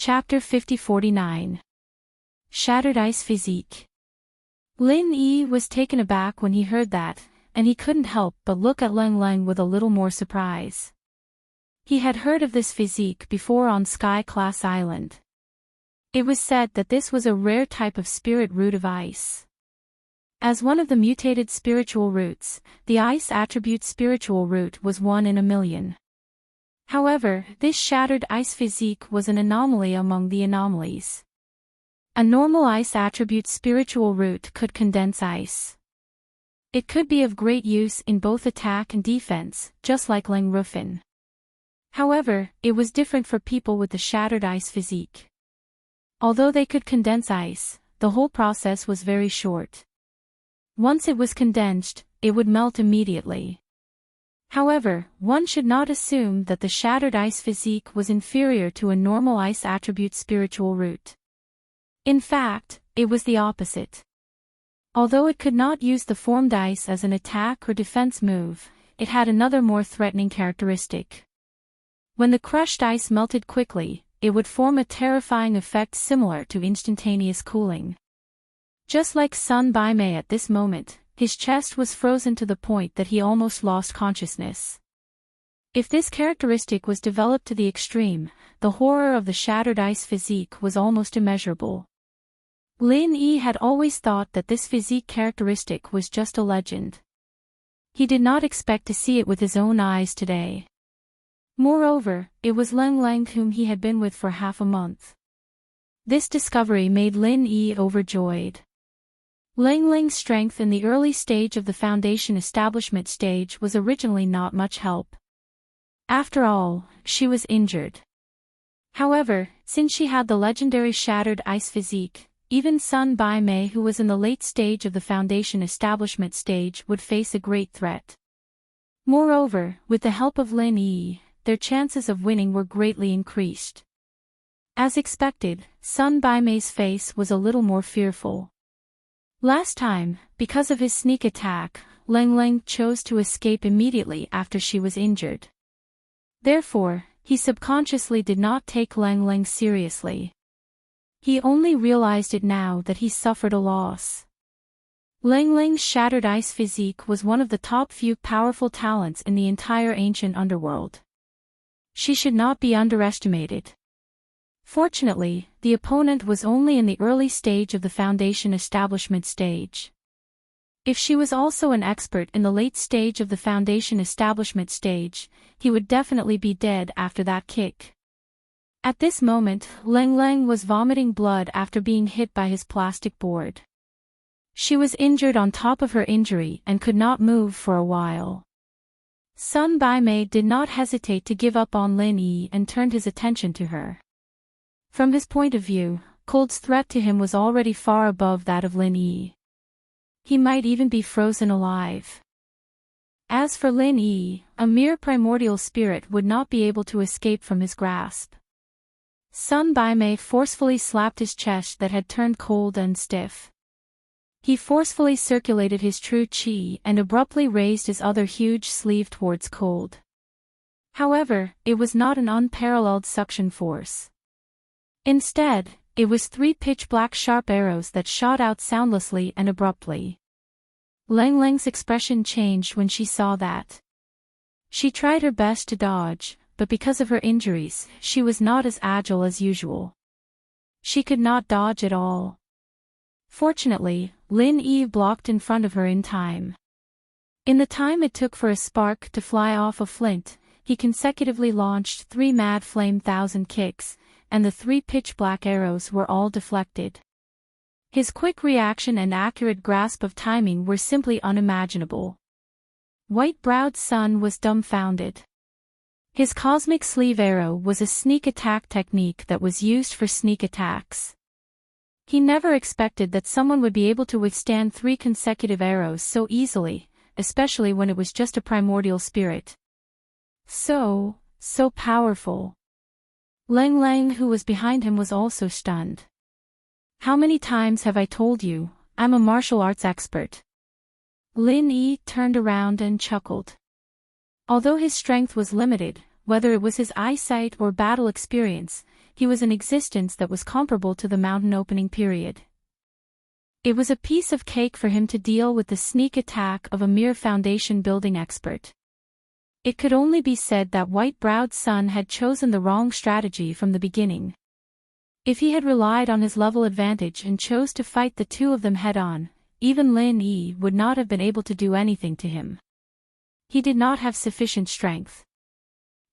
Chapter 5049. Shattered Ice Physique. Lin Yi was taken aback when he heard that, and he couldn't help but look at Leng Leng with a little more surprise. He had heard of this physique before on Sky Class Island. It was said that this was a rare type of spirit root of ice. As one of the mutated spiritual roots, the ice attribute spiritual root was 1 in a million. However, this shattered ice physique was an anomaly among the anomalies. A normal ice attribute spiritual root could condense ice. It could be of great use in both attack and defense, just like Leng Rufin. However, it was different for people with the shattered ice physique. Although they could condense ice, the whole process was very short. Once it was condensed, it would melt immediately. However, one should not assume that the shattered ice physique was inferior to a normal ice attribute spiritual root. In fact, it was the opposite. Although it could not use the formed ice as an attack or defense move, it had another more threatening characteristic. When the crushed ice melted quickly, it would form a terrifying effect similar to instantaneous cooling. Just like Sun Baimei at this moment, his chest was frozen to the point that he almost lost consciousness. If this characteristic was developed to the extreme, the horror of the shattered ice physique was almost immeasurable. Lin Yi had always thought that this physique characteristic was just a legend. He did not expect to see it with his own eyes today. Moreover, it was Leng Leng whom he had been with for half a month. This discovery made Lin Yi overjoyed. Leng Leng's strength in the early stage of the Foundation establishment stage was originally not much help. After all, she was injured. However, since she had the legendary shattered ice physique, even Sun Baimei, who was in the late stage of the Foundation establishment stage, would face a great threat. Moreover, with the help of Lin Yi, their chances of winning were greatly increased. As expected, Sun Baimei's face was a little more fearful. Last time, because of his sneak attack, Leng Leng chose to escape immediately after she was injured. Therefore, he subconsciously did not take Leng Leng seriously. He only realized it now that he suffered a loss. Leng Leng's shattered ice physique was one of the top few powerful talents in the entire ancient underworld. She should not be underestimated. Fortunately, the opponent was only in the early stage of the Foundation establishment stage. If she was also an expert in the late stage of the Foundation establishment stage, he would definitely be dead after that kick. At this moment, Leng Leng was vomiting blood after being hit by his plastic board. She was injured on top of her injury and could not move for a while. Sun Baimei did not hesitate to give up on Lin Yi and turned his attention to her. From his point of view, cold's threat to him was already far above that of Lin Yi. He might even be frozen alive. As for Lin Yi, a mere primordial spirit would not be able to escape from his grasp. Sun Baimei forcefully slapped his chest that had turned cold and stiff. He forcefully circulated his true qi and abruptly raised his other huge sleeve towards cold. However, it was not an unparalleled suction force. Instead, it was 3 pitch-black sharp arrows that shot out soundlessly and abruptly. Leng Leng's expression changed when she saw that. She tried her best to dodge, but because of her injuries, she was not as agile as usual. She could not dodge at all. Fortunately, Lin Yi blocked in front of her in time. In the time it took for a spark to fly off a flint, he consecutively launched 3 mad flame thousand kicks, and the 3 pitch-black arrows were all deflected. His quick reaction and accurate grasp of timing were simply unimaginable. White-browed Sun was dumbfounded. His cosmic sleeve arrow was a sneak attack technique that was used for sneak attacks. He never expected that someone would be able to withstand 3 consecutive arrows so easily, especially when it was just a primordial spirit. So powerful. Leng Leng, who was behind him, was also stunned. How many times have I told you, I'm a martial arts expert? Lin Yi turned around and chuckled. Although his strength was limited, whether it was his eyesight or battle experience, he was an existence that was comparable to the mountain opening period. It was a piece of cake for him to deal with the sneak attack of a mere foundation building expert. It could only be said that white-browed Sun had chosen the wrong strategy from the beginning. If he had relied on his level advantage and chose to fight the two of them head-on, even Lin Yi would not have been able to do anything to him. He did not have sufficient strength.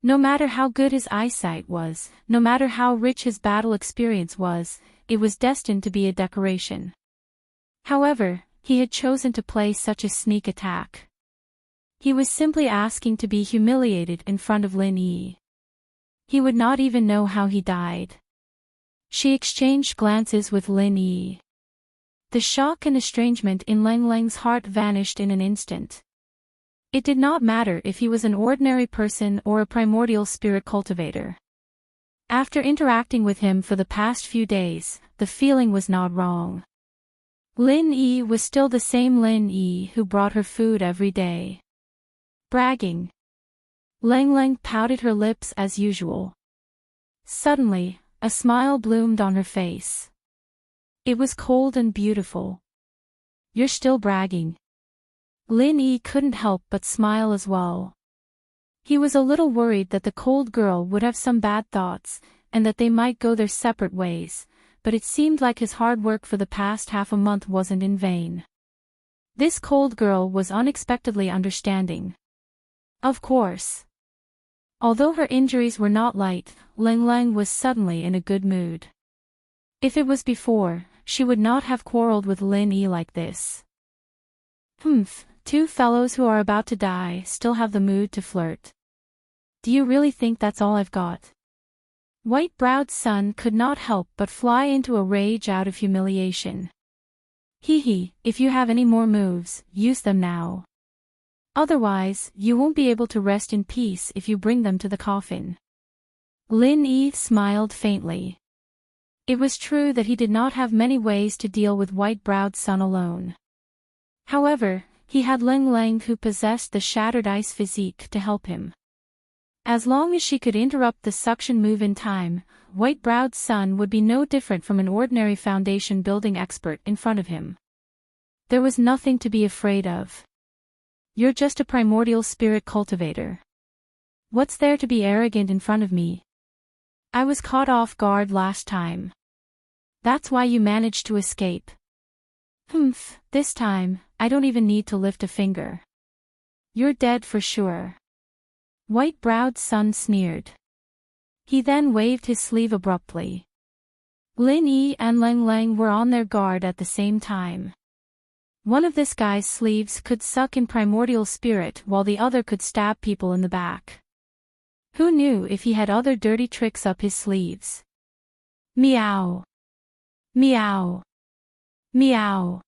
No matter how good his eyesight was, no matter how rich his battle experience was, it was destined to be a decoration. However, he had chosen to play such a sneak attack. He was simply asking to be humiliated in front of Lin Yi. He would not even know how he died. She exchanged glances with Lin Yi. The shock and estrangement in Lang Lang's heart vanished in an instant. It did not matter if he was an ordinary person or a primordial spirit cultivator. After interacting with him for the past few days, the feeling was not wrong. Lin Yi was still the same Lin Yi who brought her food every day. Bragging. Lang Lang pouted her lips as usual. Suddenly, a smile bloomed on her face. It was cold and beautiful. "You're still bragging." Lin Yi couldn't help but smile as well. He was a little worried that the cold girl would have some bad thoughts, and that they might go their separate ways, but it seemed like his hard work for the past half a month wasn't in vain. This cold girl was unexpectedly understanding. Of course. Although her injuries were not light, Lang Lang was suddenly in a good mood. If it was before, she would not have quarreled with Lin Yi like this. Two fellows who are about to die still have the mood to flirt. Do you really think that's all I've got? White-browed Sun could not help but fly into a rage out of humiliation. Hee, if you have any more moves, use them now. Otherwise, you won't be able to rest in peace if you bring them to the coffin. Lin Yi smiled faintly. It was true that he did not have many ways to deal with white-browed Sun alone. However, he had Lang Lang who possessed the shattered ice physique to help him. As long as she could interrupt the suction move in time, white-browed Sun would be no different from an ordinary foundation building expert in front of him. There was nothing to be afraid of. You're just a primordial spirit cultivator. What's there to be arrogant in front of me? I was caught off guard last time. That's why you managed to escape. This time, I don't even need to lift a finger. You're dead for sure. White-browed Sun sneered. He then waved his sleeve abruptly. Lin Yi and Lang Lang were on their guard at the same time. One of this guy's sleeves could suck in primordial spirit while the other could stab people in the back. Who knew if he had other dirty tricks up his sleeves? Meow. Meow. Meow.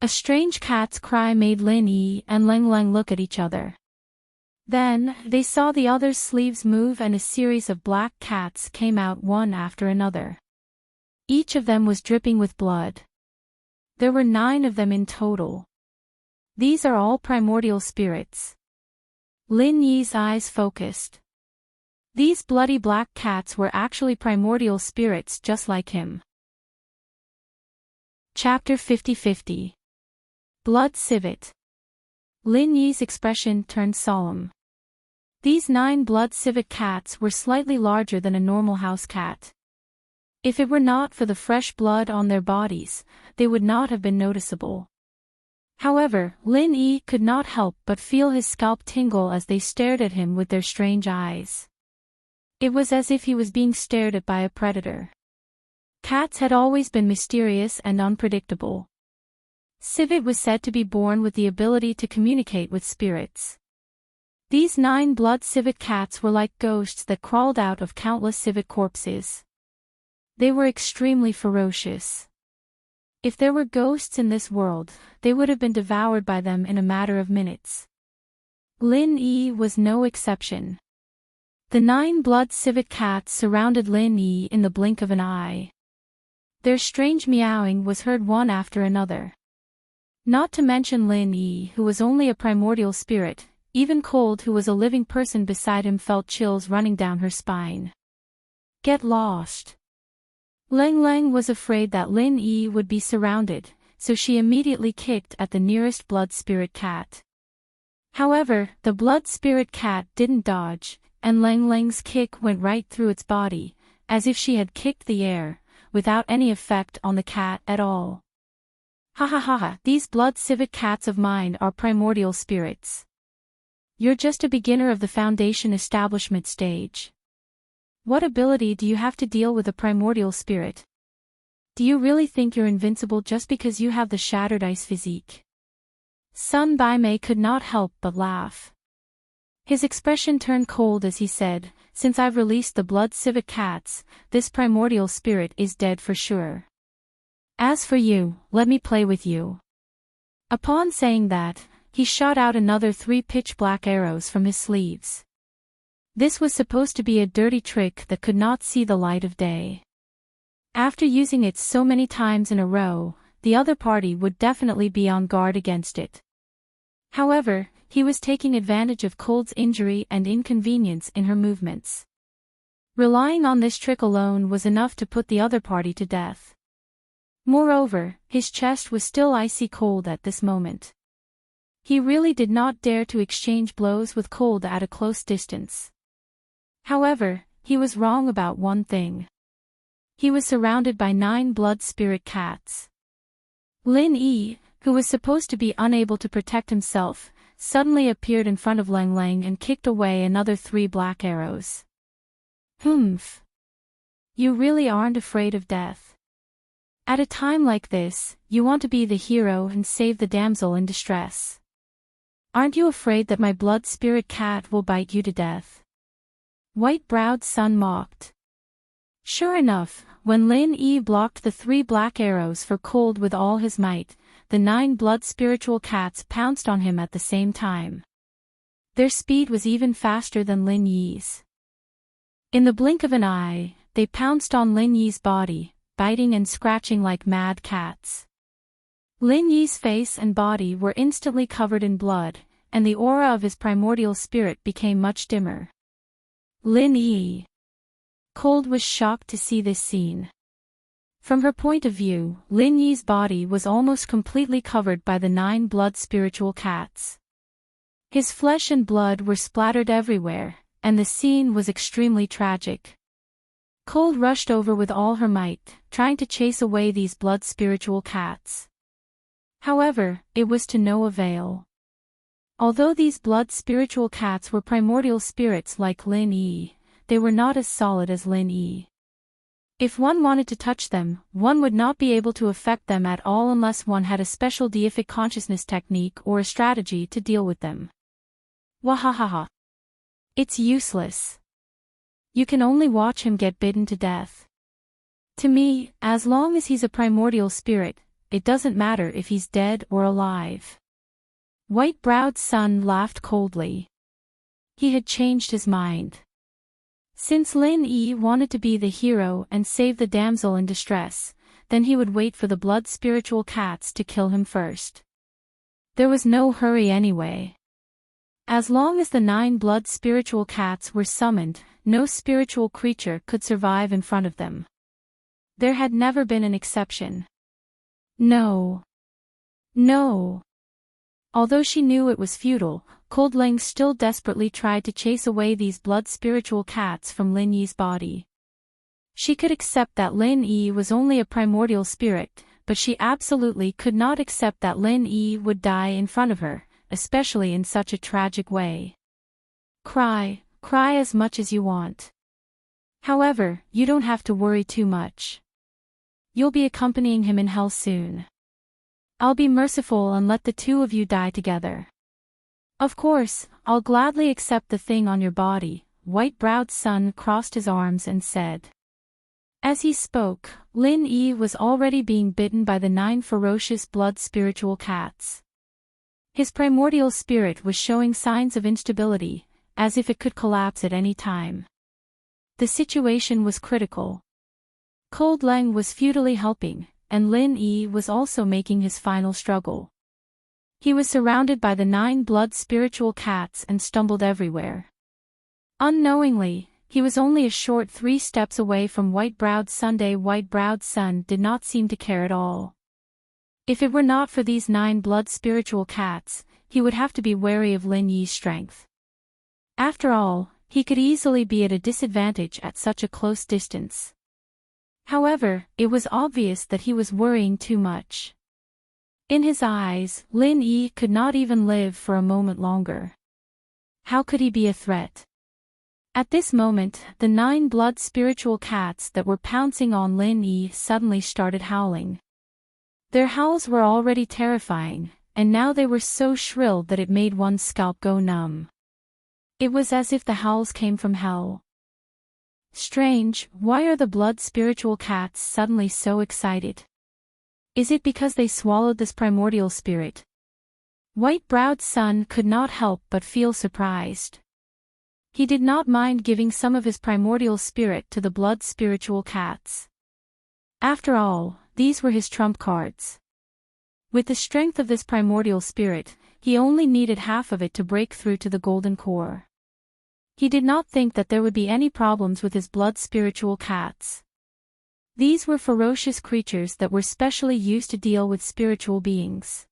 A strange cat's cry made Lin Yi and Lang Lang look at each other. Then, they saw the other's sleeves move and a series of black cats came out one after another. Each of them was dripping with blood. There were 9 of them in total. These are all primordial spirits. Lin Yi's eyes focused. These bloody black cats were actually primordial spirits just like him. Chapter 50-50. Blood Civet. Lin Yi's expression turned solemn. These 9 blood civet cats were slightly larger than a normal house cat. If it were not for the fresh blood on their bodies, they would not have been noticeable. However, Lin Yi could not help but feel his scalp tingle as they stared at him with their strange eyes. It was as if he was being stared at by a predator. Cats had always been mysterious and unpredictable. Civet was said to be born with the ability to communicate with spirits. These 9 blood civet cats were like ghosts that crawled out of countless civet corpses. They were extremely ferocious. If there were ghosts in this world, they would have been devoured by them in a matter of minutes. Lin Yi was no exception. The 9 blood civet cats surrounded Lin Yi in the blink of an eye. Their strange meowing was heard one after another. Not to mention Lin Yi, who was only a primordial spirit, even Cold, who was a living person beside him, felt chills running down her spine. Get lost. Lang Lang was afraid that Lin Yi would be surrounded, so she immediately kicked at the nearest blood spirit cat. However, the blood spirit cat didn't dodge, and Lang Lang's kick went right through its body, as if she had kicked the air, without any effect on the cat at all. Ha ha ha ha, these blood civet cats of mine are primordial spirits. You're just a beginner of the foundation establishment stage. What ability do you have to deal with a primordial spirit? Do you really think you're invincible just because you have the shattered ice physique? Sun Baimei could not help but laugh. His expression turned cold as he said, "Since I've released the blood civet cats, this primordial spirit is dead for sure. As for you, let me play with you." Upon saying that, he shot out another 3 pitch-black arrows from his sleeves. This was supposed to be a dirty trick that could not see the light of day. After using it so many times in a row, the other party would definitely be on guard against it. However, he was taking advantage of Cold's injury and inconvenience in her movements. Relying on this trick alone was enough to put the other party to death. Moreover, his chest was still icy cold at this moment. He really did not dare to exchange blows with Cold at a close distance. However, he was wrong about one thing. He was surrounded by 9 blood spirit cats. Lin Yi, who was supposed to be unable to protect himself, suddenly appeared in front of Lang Lang and kicked away another 3 black arrows. Humph. You really aren't afraid of death. At a time like this, you want to be the hero and save the damsel in distress. Aren't you afraid that my blood spirit cat will bite you to death? White-browed Sun mocked. Sure enough, when Lin Yi blocked the 3 black arrows for Cold with all his might, the 9 blood spiritual cats pounced on him at the same time. Their speed was even faster than Lin Yi's. In the blink of an eye, they pounced on Lin Yi's body, biting and scratching like mad cats. Lin Yi's face and body were instantly covered in blood, and the aura of his primordial spirit became much dimmer. Lin Yi. Cold was shocked to see this scene. From her point of view, Lin Yi's body was almost completely covered by the 9 blood spiritual cats. His flesh and blood were splattered everywhere, and the scene was extremely tragic. Cold rushed over with all her might, trying to chase away these blood spiritual cats. However, it was to no avail. Although these blood spiritual cats were primordial spirits like Lin Yi, they were not as solid as Lin Yi. If one wanted to touch them, one would not be able to affect them at all unless one had a special deific consciousness technique or a strategy to deal with them. Wahahaha. It's useless. You can only watch him get bitten to death. To me, as long as he's a primordial spirit, it doesn't matter if he's dead or alive. White-browed Sun laughed coldly. He had changed his mind. Since Lin Yi wanted to be the hero and save the damsel in distress, then he would wait for the blood spiritual cats to kill him first. There was no hurry anyway. As long as the 9 blood spiritual cats were summoned, no spiritual creature could survive in front of them. There had never been an exception. No. No. Although she knew it was futile, Cold Lang still desperately tried to chase away these blood spiritual cats from Lin Yi's body. She could accept that Lin Yi was only a primordial spirit, but she absolutely could not accept that Lin Yi would die in front of her, especially in such a tragic way. Cry, cry as much as you want. However, you don't have to worry too much. You'll be accompanying him in hell soon. I'll be merciful and let the 2 of you die together. Of course, I'll gladly accept the thing on your body. White-browed Sun crossed his arms and said. As he spoke, Lin Yi was already being bitten by the 9 ferocious blood spiritual cats. His primordial spirit was showing signs of instability, as if it could collapse at any time. The situation was critical. Cold Lang was futilely helping, and Lin Yi was also making his final struggle. He was surrounded by the 9 blood spiritual cats and stumbled everywhere. Unknowingly, he was only a short 3 steps away from White-Browed Sunday. White-Browed Sun did not seem to care at all. If it were not for these 9 blood spiritual cats, he would have to be wary of Lin Yi's strength. After all, he could easily be at a disadvantage at such a close distance. However, it was obvious that he was worrying too much. In his eyes, Lin Yi could not even live for a moment longer. How could he be a threat? At this moment, the 9 blood spiritual cats that were pouncing on Lin Yi suddenly started howling. Their howls were already terrifying, and now they were so shrill that it made one's scalp go numb. It was as if the howls came from hell. Strange, why are the blood spiritual cats suddenly so excited? Is it because they swallowed this primordial spirit? White-Browed Sun could not help but feel surprised. He did not mind giving some of his primordial spirit to the blood spiritual cats. After all, these were his trump cards. With the strength of this primordial spirit, he only needed half of it to break through to the golden core. He did not think that there would be any problems with his blood spiritual cats. These were ferocious creatures that were specially used to deal with spiritual beings.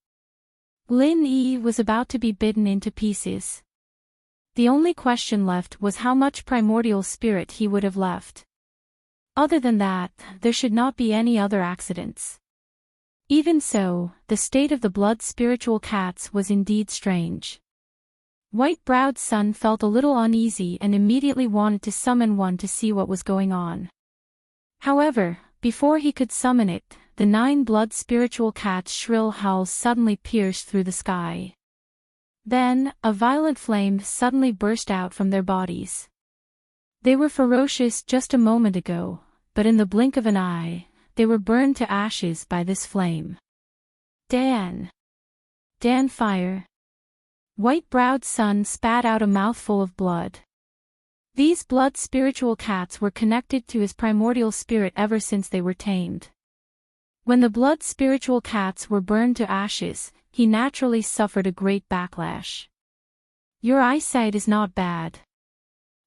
Lin Yi was about to be bitten into pieces. The only question left was how much primordial spirit he would have left. Other than that, there should not be any other accidents. Even so, the state of the blood spiritual cats was indeed strange. White-Browed Sun felt a little uneasy and immediately wanted to summon one to see what was going on. However, before he could summon it, the 9 blood spiritual cats' shrill howls suddenly pierced through the sky. Then, a violent flame suddenly burst out from their bodies. They were ferocious just a moment ago, but in the blink of an eye, they were burned to ashes by this flame. Dan Fire. White-Browed Sun spat out a mouthful of blood. These blood spiritual cats were connected to his primordial spirit ever since they were tamed. When the blood spiritual cats were burned to ashes, he naturally suffered a great backlash. Your eyesight is not bad.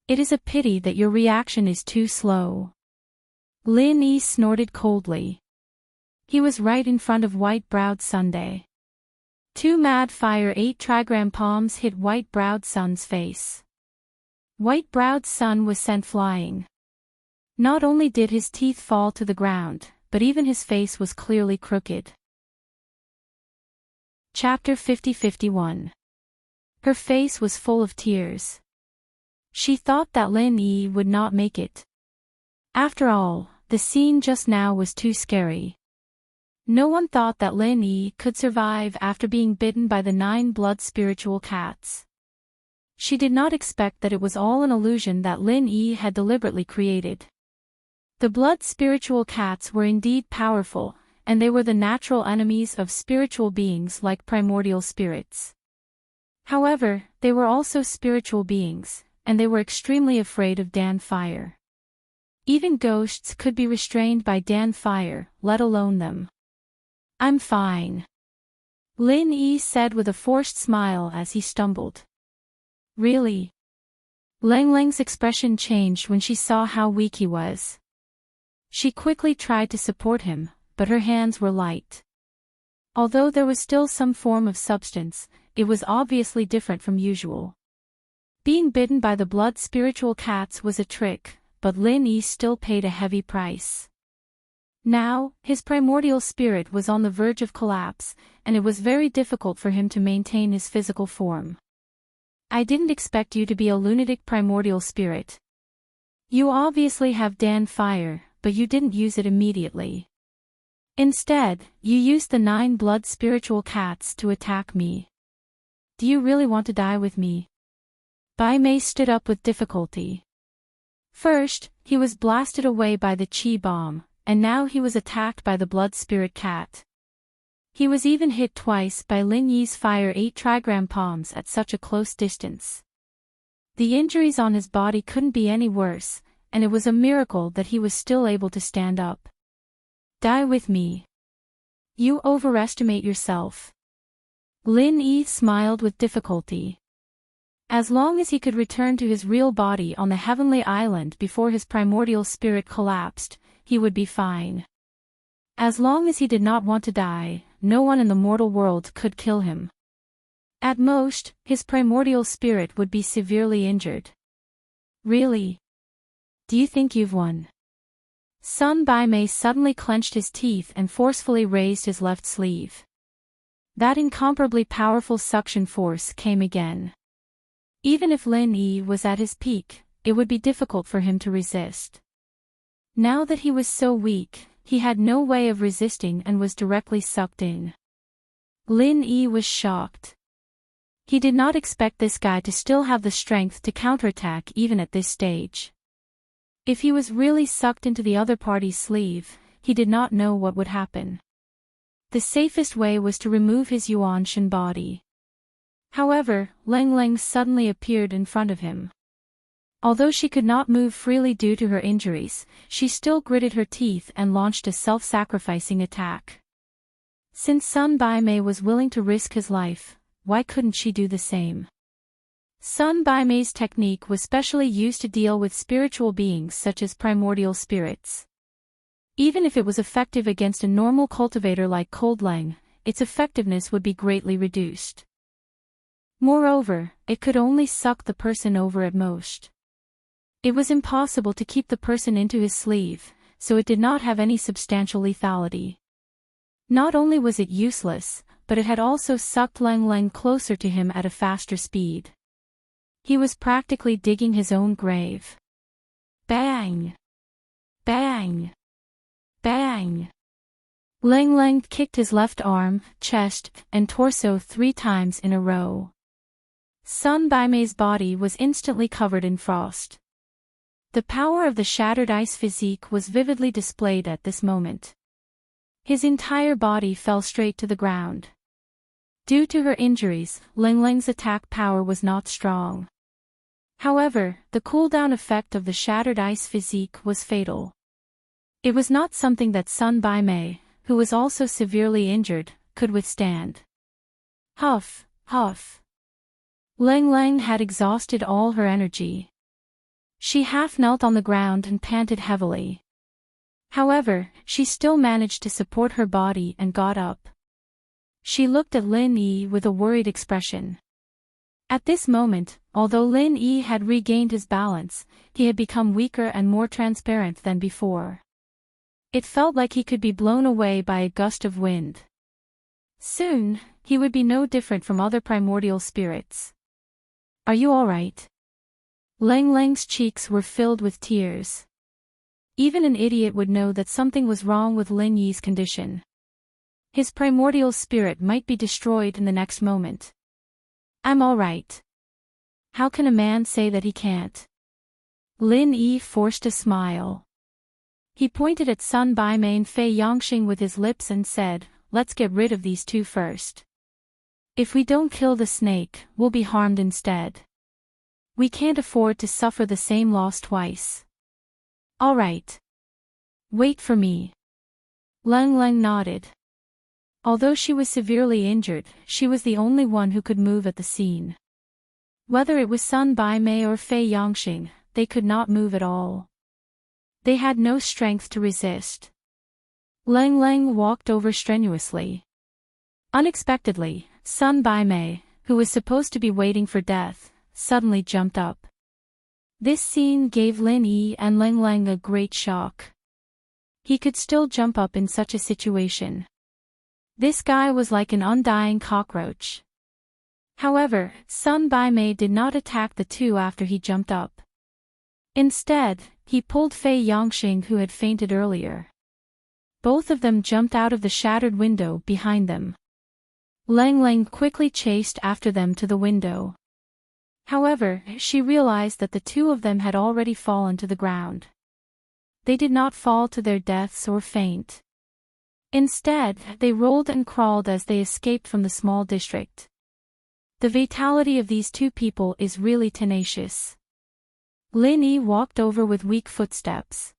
It is a pity that your reaction is too slow. Lin Yi snorted coldly. He was right in front of White-Browed Sunday. 2 mad fire 8 trigram palms hit White-Browed Sun's face. White-Browed Sun was sent flying. Not only did his teeth fall to the ground, but even his face was clearly crooked. Chapter 50-51. Her face was full of tears. She thought that Lin Yi would not make it. After all, the scene just now was too scary. No one thought that Lin Yi could survive after being bitten by the 9 blood spiritual cats. She did not expect that it was all an illusion that Lin Yi had deliberately created. The blood spiritual cats were indeed powerful, and they were the natural enemies of spiritual beings like primordial spirits. However, they were also spiritual beings, and they were extremely afraid of Dan Fire. Even ghosts could be restrained by Dan Fire, let alone them. I'm fine, Lin Yi said with a forced smile as he stumbled. Really? Lang Lang's expression changed when she saw how weak he was. She quickly tried to support him, but her hands were light. Although there was still some form of substance, it was obviously different from usual. Being bitten by the blood spiritual cats was a trick, but Lin Yi still paid a heavy price. Now, his primordial spirit was on the verge of collapse, and it was very difficult for him to maintain his physical form. I didn't expect you to be a lunatic primordial spirit. You obviously have Dan Fire, but you didn't use it immediately. Instead, you used the 9 blood spiritual cats to attack me. Do you really want to die with me? Bai Mei stood up with difficulty. First, he was blasted away by the chi bomb, and now he was attacked by the blood spirit cat. He was even hit twice by Lin Yi's fire 8 trigram palms at such a close distance. The injuries on his body couldn't be any worse, and it was a miracle that he was still able to stand up. Die with me. You overestimate yourself. Lin Yi smiled with difficulty. As long as he could return to his real body on the heavenly island before his primordial spirit collapsed, he would be fine. As long as he did not want to die, no one in the mortal world could kill him. At most, his primordial spirit would be severely injured. Really? Do you think you've won? Sun Baimei suddenly clenched his teeth and forcefully raised his left sleeve. That incomparably powerful suction force came again. Even if Lin Yi was at his peak, it would be difficult for him to resist. Now that he was so weak, he had no way of resisting and was directly sucked in. Lin Yi was shocked. He did not expect this guy to still have the strength to counterattack even at this stage. If he was really sucked into the other party's sleeve, he did not know what would happen. The safest way was to remove his Yuanshan body. However, Leng Leng suddenly appeared in front of him. Although she could not move freely due to her injuries, she still gritted her teeth and launched a self-sacrificing attack. Since Sun Baimei was willing to risk his life, why couldn't she do the same? Sun Baimei's technique was specially used to deal with spiritual beings such as primordial spirits. Even if it was effective against a normal cultivator like Cold Leng, its effectiveness would be greatly reduced. Moreover, it could only suck the person over at most. It was impossible to keep the person into his sleeve, so it did not have any substantial lethality. Not only was it useless, but it had also sucked Leng Leng closer to him at a faster speed. He was practically digging his own grave. Bang! Bang! Bang! Leng Leng kicked his left arm, chest, and torso 3 times in a row. Sun Baimei's body was instantly covered in frost. The power of the shattered ice physique was vividly displayed at this moment. His entire body fell straight to the ground. Due to her injuries, Leng Leng's attack power was not strong. However, the cooldown effect of the shattered ice physique was fatal. It was not something that Sun Baimei, who was also severely injured, could withstand. Huff, huff. Leng Leng had exhausted all her energy. She half knelt on the ground and panted heavily. However, she still managed to support her body and got up. She looked at Lin Yi with a worried expression. At this moment, although Lin Yi had regained his balance, he had become weaker and more transparent than before. It felt like he could be blown away by a gust of wind. Soon, he would be no different from other primordial spirits. Are you all right? Leng Leng's cheeks were filled with tears. Even an idiot would know that something was wrong with Lin Yi's condition. His primordial spirit might be destroyed in the next moment. I'm all right. How can a man say that he can't? Lin Yi forced a smile. He pointed at Sun Baimei and Fei Yongxing with his lips and said, "Let's get rid of these two first. If we don't kill the snake, we'll be harmed instead. We can't afford to suffer the same loss twice." All right. Wait for me. Leng Leng nodded. Although she was severely injured, she was the only one who could move at the scene. Whether it was Sun Baimei or Fei Yongxing, they could not move at all. They had no strength to resist. Leng Leng walked over strenuously. Unexpectedly, Sun Baimei, who was supposed to be waiting for death, suddenly jumped up. This scene gave Lin Yi and Leng Leng a great shock. He could still jump up in such a situation. This guy was like an undying cockroach. However, Sun Baimei did not attack the two after he jumped up. Instead, he pulled Fei Yongxing, who had fainted earlier. Both of them jumped out of the shattered window behind them. Leng Leng quickly chased after them to the window. However, she realized that the two of them had already fallen to the ground. They did not fall to their deaths or faint. Instead, they rolled and crawled as they escaped from the small district. The vitality of these two people is really tenacious. Lin Yi walked over with weak footsteps.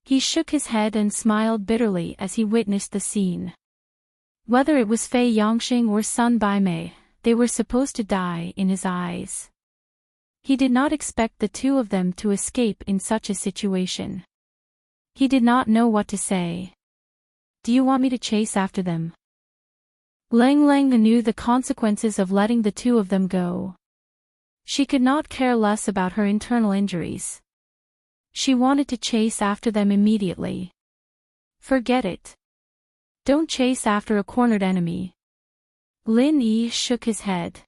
He shook his head and smiled bitterly as he witnessed the scene. Whether it was Fei Yongxing or Sun Baimei, they were supposed to die in his eyes. He did not expect the two of them to escape in such a situation. He did not know what to say. Do you want me to chase after them? Lang Lang knew the consequences of letting the two of them go. She could not care less about her internal injuries. She wanted to chase after them immediately. Forget it. Don't chase after a cornered enemy. Lin Yi shook his head.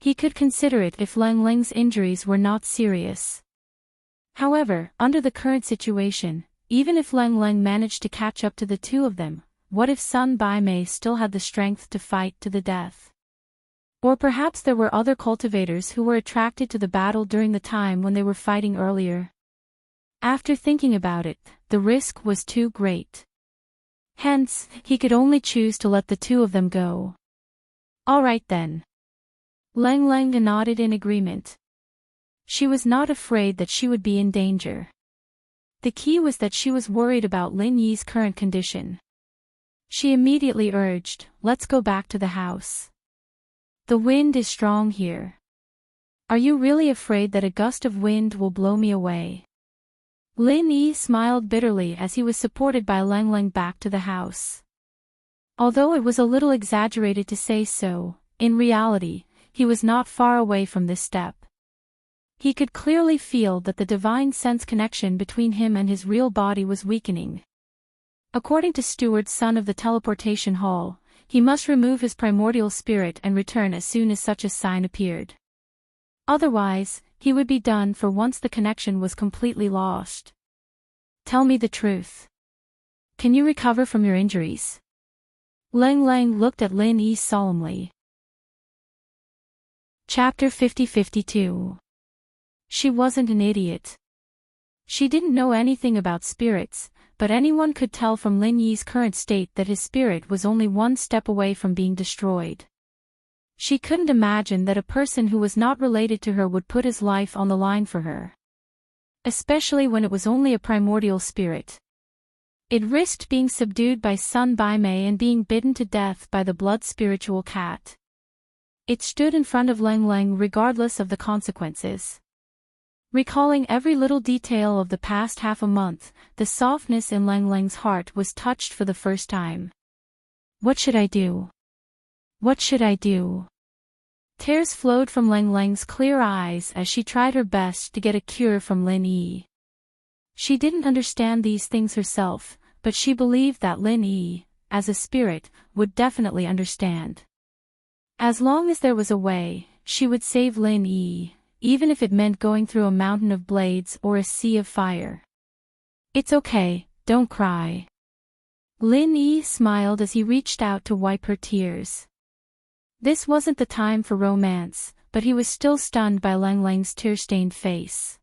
He could consider it if Lang Lang's injuries were not serious. However, under the current situation, even if Lang Lang managed to catch up to the two of them, what if Sun Bai Mei still had the strength to fight to the death? Or perhaps there were other cultivators who were attracted to the battle during the time when they were fighting earlier. After thinking about it, the risk was too great. Hence, he could only choose to let the two of them go. All right then. Lang Lang nodded in agreement. She was not afraid that she would be in danger. The key was that she was worried about Lin Yi's current condition. She immediately urged, "Let's go back to the house. The wind is strong here. Are you really afraid that a gust of wind will blow me away?" Lin Yi smiled bitterly as he was supported by Lang Lang back to the house. Although it was a little exaggerated to say so, in reality, he was not far away from this step. He could clearly feel that the divine sense connection between him and his real body was weakening. According to Steward's son of the teleportation hall, he must remove his primordial spirit and return as soon as such a sign appeared. Otherwise, he would be done for once the connection was completely lost. Tell me the truth. Can you recover from your injuries? Lang Lang looked at Lin Yi solemnly. Chapter 50-52. She wasn't an idiot. She didn't know anything about spirits, but anyone could tell from Lin Yi's current state that his spirit was only one step away from being destroyed. She couldn't imagine that a person who was not related to her would put his life on the line for her. Especially when it was only a primordial spirit. It risked being subdued by Sun Bai Mei and being bitten to death by the blood spiritual cat. It stood in front of Lang Lang regardless of the consequences. Recalling every little detail of the past half a month, the softness in Lang Lang's heart was touched for the first time. What should I do? What should I do? Tears flowed from Lang Lang's clear eyes as she tried her best to get a cure from Lin Yi. She didn't understand these things herself, but she believed that Lin Yi, as a spirit, would definitely understand. As long as there was a way, she would save Lin Yi, even if it meant going through a mountain of blades or a sea of fire. It's okay, don't cry. Lin Yi smiled as he reached out to wipe her tears. This wasn't the time for romance, but he was still stunned by Lang Lang's tear-stained face.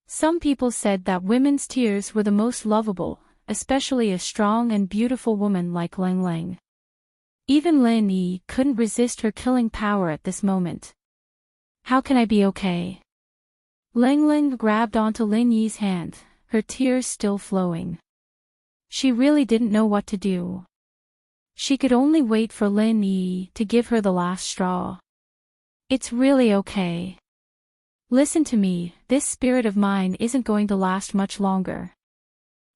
Some people said that women's tears were the most lovable, especially a strong and beautiful woman like Lang Lang. Even Lin Yi couldn't resist her killing power at this moment. How can I be okay? Lang Lang grabbed onto Lin Yi's hand, her tears still flowing. She really didn't know what to do. She could only wait for Lin Yi to give her the last straw. It's really okay. Listen to me, this spirit of mine isn't going to last much longer.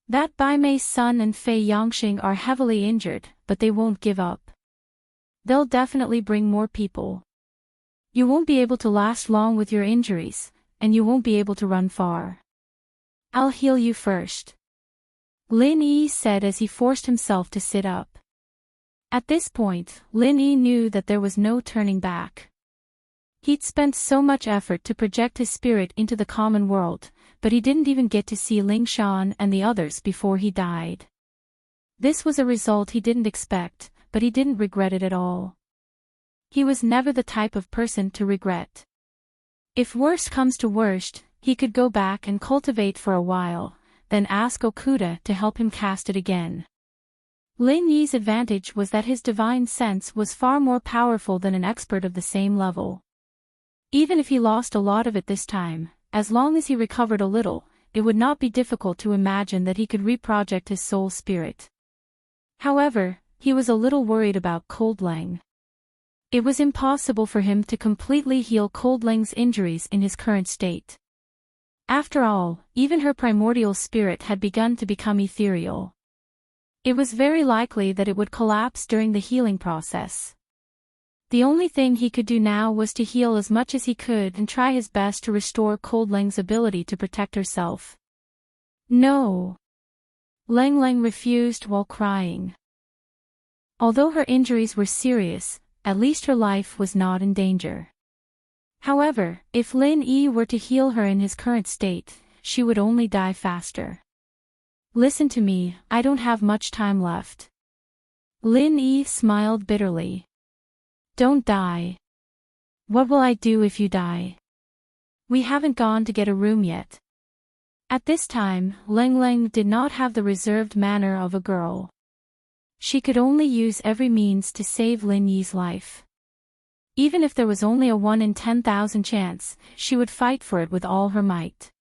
That Bai Mei's son and Fei Yangxing are heavily injured, but they won't give up. They'll definitely bring more people. You won't be able to last long with your injuries, and you won't be able to run far. I'll heal you first. Lin Yi said as he forced himself to sit up. At this point, Lin Yi knew that there was no turning back. He'd spent so much effort to project his spirit into the common world, but he didn't even get to see Ling Shan and the others before he died. This was a result he didn't expect, but he didn't regret it at all. He was never the type of person to regret. If worst comes to worst, he could go back and cultivate for a while, then ask Okuda to help him cast it again. Lin Yi's advantage was that his divine sense was far more powerful than an expert of the same level. Even if he lost a lot of it this time, as long as he recovered a little, it would not be difficult to imagine that he could reproject his soul spirit. However, he was a little worried about Cold Lang. It was impossible for him to completely heal Cold Lang's injuries in his current state. After all, even her primordial spirit had begun to become ethereal. It was very likely that it would collapse during the healing process. The only thing he could do now was to heal as much as he could and try his best to restore Cold Lang's ability to protect herself. No. Lang Lang refused while crying. Although her injuries were serious, at least her life was not in danger. However, if Lin Yi were to heal her in his current state, she would only die faster. Listen to me, I don't have much time left. Lin Yi smiled bitterly. Don't die. What will I do if you die? We haven't gone to get a room yet. At this time, Lang Lang did not have the reserved manner of a girl. She could only use every means to save Lin Yi's life. Even if there was only a 1 in 10,000 chance, she would fight for it with all her might.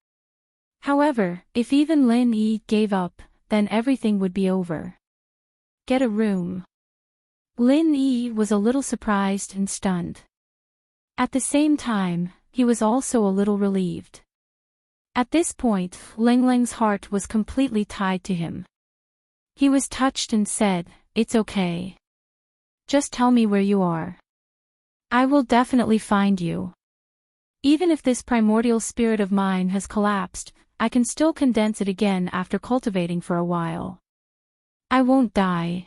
However, if even Lin Yi gave up, then everything would be over. Get a room. Lin Yi was a little surprised and stunned. At the same time, he was also a little relieved. At this point, Lang Lang's heart was completely tied to him. He was touched and said, "It's okay. Just tell me where you are. I will definitely find you. Even if this primordial spirit of mine has collapsed, I can still condense it again after cultivating for a while. I won't die."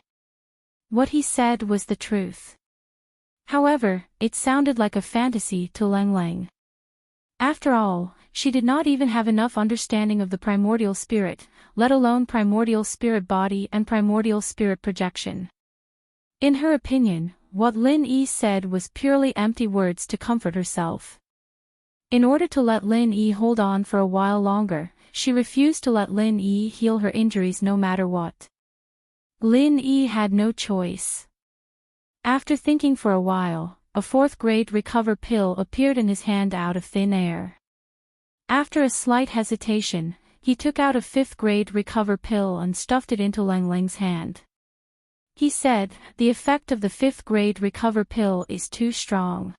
What he said was the truth. However, it sounded like a fantasy to Lang Lang. After all, she did not even have enough understanding of the primordial spirit, let alone primordial spirit body and primordial spirit projection. In her opinion, what Lin Yi said was purely empty words to comfort herself. In order to let Lin Yi hold on for a while longer, she refused to let Lin Yi heal her injuries no matter what. Lin Yi had no choice. After thinking for a while, a 4th-grade recover pill appeared in his hand out of thin air. After a slight hesitation, he took out a 5th-grade recover pill and stuffed it into Lang Lang's hand. He said, "The effect of the 5th-grade recover pill is too strong.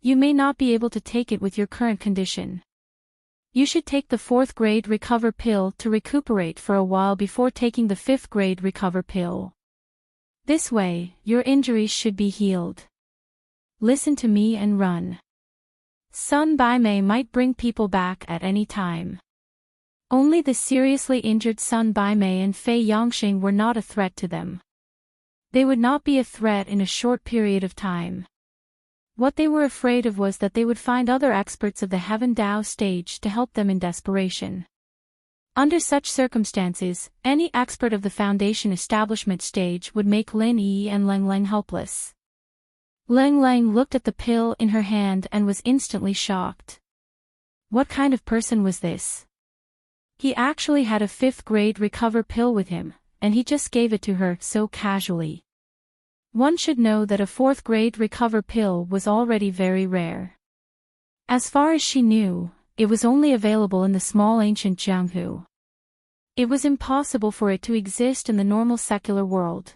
You may not be able to take it with your current condition. You should take the 4th-grade recover pill to recuperate for a while before taking the 5th-grade recover pill. This way, your injuries should be healed. Listen to me and run. Sun Baimei might bring people back at any time. Only the seriously injured Sun Baimei and Fei Yongxing were not a threat to them. They would not be a threat in a short period of time. What they were afraid of was that they would find other experts of the Heaven Dao stage to help them in desperation. Under such circumstances, any expert of the Foundation establishment stage would make Lin Yi and Lang Lang helpless." Lang Lang looked at the pill in her hand and was instantly shocked. What kind of person was this? He actually had a 5th-grade recover pill with him, and he just gave it to her so casually. One should know that a 4th-grade recover pill was already very rare. As far as she knew, it was only available in the small ancient Jianghu. It was impossible for it to exist in the normal secular world.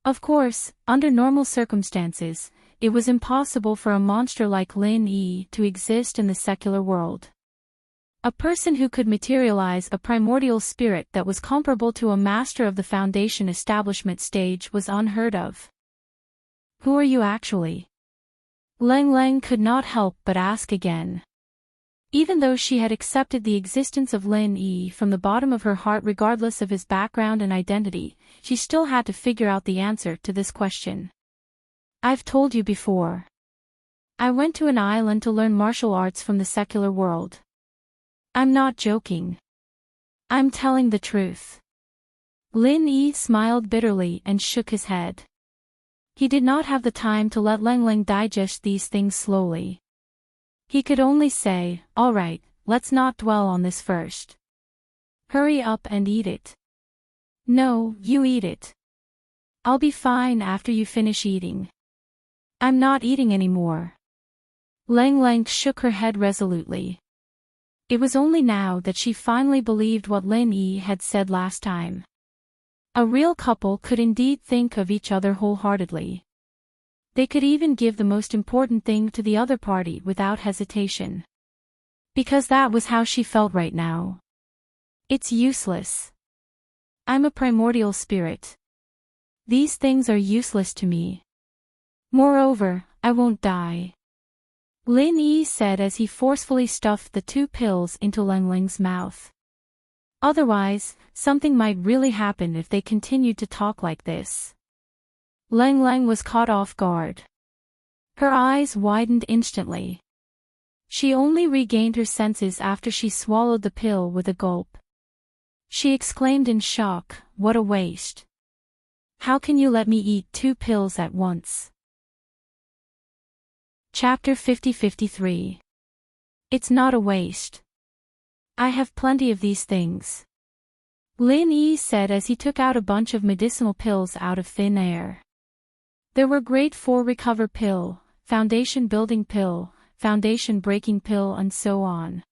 Of course, under normal circumstances, it was impossible for a monster like Lin Yi to exist in the secular world. A person who could materialize a primordial spirit that was comparable to a master of the Foundation establishment stage was unheard of. Who are you actually? Lang Lang could not help but ask again. Even though she had accepted the existence of Lin Yi from the bottom of her heart regardless of his background and identity, she still had to figure out the answer to this question. I've told you before. I went to an island to learn martial arts from the secular world. I'm not joking. I'm telling the truth. Lin Yi smiled bitterly and shook his head. He did not have the time to let Lang Lang digest these things slowly. He could only say, "All right, let's not dwell on this first. Hurry up and eat it." "No, you eat it. I'll be fine after you finish eating." "I'm not eating anymore." Lang Lang shook her head resolutely. It was only now that she finally believed what Lin Yi had said last time. A real couple could indeed think of each other wholeheartedly. They could even give the most important thing to the other party without hesitation. Because that was how she felt right now. It's useless. I'm a primordial spirit. These things are useless to me. Moreover, I won't die. Lin Yi said as he forcefully stuffed the 2 pills into Leng Leng's mouth. Otherwise, something might really happen if they continued to talk like this. Leng Leng was caught off guard. Her eyes widened instantly. She only regained her senses after she swallowed the pill with a gulp. She exclaimed in shock, "What a waste. How can you let me eat 2 pills at once?" Chapter 50-53. It's not a waste. I have plenty of these things. Lin Yi said as he took out a bunch of medicinal pills out of thin air. There were grade 4 recover pill, foundation building pill, foundation breaking pill and so on.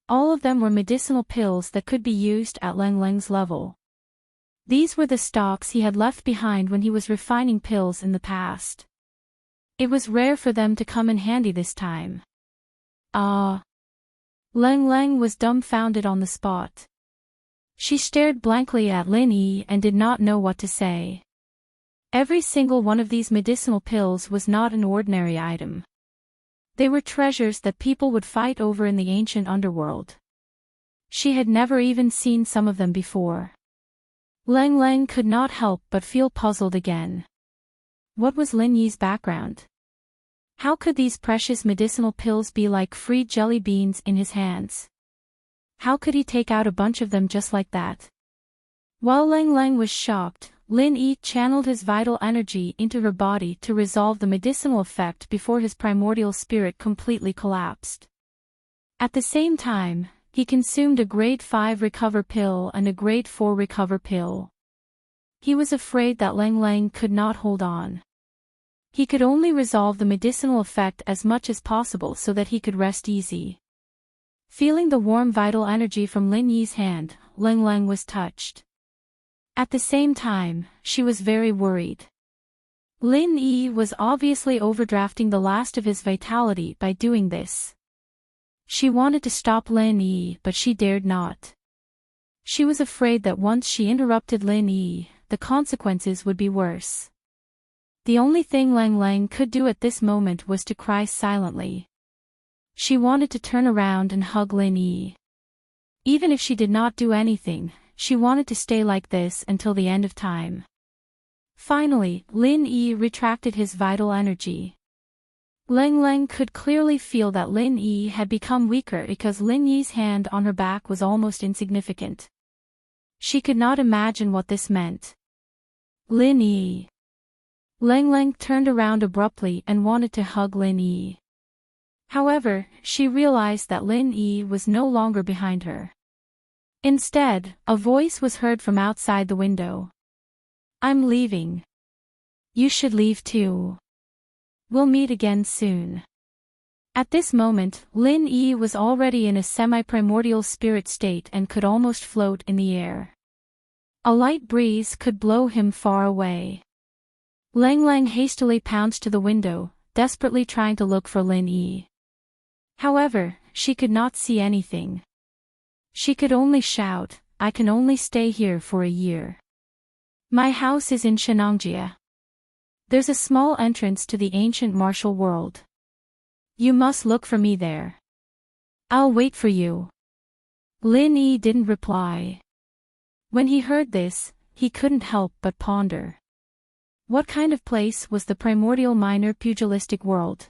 All of them were medicinal pills that could be used at Leng Leng's level. These were the stocks he had left behind when he was refining pills in the past. It was rare for them to come in handy this time. Ah! Leng Leng was dumbfounded on the spot. She stared blankly at Lin Yi and did not know what to say. Every single one of these medicinal pills was not an ordinary item. They were treasures that people would fight over in the ancient underworld. She had never even seen some of them before. Leng Leng could not help but feel puzzled again. What was Lin Yi's background? How could these precious medicinal pills be like free jelly beans in his hands? How could he take out a bunch of them just like that? While Leng Leng was shocked, Lin Yi channeled his vital energy into her body to resolve the medicinal effect before his primordial spirit completely collapsed. At the same time, he consumed a grade 5 recover pill and a grade 4 recover pill. He was afraid that Leng Leng could not hold on. He could only resolve the medicinal effect as much as possible so that he could rest easy. Feeling the warm vital energy from Lin Yi's hand, Leng Leng was touched. At the same time, she was very worried. Lin Yi was obviously overdrafting the last of his vitality by doing this. She wanted to stop Lin Yi, but she dared not. She was afraid that once she interrupted Lin Yi, the consequences would be worse. The only thing Leng Leng could do at this moment was to cry silently. She wanted to turn around and hug Lin Yi. Even if she did not do anything, she wanted to stay like this until the end of time. Finally, Lin Yi retracted his vital energy. Leng Leng could clearly feel that Lin Yi had become weaker because Lin Yi's hand on her back was almost insignificant. She could not imagine what this meant. Lin Yi. Leng Leng turned around abruptly and wanted to hug Lin Yi. However, she realized that Lin Yi was no longer behind her. Instead, a voice was heard from outside the window. I'm leaving. You should leave too. We'll meet again soon. At this moment, Lin Yi was already in a semi-primordial spirit state and could almost float in the air. A light breeze could blow him far away. Leng Leng hastily pounced to the window, desperately trying to look for Lin Yi. However, she could not see anything. She could only shout, I can only stay here for a year. My house is in Shenangjia. There's a small entrance to the ancient martial world. You must look for me there. I'll wait for you. Lin Yi didn't reply. When he heard this, he couldn't help but ponder. What kind of place was the primordial minor pugilistic world?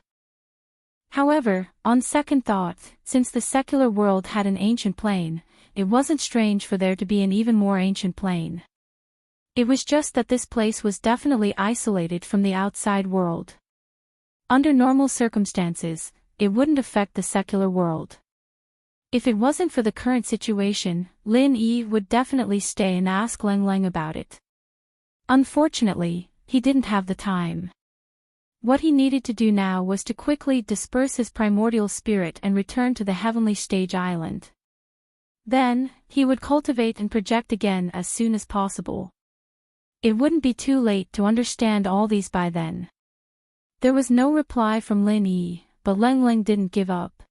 However, on second thought, since the secular world had an ancient plane, it wasn't strange for there to be an even more ancient plane. It was just that this place was definitely isolated from the outside world. Under normal circumstances, it wouldn't affect the secular world. If it wasn't for the current situation, Lin Yi would definitely stay and ask Leng Leng about it. Unfortunately, he didn't have the time. What he needed to do now was to quickly disperse his primordial spirit and return to the heavenly stage island. Then, he would cultivate and project again as soon as possible. It wouldn't be too late to understand all these by then. There was no reply from Lin Yi, but Leng Leng didn't give up.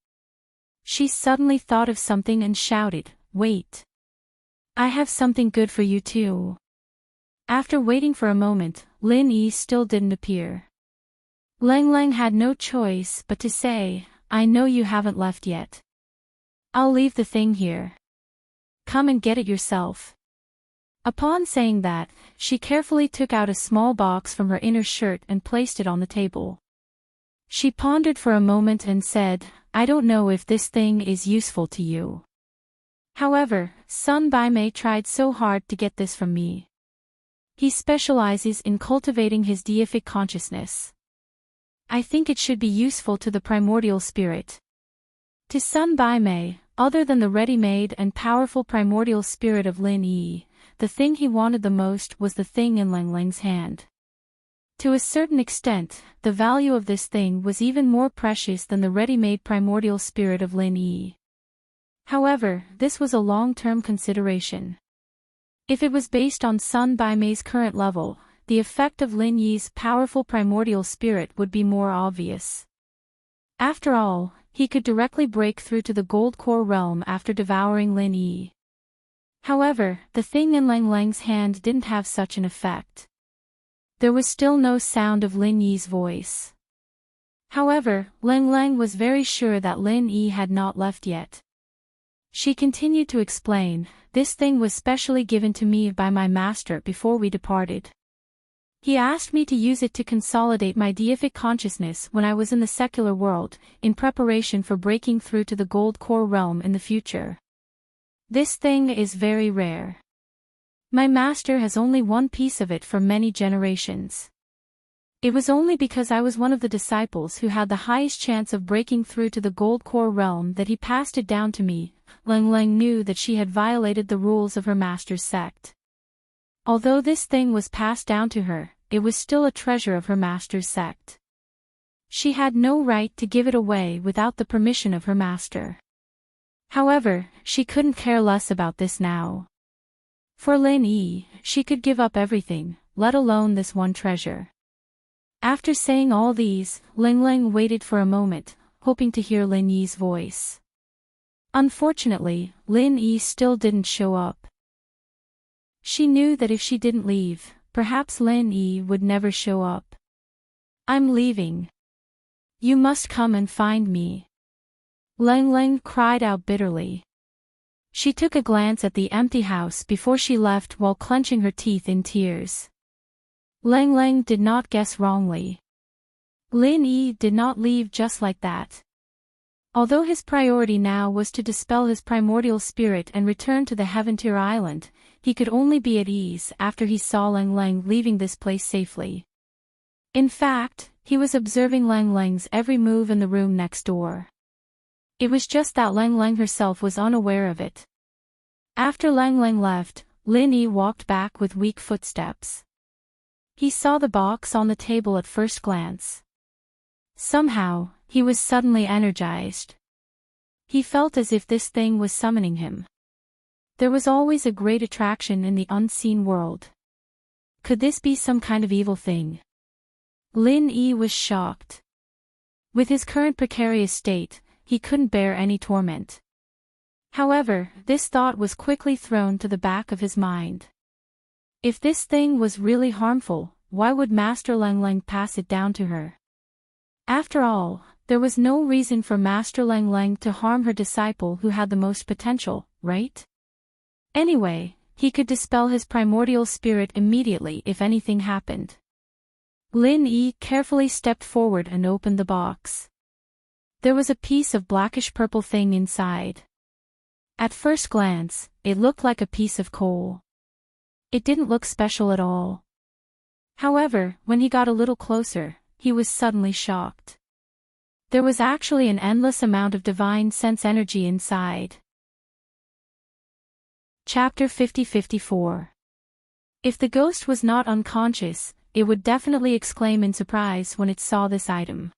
She suddenly thought of something and shouted, "Wait! I have something good for you too." After waiting for a moment, Lin Yi still didn't appear. Leng Leng had no choice but to say, "I know you haven't left yet. I'll leave the thing here. Come and get it yourself." Upon saying that, she carefully took out a small box from her inner shirt and placed it on the table. She pondered for a moment and said, "I don't know if this thing is useful to you. However, Sun Baimei tried so hard to get this from me. He specializes in cultivating his deific consciousness. I think it should be useful to the primordial spirit." To Sun Baimei, other than the ready-made and powerful primordial spirit of Lin Yi, the thing he wanted the most was the thing in Leng Leng's hand. To a certain extent, the value of this thing was even more precious than the ready-made primordial spirit of Lin Yi. However, this was a long-term consideration. If it was based on Sun Baimei's current level, the effect of Lin Yi's powerful primordial spirit would be more obvious. After all, he could directly break through to the gold core realm after devouring Lin Yi. However, the thing in Leng Leng's hand didn't have such an effect. There was still no sound of Lin Yi's voice. However, Leng Leng was very sure that Lin Yi had not left yet. She continued to explain, "This thing was specially given to me by my master before we departed. He asked me to use it to consolidate my deific consciousness when I was in the secular world, in preparation for breaking through to the gold core realm in the future. This thing is very rare. My master has only one piece of it for many generations. It was only because I was one of the disciples who had the highest chance of breaking through to the gold core realm that he passed it down to me." Leng Leng knew that she had violated the rules of her master's sect. Although this thing was passed down to her, it was still a treasure of her master's sect. She had no right to give it away without the permission of her master. However, she couldn't care less about this now. For Lin Yi, she could give up everything, let alone this one treasure. After saying all these, Leng Leng waited for a moment, hoping to hear Lin Yi's voice. Unfortunately, Lin Yi still didn't show up. She knew that if she didn't leave, perhaps Lin Yi would never show up. "I'm leaving. You must come and find me," Leng Leng cried out bitterly. She took a glance at the empty house before she left while clenching her teeth in tears. Leng Leng did not guess wrongly. Lin Yi did not leave just like that. Although his priority now was to dispel his primordial spirit and return to the Heaven-Tier Island, he could only be at ease after he saw Leng Leng leaving this place safely. In fact, he was observing Leng Leng's every move in the room next door. It was just that Leng Leng herself was unaware of it. After Leng Leng left, Lin Yi walked back with weak footsteps. He saw the box on the table at first glance. Somehow, he was suddenly energized. He felt as if this thing was summoning him. There was always a great attraction in the unseen world. Could this be some kind of evil thing? Lin Yi was shocked. With his current precarious state, he couldn't bear any torment. However, this thought was quickly thrown to the back of his mind. If this thing was really harmful, why would Master Leng Leng pass it down to her? After all, there was no reason for Master Leng Leng to harm her disciple who had the most potential, right? Anyway, he could dispel his primordial spirit immediately if anything happened. Lin Yi carefully stepped forward and opened the box. There was a piece of blackish-purple thing inside. At first glance, it looked like a piece of coal. It didn't look special at all. However, when he got a little closer, he was suddenly shocked. There was actually an endless amount of divine sense energy inside. Chapter 50-54. If the ghost was not unconscious, it would definitely exclaim in surprise when it saw this item.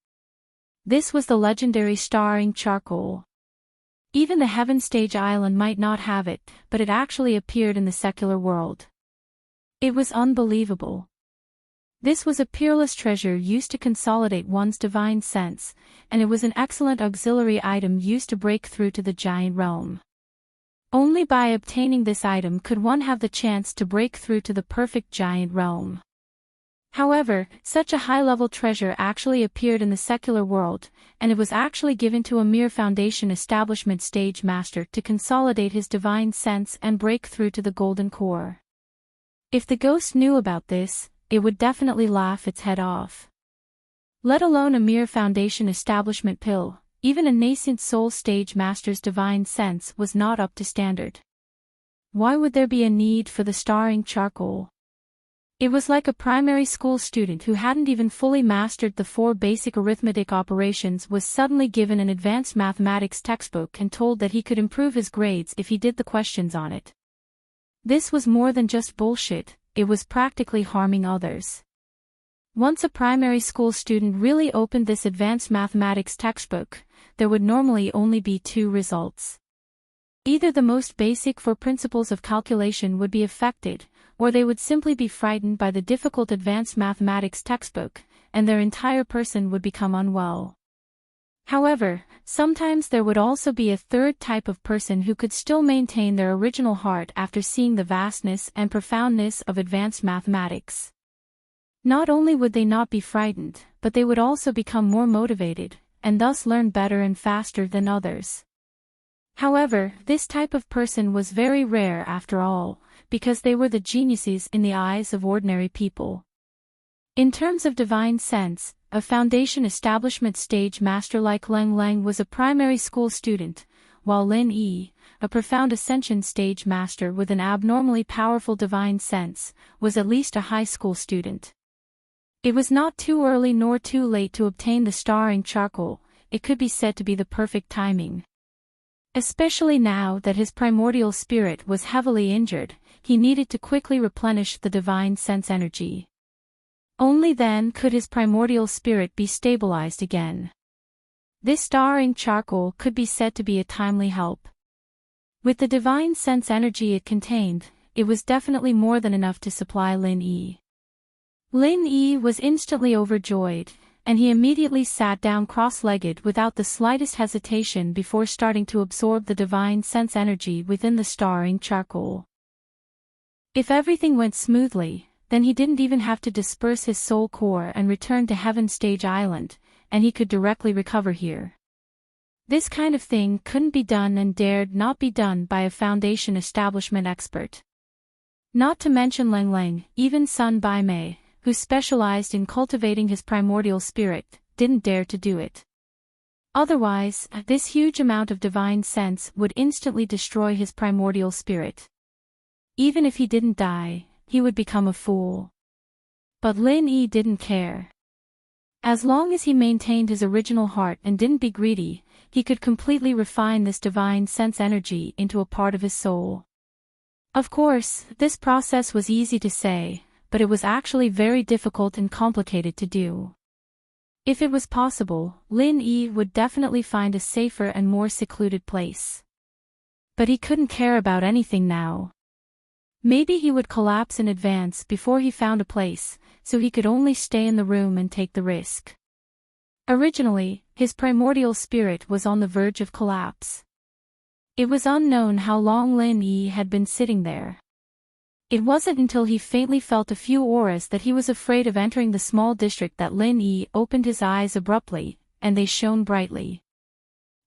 This was the legendary starring charcoal. Even the Heaven Stage Island might not have it, but it actually appeared in the secular world. It was unbelievable. This was a peerless treasure used to consolidate one's divine sense, and it was an excellent auxiliary item used to break through to the giant realm. Only by obtaining this item could one have the chance to break through to the perfect giant realm. However, such a high-level treasure actually appeared in the secular world, and it was actually given to a mere Foundation Establishment stage master to consolidate his divine sense and break through to the golden core. If the ghost knew about this, it would definitely laugh its head off. Let alone a mere Foundation Establishment pill, even a nascent soul stage master's divine sense was not up to standard. Why would there be a need for the starring charcoal? It was like a primary school student who hadn't even fully mastered the 4 basic arithmetic operations was suddenly given an advanced mathematics textbook and told that he could improve his grades if he did the questions on it. This was more than just bullshit, it was practically harming others. Once a primary school student really opened this advanced mathematics textbook, there would normally only be 2 results. Either the most basic 4 principles of calculation would be affected, or they would simply be frightened by the difficult advanced mathematics textbook, and their entire person would become unwell. However, sometimes there would also be a third type of person who could still maintain their original heart after seeing the vastness and profoundness of advanced mathematics. Not only would they not be frightened, but they would also become more motivated, and thus learn better and faster than others. However, this type of person was very rare after all, because they were the geniuses in the eyes of ordinary people. In terms of divine sense, a Foundation Establishment stage master like Leng Leng was a primary school student, while Lin Yi, a profound ascension stage master with an abnormally powerful divine sense, was at least a high school student. It was not too early nor too late to obtain the starring charcoal, it could be said to be the perfect timing. Especially now that his primordial spirit was heavily injured, he needed to quickly replenish the divine sense energy. Only then could his primordial spirit be stabilized again. This starring charcoal could be said to be a timely help. With the divine sense energy it contained, it was definitely more than enough to supply Lin Yi. Lin Yi was instantly overjoyed, and he immediately sat down cross-legged without the slightest hesitation before starting to absorb the divine sense energy within the starring charcoal. If everything went smoothly, then he didn't even have to disperse his soul core and return to Heaven Stage Island, and he could directly recover here. This kind of thing couldn't be done and dared not be done by a Foundation Establishment expert. Not to mention Leng Leng, even Sun Bai Mei, who specialized in cultivating his primordial spirit, didn't dare to do it. Otherwise, this huge amount of divine sense would instantly destroy his primordial spirit. Even if he didn't die, he would become a fool. But Lin Yi didn't care. As long as he maintained his original heart and didn't be greedy, he could completely refine this divine sense energy into a part of his soul. Of course, this process was easy to say, but it was actually very difficult and complicated to do. If it was possible, Lin Yi would definitely find a safer and more secluded place. But he couldn't care about anything now. Maybe he would collapse in advance before he found a place, so he could only stay in the room and take the risk. Originally, his primordial spirit was on the verge of collapse. It was unknown how long Lin Yi had been sitting there. It wasn't until he faintly felt a few auras that he was afraid of entering the small district that Lin Yi opened his eyes abruptly, and they shone brightly.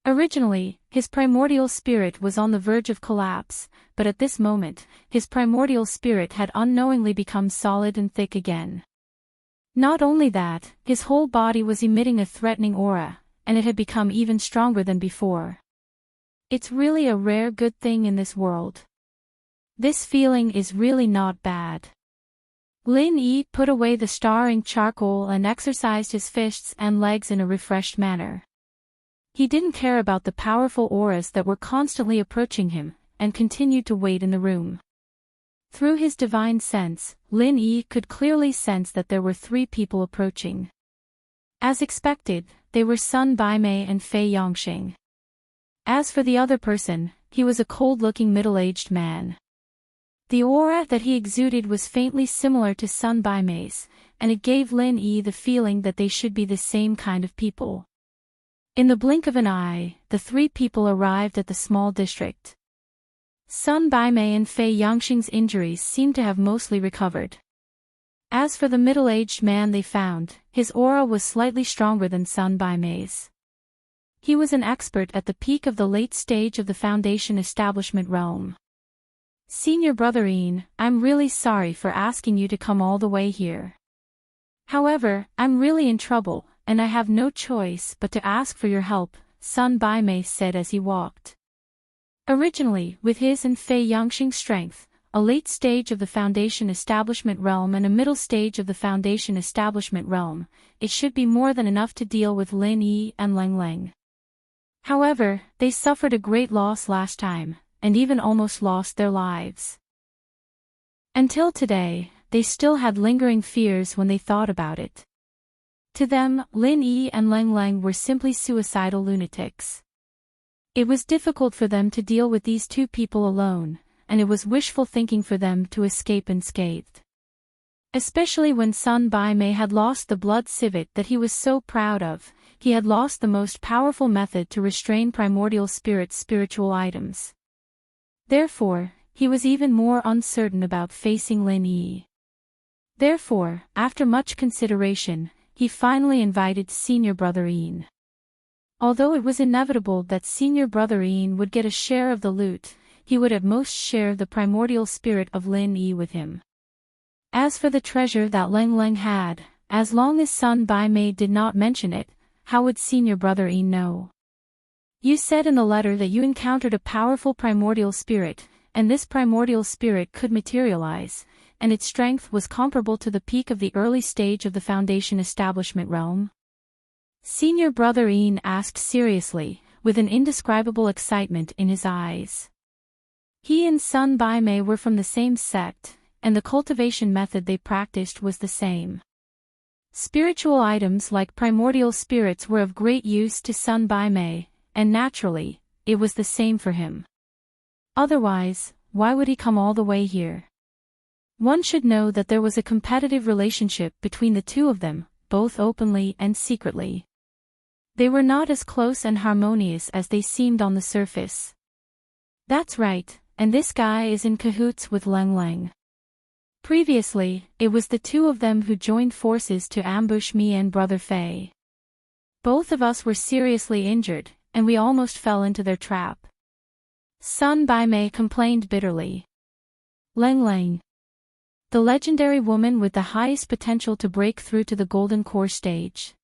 Originally, his primordial spirit was on the verge of collapse, but at this moment, his primordial spirit had unknowingly become solid and thick again. Not only that, his whole body was emitting a threatening aura, and it had become even stronger than before. It's really a rare good thing in this world. This feeling is really not bad. Lin Yi put away the starring charcoal and exercised his fists and legs in a refreshed manner. He didn't care about the powerful auras that were constantly approaching him, and continued to wait in the room. Through his divine sense, Lin Yi could clearly sense that there were 3 people approaching. As expected, they were Sun Baimei and Fei Yongxing. As for the other person, he was a cold-looking middle-aged man. The aura that he exuded was faintly similar to Sun Baime's, and it gave Lin Yi the feeling that they should be the same kind of people. In the blink of an eye, the three people arrived at the small district. Sun Baimei and Fei Yangxing's injuries seemed to have mostly recovered. As for the middle-aged man they found, his aura was slightly stronger than Sun Baimei's. He was an expert at the peak of the late stage of the Foundation establishment realm. Senior Brother Ian, I'm really sorry for asking you to come all the way here. However, I'm really in trouble, and I have no choice but to ask for your help, Sun Baimei said as he walked. Originally, with his and Fei Yangxing's strength, a late stage of the Foundation establishment realm and a middle stage of the Foundation establishment realm, it should be more than enough to deal with Lin Yi and Leng Leng. However, they suffered a great loss last time, and even almost lost their lives. Until today, they still had lingering fears when they thought about it. To them, Lin Yi and Leng Leng were simply suicidal lunatics. It was difficult for them to deal with these two people alone, and it was wishful thinking for them to escape unscathed. Especially when Sun Baimei had lost the blood civet that he was so proud of, he had lost the most powerful method to restrain primordial spirit's spiritual items. Therefore, he was even more uncertain about facing Lin Yi. Therefore, after much consideration, he finally invited Senior Brother Ian. Although it was inevitable that Senior Brother Ian would get a share of the loot, he would at most share the primordial spirit of Lin Yi with him. As for the treasure that Leng Leng had, as long as Sun Baimei did not mention it, how would Senior Brother Ian know? You said in the letter that you encountered a powerful primordial spirit, and this primordial spirit could materialize, and its strength was comparable to the peak of the early stage of the Foundation establishment realm? Senior Brother Ian asked seriously, with an indescribable excitement in his eyes. He and Sun Baimei were from the same sect, and the cultivation method they practiced was the same. Spiritual items like primordial spirits were of great use to Sun Baimei, and naturally, it was the same for him. Otherwise, why would he come all the way here? One should know that there was a competitive relationship between the two of them, both openly and secretly. They were not as close and harmonious as they seemed on the surface. That's right, and this guy is in cahoots with Leng Leng. Previously, it was the two of them who joined forces to ambush me and Brother Fei. Both of us were seriously injured, and we almost fell into their trap. Sun Baimei complained bitterly. Leng Leng, the legendary woman with the highest potential to break through to the Golden Core stage.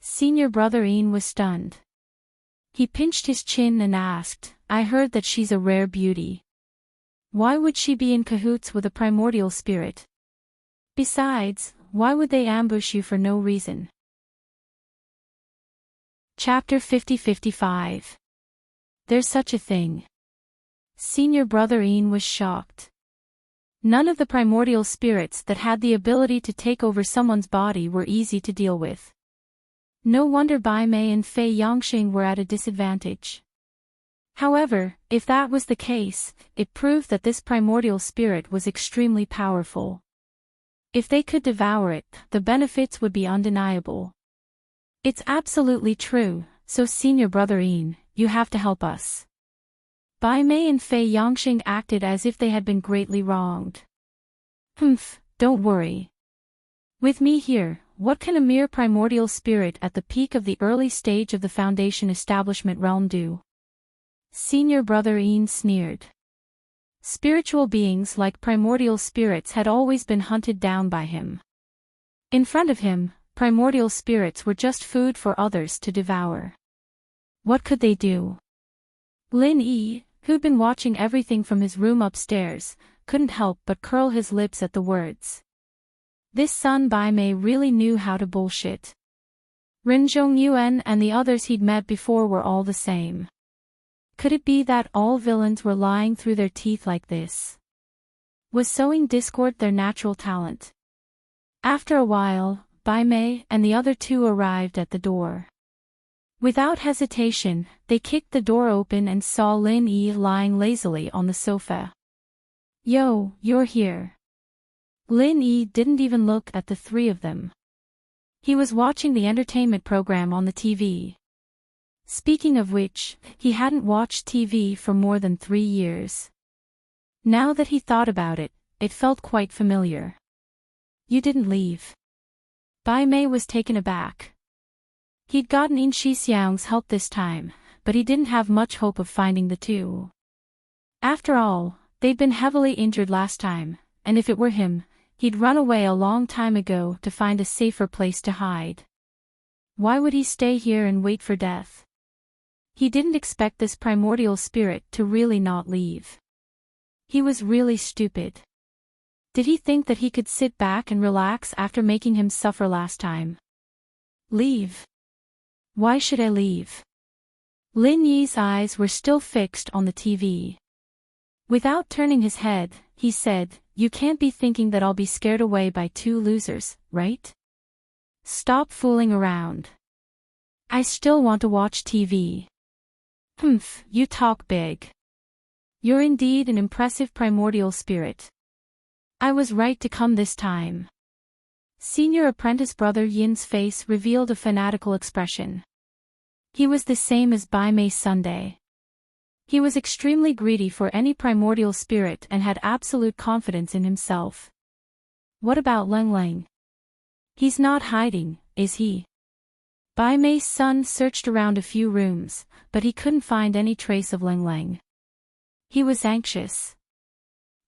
Senior Brother Ian was stunned. He pinched his chin and asked, I heard that she's a rare beauty. Why would she be in cahoots with a primordial spirit? Besides, why would they ambush you for no reason? Chapter 50-55. There's such a thing. Senior Brother Ian was shocked. None of the primordial spirits that had the ability to take over someone's body were easy to deal with. No wonder Baimei and Fei Yangxing were at a disadvantage. However, if that was the case, it proved that this primordial spirit was extremely powerful. If they could devour it, the benefits would be undeniable. It's absolutely true, so Senior Brother Ian, you have to help us. Baimei and Fei Yangxing acted as if they had been greatly wronged. Don't worry. With me here, what can a mere primordial spirit at the peak of the early stage of the Foundation establishment realm do? Senior Brother Ian sneered. Spiritual beings like primordial spirits had always been hunted down by him. In front of him, primordial spirits were just food for others to devour. What could they do? Lin Yi, who'd been watching everything from his room upstairs, couldn't help but curl his lips at the words. This Sun Baimei really knew how to bullshit. Rin Zhongyuan and the others he'd met before were all the same. Could it be that all villains were lying through their teeth like this? Was sowing discord their natural talent? After a while, Baimei and the other two arrived at the door. Without hesitation, they kicked the door open and saw Lin Yi lying lazily on the sofa. Yo, you're here. Lin Yi didn't even look at the three of them. He was watching the entertainment program on the TV. Speaking of which, he hadn't watched TV for more than 3 years. Now that he thought about it, it felt quite familiar. You didn't leave. Bai Mei was taken aback. He'd gotten In Shixiang's help this time, but he didn't have much hope of finding the two. After all, they'd been heavily injured last time, and if it were him, he'd run away a long time ago to find a safer place to hide. Why would he stay here and wait for death? He didn't expect this primordial spirit to really not leave. He was really stupid. Did he think that he could sit back and relax after making him suffer last time? Leave? Why should I leave? Lin Yi's eyes were still fixed on the TV. Without turning his head, he said, "You can't be thinking that I'll be scared away by 2 losers, right? Stop fooling around. I still want to watch TV." "Humph, you talk big. You're indeed an impressive primordial spirit. I was right to come this time." Senior apprentice brother Yin's face revealed a fanatical expression. He was the same as Bai Mei Sunday. He was extremely greedy for any primordial spirit and had absolute confidence in himself. What about Leng Leng? He's not hiding, is he? Bai Mei's son searched around a few rooms, but he couldn't find any trace of Leng Leng. He was anxious.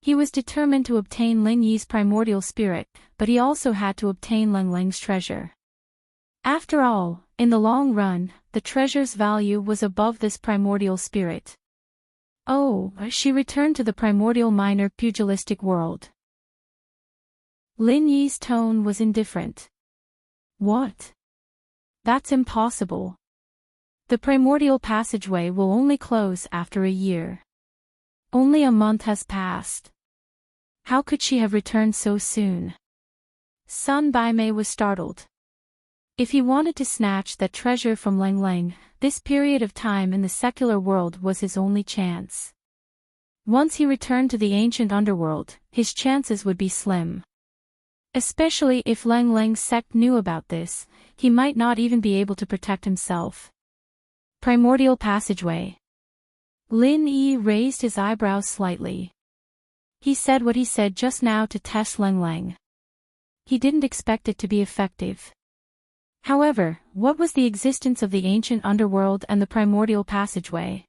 He was determined to obtain Lin Yi's primordial spirit, but he also had to obtain Leng Leng's treasure. After all, in the long run, the treasure's value was above this primordial spirit. Oh, she returned to the primordial minor pugilistic world. Lin Yi's tone was indifferent. What? That's impossible. The primordial passageway will only close after a year. Only a month has passed. How could she have returned so soon? Sun Bai Mei was startled. If he wanted to snatch that treasure from Leng Leng, this period of time in the secular world was his only chance. Once he returned to the ancient underworld, his chances would be slim. Especially if Leng Leng's sect knew about this, he might not even be able to protect himself. Primordial passageway. Lin Yi raised his eyebrows slightly. He said what he said just now to test Leng Leng. He didn't expect it to be effective. However, what was the existence of the ancient underworld and the primordial passageway?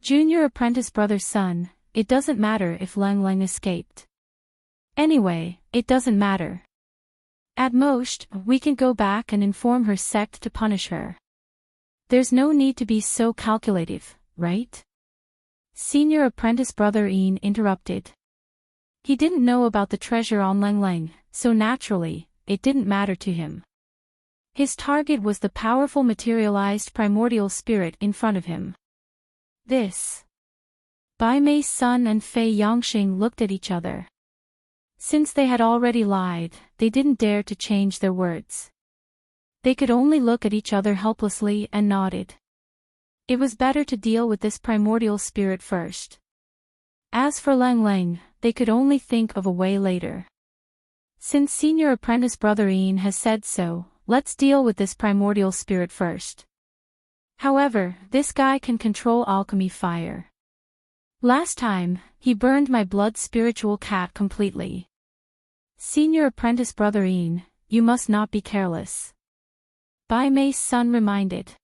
Junior apprentice brother's son, it doesn't matter if Leng Leng escaped. Anyway, it doesn't matter. At most, we can go back and inform her sect to punish her. There's no need to be so calculative, right? Senior apprentice brother Yin interrupted. He didn't know about the treasure on Leng Leng, so naturally, it didn't matter to him. His target was the powerful materialized primordial spirit in front of him. This. Bai Mei's son and Fei Yongxing looked at each other. Since they had already lied, they didn't dare to change their words. They could only look at each other helplessly and nodded. It was better to deal with this primordial spirit first. As for Leng Leng, they could only think of a way later. Since senior apprentice brother Yin has said so, let's deal with this primordial spirit first. However, this guy can control alchemy fire. Last time, he burned my blood spiritual cat completely. Senior apprentice brother Yin, you must not be careless. Bai Mei's son reminded.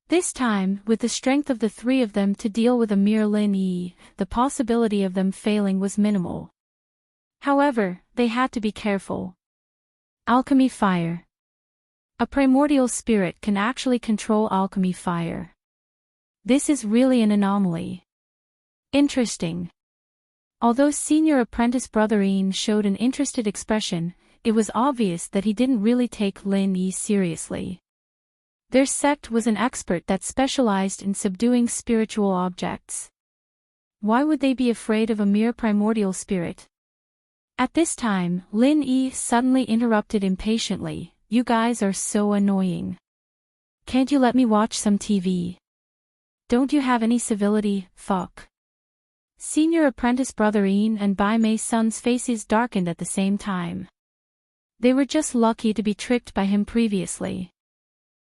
This time, with the strength of the three of them to deal with a mere Lin Yi, the possibility of them failing was minimal. However, they had to be careful. Alchemy fire. A primordial spirit can actually control alchemy fire. This is really an anomaly. Interesting. Although senior apprentice brother Yin showed an interested expression, it was obvious that he didn't really take Lin Yi seriously. Their sect was an expert that specialized in subduing spiritual objects. Why would they be afraid of a mere primordial spirit? At this time, Lin Yi suddenly interrupted impatiently, "You guys are so annoying. Can't you let me watch some TV? Don't you have any civility, fuck?" Senior apprentice brother Ian and Bai Mei's son's faces darkened at the same time. They were just lucky to be tricked by him previously.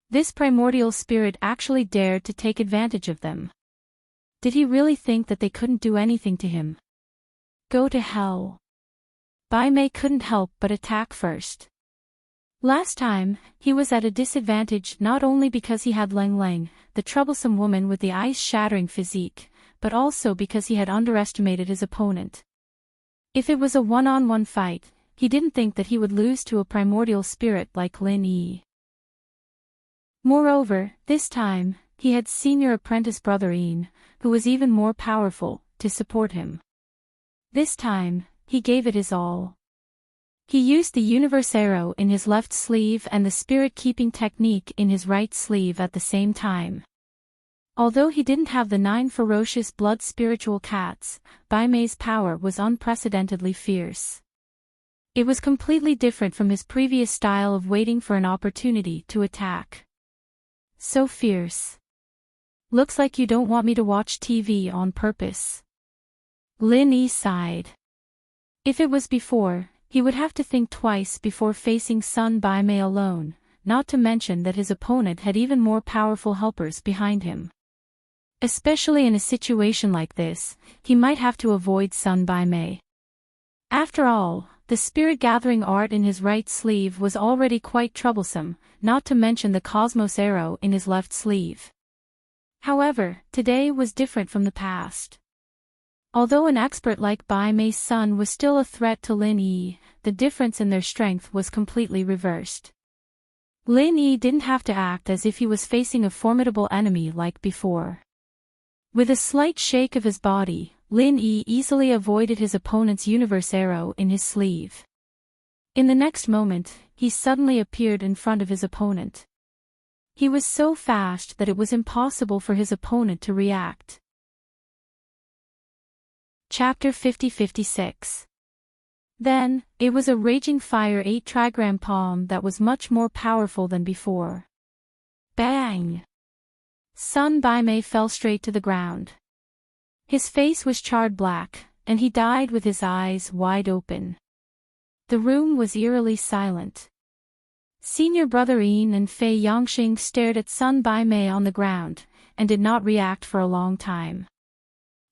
This primordial spirit actually dared to take advantage of them. Did he really think that they couldn't do anything to him? Go to hell. Bai Mei couldn't help but attack first. Last time, he was at a disadvantage not only because he had Leng Leng, the troublesome woman with the ice-shattering physique, but also because he had underestimated his opponent. If it was a one-on-one fight, he didn't think that he would lose to a primordial spirit like Lin Yi. Moreover, this time, he had senior apprentice brother Ian, who was even more powerful, to support him. This time, he gave it his all. He used the universe arrow in his left sleeve and the spirit-keeping technique in his right sleeve at the same time. Although he didn't have the 9 ferocious blood spiritual cats, Bai Mei's power was unprecedentedly fierce. It was completely different from his previous style of waiting for an opportunity to attack. So fierce. Looks like you don't want me to watch TV on purpose. Lin Yi sighed. If it was before, he would have to think twice before facing Sun Bai Mei alone, not to mention that his opponent had even more powerful helpers behind him. Especially in a situation like this, he might have to avoid Sun Bai Mei. After all, the spirit-gathering art in his right sleeve was already quite troublesome, not to mention the cosmos arrow in his left sleeve. However, today was different from the past. Although an expert like Bai Mei's son was still a threat to Lin Yi, the difference in their strength was completely reversed. Lin Yi didn't have to act as if he was facing a formidable enemy like before. With a slight shake of his body, Lin Yi easily avoided his opponent's universe arrow in his sleeve. In the next moment, he suddenly appeared in front of his opponent. He was so fast that it was impossible for his opponent to react. Chapter 50-56. Then, it was a raging fire 8 trigram palm that was much more powerful than before. Bang! Sun Bai Mei fell straight to the ground. His face was charred black, and he died with his eyes wide open. The room was eerily silent. Senior brother Ian and Fei Yongxing stared at Sun Bai Mei on the ground, and did not react for a long time.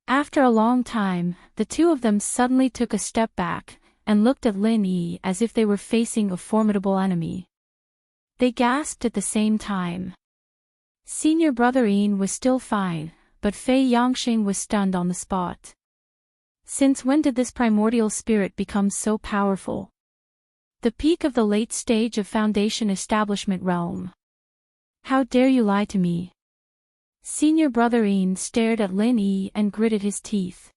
After a long time, the two of them suddenly took a step back, and looked at Lin Yi as if they were facing a formidable enemy. They gasped at the same time. Senior brother Ian was still fine, but Fei Yongxing was stunned on the spot. Since when did this primordial spirit become so powerful? The peak of the late stage of Foundation Establishment realm. How dare you lie to me? Senior brother Ian stared at Lin Yi and gritted his teeth.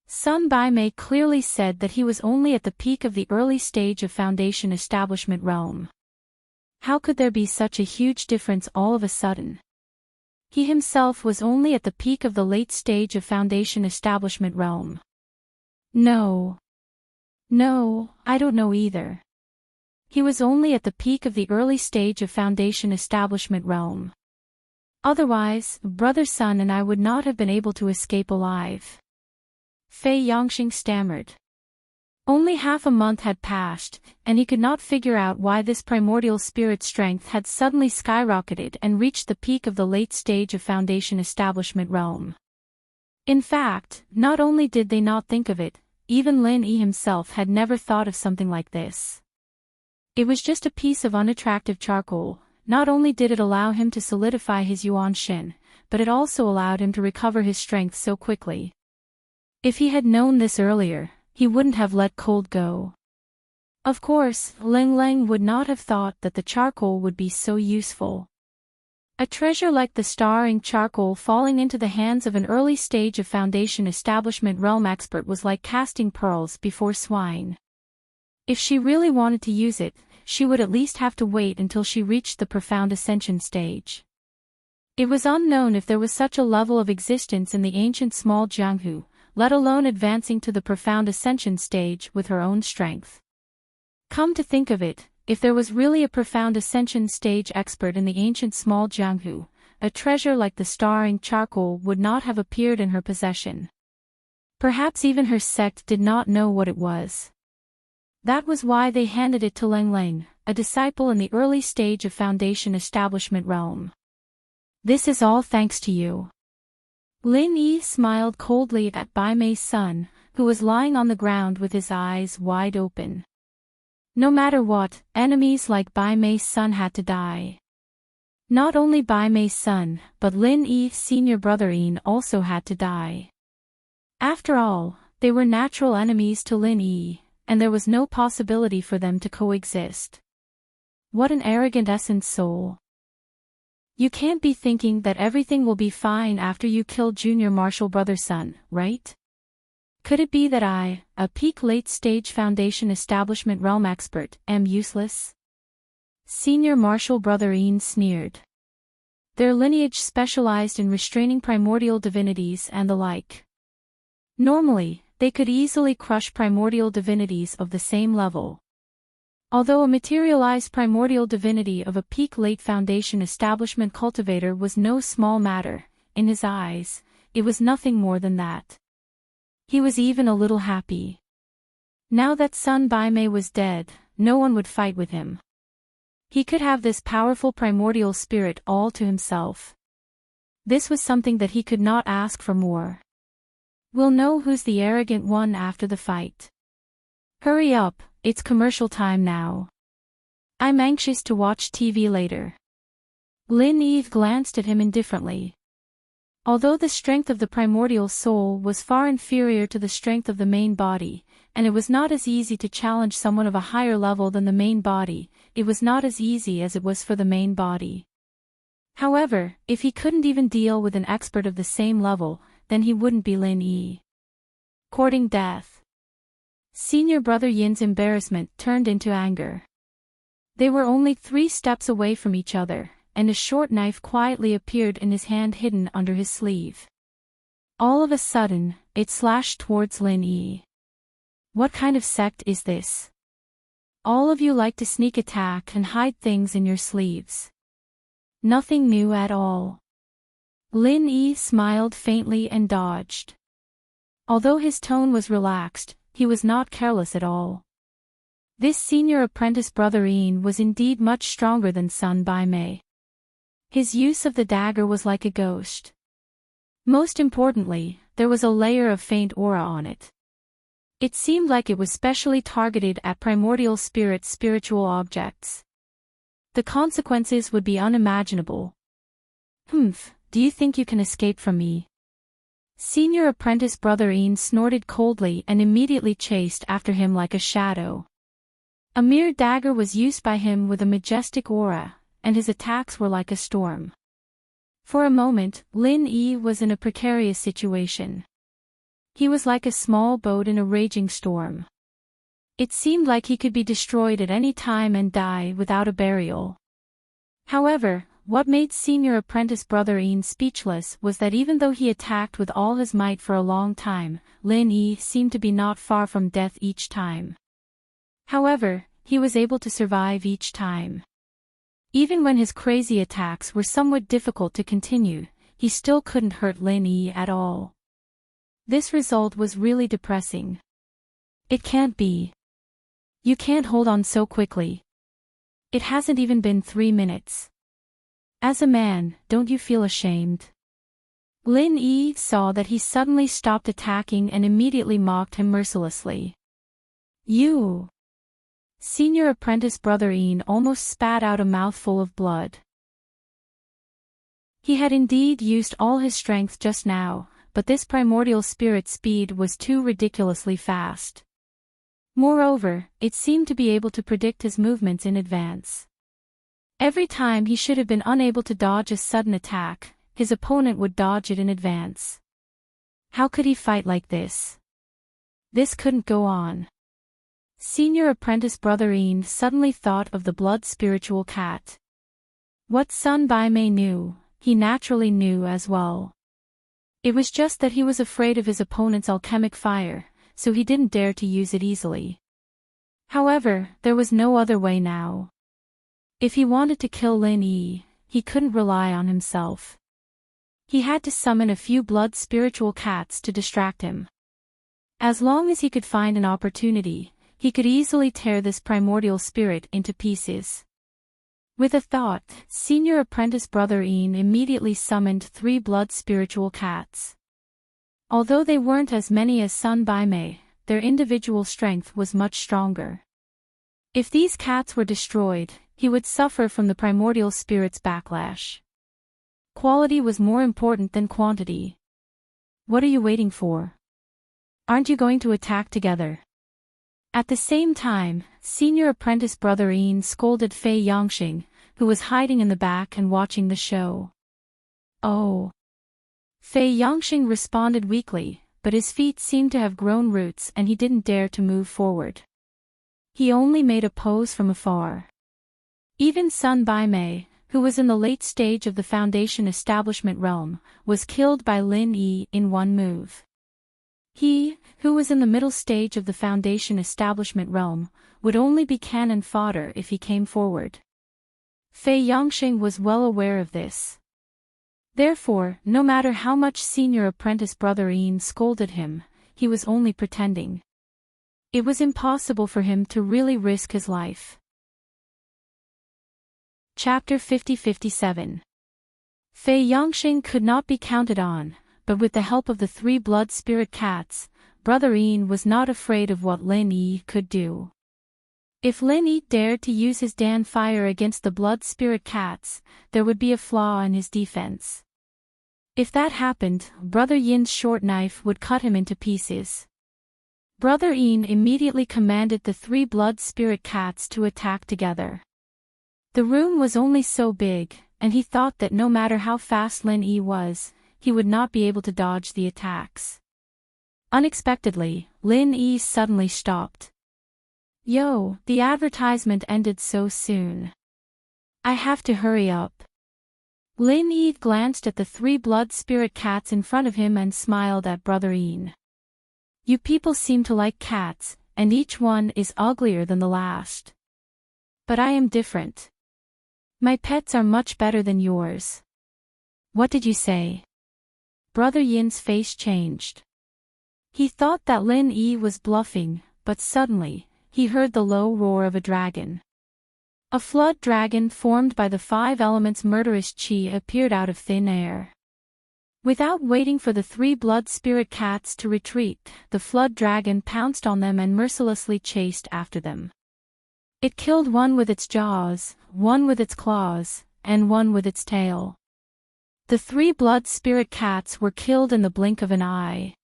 Sun Bai Mei clearly said that he was only at the peak of the early stage of Foundation Establishment realm. How could there be such a huge difference all of a sudden? He himself was only at the peak of the late stage of Foundation Establishment realm. No, I don't know either. He was only at the peak of the early stage of Foundation Establishment realm. Otherwise, brother Sun and I would not have been able to escape alive. Fei Yongxing stammered. Only half a month had passed, and he could not figure out why this primordial spirit strength had suddenly skyrocketed and reached the peak of the late stage of Foundation Establishment realm. In fact, not only did they not think of it, even Lin Yi himself had never thought of something like this. It was just a piece of unattractive charcoal. Not only did it allow him to solidify his Yuan Shin, but it also allowed him to recover his strength so quickly. If he had known this earlier, he wouldn't have let cold go. Of course, Leng Leng would not have thought that the charcoal would be so useful. A treasure like the star-ink charcoal falling into the hands of an early stage of Foundation Establishment realm expert was like casting pearls before swine. If she really wanted to use it, she would at least have to wait until she reached the profound ascension stage. It was unknown if there was such a level of existence in the ancient small Jianghu, let alone advancing to the profound ascension stage with her own strength. Come to think of it, if there was really a profound ascension stage expert in the ancient small Jianghu, a treasure like the star-ink charcoal would not have appeared in her possession. Perhaps even her sect did not know what it was. That was why they handed it to Leng Leng, a disciple in the early stage of Foundation establishment realm. This is all thanks to you. Lin Yi smiled coldly at Bai Mei's son, who was lying on the ground with his eyes wide open. No matter what, enemies like Bai Mei's son had to die. Not only Bai Mei's son, but Lin Yi's senior brother Yin also had to die. After all, they were natural enemies to Lin Yi, and there was no possibility for them to coexist. What an arrogant essence soul. You can't be thinking that everything will be fine after you kill Junior Marshal Brother's son, right? Could it be that I, a peak late-stage Foundation establishment realm expert, am useless? Senior Marshal Brother Yin sneered. Their lineage specialized in restraining primordial divinities and the like. Normally, they could easily crush primordial divinities of the same level. Although a materialized primordial divinity of a peak late Foundation establishment cultivator was no small matter, in his eyes, it was nothing more than that. He was even a little happy. Now that Sun Bai Mei was dead, no one would fight with him. He could have this powerful primordial spirit all to himself. This was something that he could not ask for more. We'll know who's the arrogant one after the fight. Hurry up, it's commercial time now. I'm anxious to watch TV later. Lin Yi glanced at him indifferently. Although the strength of the primordial soul was far inferior to the strength of the main body, and it was not as easy to challenge someone of a higher level than the main body, it was not as easy as it was for the main body. However, if he couldn't even deal with an expert of the same level, then he wouldn't be Lin Yi. Courting death. Senior Brother Yin's embarrassment turned into anger. They were only 3 steps away from each other, and a short knife quietly appeared in his hand hidden under his sleeve. All of a sudden, it slashed towards Lin Yi. What kind of sect is this? All of you like to sneak attack and hide things in your sleeves. Nothing new at all. Lin Yi smiled faintly and dodged. Although his tone was relaxed, he was not careless at all. This senior apprentice Brother Yin was indeed much stronger than Sun Bai Mei. His use of the dagger was like a ghost. Most importantly, there was a layer of faint aura on it. It seemed like it was specially targeted at primordial spirits' spiritual objects. The consequences would be unimaginable. Do you think you can escape from me? Senior apprentice Brother Yin snorted coldly and immediately chased after him like a shadow. A mere dagger was used by him with a majestic aura, and his attacks were like a storm. For a moment, Lin Yi was in a precarious situation. He was like a small boat in a raging storm. It seemed like he could be destroyed at any time and die without a burial. However, what made senior apprentice Brother Yin speechless was that even though he attacked with all his might for a long time, Lin Yi seemed to be not far from death each time. However, he was able to survive each time. Even when his crazy attacks were somewhat difficult to continue, he still couldn't hurt Lin Yi at all. This result was really depressing. It can't be. You can't hold on so quickly. It hasn't even been 3 minutes. As a man, don't you feel ashamed? Lin Yi saw that he suddenly stopped attacking and immediately mocked him mercilessly. You! Senior apprentice Brother Yin almost spat out a mouthful of blood. He had indeed used all his strength just now, but this primordial spirit's speed was too ridiculously fast. Moreover, it seemed to be able to predict his movements in advance. Every time he should have been unable to dodge a sudden attack, his opponent would dodge it in advance. How could he fight like this? This couldn't go on. Senior apprentice Brother Yin suddenly thought of the blood spiritual cat. What Sun Bai Mei knew, he naturally knew as well. It was just that he was afraid of his opponent's alchemic fire, so he didn't dare to use it easily. However, there was no other way now. If he wanted to kill Lin Yi, he couldn't rely on himself. He had to summon a few blood spiritual cats to distract him. As long as he could find an opportunity, he could easily tear this primordial spirit into pieces. With a thought, Senior Apprentice Brother Ian immediately summoned 3 blood spiritual cats. Although they weren't as many as Sun Bai Mei, their individual strength was much stronger. If these cats were destroyed, he would suffer from the primordial spirit's backlash. Quality was more important than quantity. What are you waiting for? Aren't you going to attack together? At the same time, Senior Apprentice Brother Ian scolded Fei Yongxing, who was hiding in the back and watching the show. Oh. Fei Yongxing responded weakly, but his feet seemed to have grown roots and he didn't dare to move forward. He only made a pose from afar. Even Sun Bai Mei, who was in the late stage of the Foundation establishment realm, was killed by Lin Yi in one move. He, who was in the middle stage of the Foundation establishment realm, would only be cannon fodder if he came forward. Fei Yongxing was well aware of this. Therefore, no matter how much Senior Apprentice Brother Ian scolded him, he was only pretending. It was impossible for him to really risk his life. Chapter 50-57. Fei Yongxing could not be counted on, but with the help of the 3 blood spirit cats, Brother Ian was not afraid of what Lin Yi could do. If Lin Yi dared to use his Dan fire against the blood spirit cats, there would be a flaw in his defense. If that happened, Brother Yin's short knife would cut him into pieces. Brother Ian immediately commanded the 3 blood spirit cats to attack together. The room was only so big, and he thought that no matter how fast Lin Yi was, he would not be able to dodge the attacks. Unexpectedly, Lin Yi suddenly stopped. Yo, the advertisement ended so soon. I have to hurry up. Lin Yi glanced at the 3 blood spirit cats in front of him and smiled at Brother Ian. You people seem to like cats, and each one is uglier than the last. But I am different. My pets are much better than yours. What did you say? Brother Yin's face changed. He thought that Lin Yi was bluffing, but suddenly, he heard the low roar of a dragon. A flood dragon formed by the 5 elements murderous qi appeared out of thin air. Without waiting for the 3 blood spirit cats to retreat, the flood dragon pounced on them and mercilessly chased after them. It killed one with its jaws, one with its claws, and one with its tail. The 3 blood spirit cats were killed in the blink of an eye.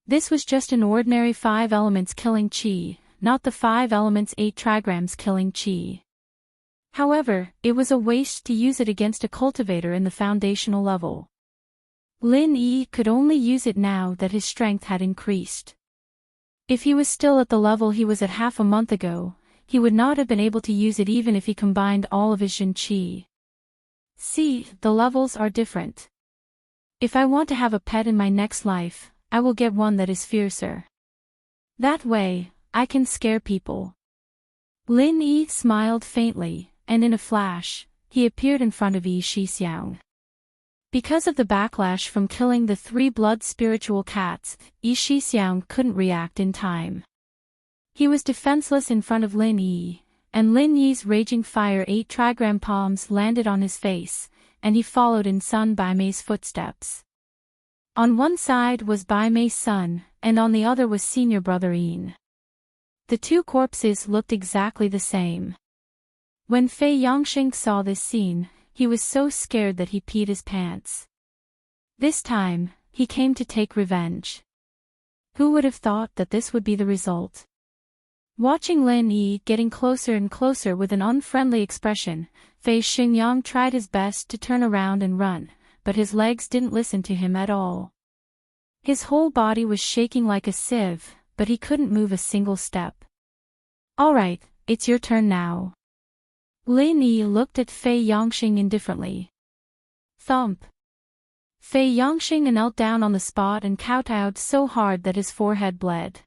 This was just an ordinary 5 elements killing qi, not the 5 elements 8 trigrams killing qi. However, it was a waste to use it against a cultivator in the foundational level. Lin Yi could only use it now that his strength had increased. If he was still at the level he was at half a month ago, he would not have been able to use it even if he combined all of his Jin Qi. See, the levels are different. If I want to have a pet in my next life, I will get one that is fiercer. That way, I can scare people. Lin Yi smiled faintly, and in a flash, he appeared in front of Yi Shixiang. Because of the backlash from killing the 3 blood spiritual cats, Yi Shixiang couldn't react in time. He was defenseless in front of Lin Yi, and Lin Yi's raging fire 8 trigram palms landed on his face, and he followed in Sun Bai Mei's footsteps. On one side was Bai Mei's son, and on the other was Senior Brother Ian. The 2 corpses looked exactly the same. When Fei Yongxing saw this scene, he was so scared that he peed his pants. This time, he came to take revenge. Who would have thought that this would be the result? Watching Lin Yi getting closer and closer with an unfriendly expression, Fei Xingyang tried his best to turn around and run, but his legs didn't listen to him at all. His whole body was shaking like a sieve, but he couldn't move a single step. All right, it's your turn now. Lin Yi looked at Fei Yongxing indifferently. Thump. Fei Yongxing knelt down on the spot and kowtowed so hard that his forehead bled.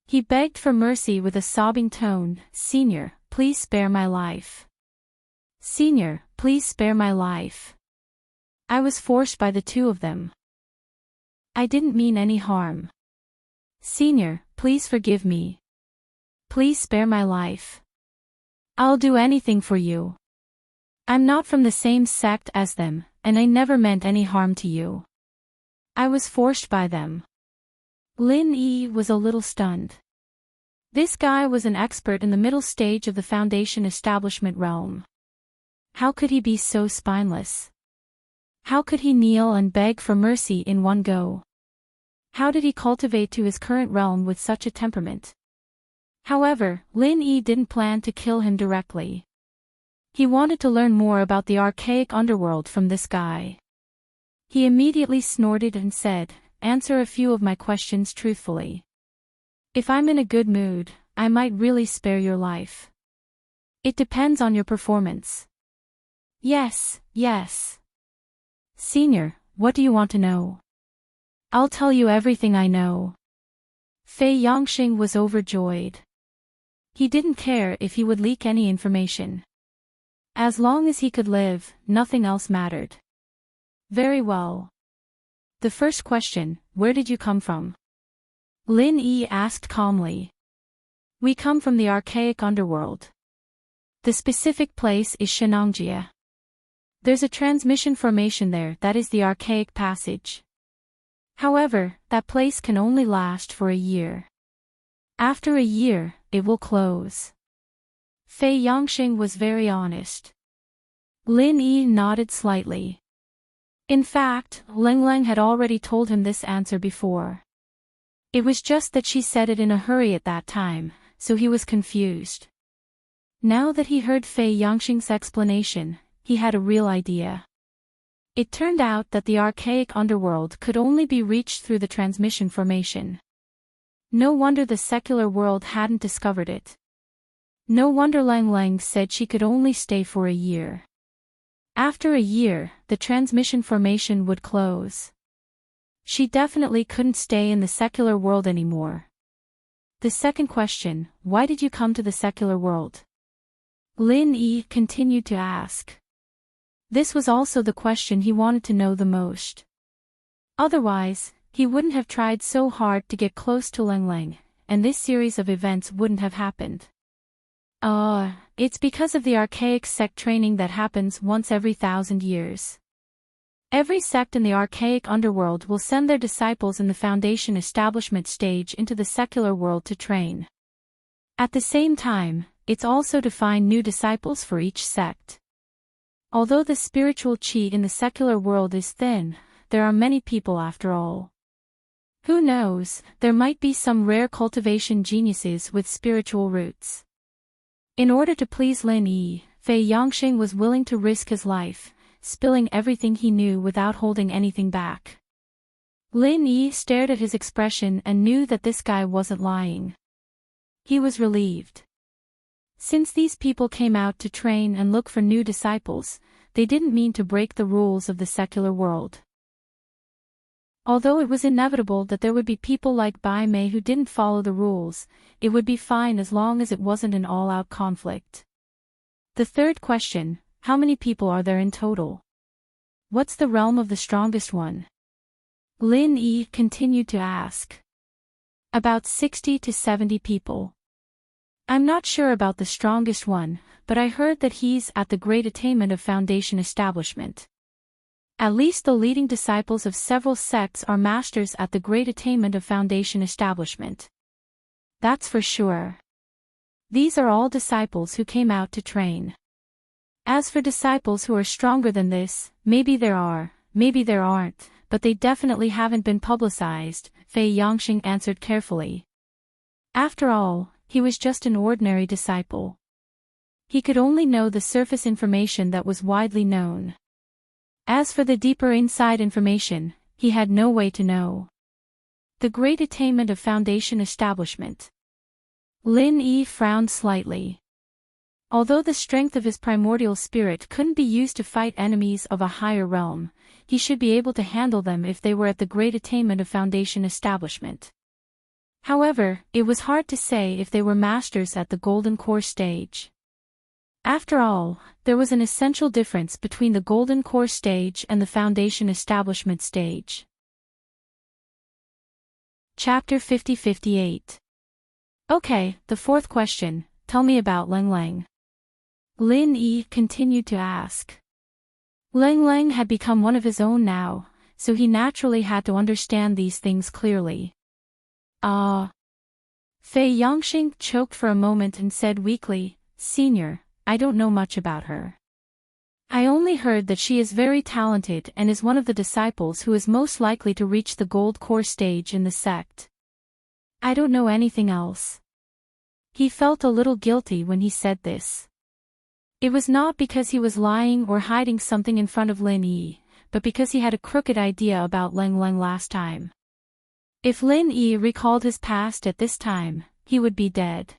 He begged for mercy with a sobbing tone, "Senior, please spare my life. Senior, please spare my life. I was forced by the 2 of them. I didn't mean any harm. Senior, please forgive me. Please spare my life. I'll do anything for you. I'm not from the same sect as them, and I never meant any harm to you. I was forced by them. Lin Yi was a little stunned. This guy was an expert in the middle stage of the Foundation establishment realm. How could he be so spineless? How could he kneel and beg for mercy in one go? How did he cultivate to his current realm with such a temperament? However, Lin Yi didn't plan to kill him directly. He wanted to learn more about the archaic underworld from this guy. He immediately snorted and said, "Answer a few of my questions truthfully. If I'm in a good mood, I might really spare your life. It depends on your performance." Yes. Senior, what do you want to know? I'll tell you everything I know. Fei Yongxing was overjoyed. He didn't care if he would leak any information. As long as he could live, nothing else mattered. Very well. The first question, where did you come from? Lin Yi asked calmly. We come from the archaic underworld. The specific place is Shenangjia. There's a transmission formation there that is the archaic passage. However, that place can only last for a year. After a year, it will close. Fei Yongxing was very honest. Lin Yi nodded slightly. In fact, Leng Leng had already told him this answer before. It was just that she said it in a hurry at that time, so he was confused. Now that he heard Fei Yongxing's explanation, he had a real idea. It turned out that the archaic underworld could only be reached through the transmission formation. No wonder the secular world hadn't discovered it. No wonder Lang Lang said she could only stay for a year. After a year, the transmission formation would close. She definitely couldn't stay in the secular world anymore. The second question, why did you come to the secular world? Lin Yi continued to ask. This was also the question he wanted to know the most. Otherwise, he wouldn't have tried so hard to get close to Lang Lang, and this series of events wouldn't have happened. It's because of the archaic sect training that happens once every 1,000 years. Every sect in the archaic underworld will send their disciples in the Foundation establishment stage into the secular world to train. At the same time, it's also to find new disciples for each sect. Although the spiritual chi in the secular world is thin, there are many people after all. Who knows, there might be some rare cultivation geniuses with spiritual roots. In order to please Lin Yi, Fei Yongxing was willing to risk his life, spilling everything he knew without holding anything back. Lin Yi stared at his expression and knew that this guy wasn't lying. He was relieved. Since these people came out to train and look for new disciples, they didn't mean to break the rules of the secular world. Although it was inevitable that there would be people like Bai Mei who didn't follow the rules, it would be fine as long as it wasn't an all-out conflict. The third question, how many people are there in total? What's the realm of the strongest one? Lin Yi continued to ask. About 60 to 70 people. I'm not sure about the strongest one, but I heard that he's at the great attainment of Foundation establishment. At least the leading disciples of several sects are masters at the great attainment of Foundation establishment. That's for sure. These are all disciples who came out to train. As for disciples who are stronger than this, maybe there are, maybe there aren't, but they definitely haven't been publicized, Fei Yongxing answered carefully. After all, he was just an ordinary disciple. He could only know the surface information that was widely known. As for the deeper inside information, he had no way to know. The great attainment of Foundation establishment. Lin Yi frowned slightly. Although the strength of his primordial spirit couldn't be used to fight enemies of a higher realm, he should be able to handle them if they were at the great attainment of Foundation establishment. However, it was hard to say if they were masters at the Golden Core stage. After all, there was an essential difference between the Golden Core stage and the Foundation establishment stage. Chapter 50-58. Okay, the fourth question, tell me about Lang Lang. Lin Yi continued to ask. Lang Lang had become one of his own now, so he naturally had to understand these things clearly. Fei Yongxing choked for a moment and said weakly, Senior, I don't know much about her. I only heard that she is very talented and is one of the disciples who is most likely to reach the gold core stage in the sect. I don't know anything else. He felt a little guilty when he said this. It was not because he was lying or hiding something in front of Lin Yi, but because he had a crooked idea about Lang Lang last time. If Lin Yi recalled his past at this time, he would be dead.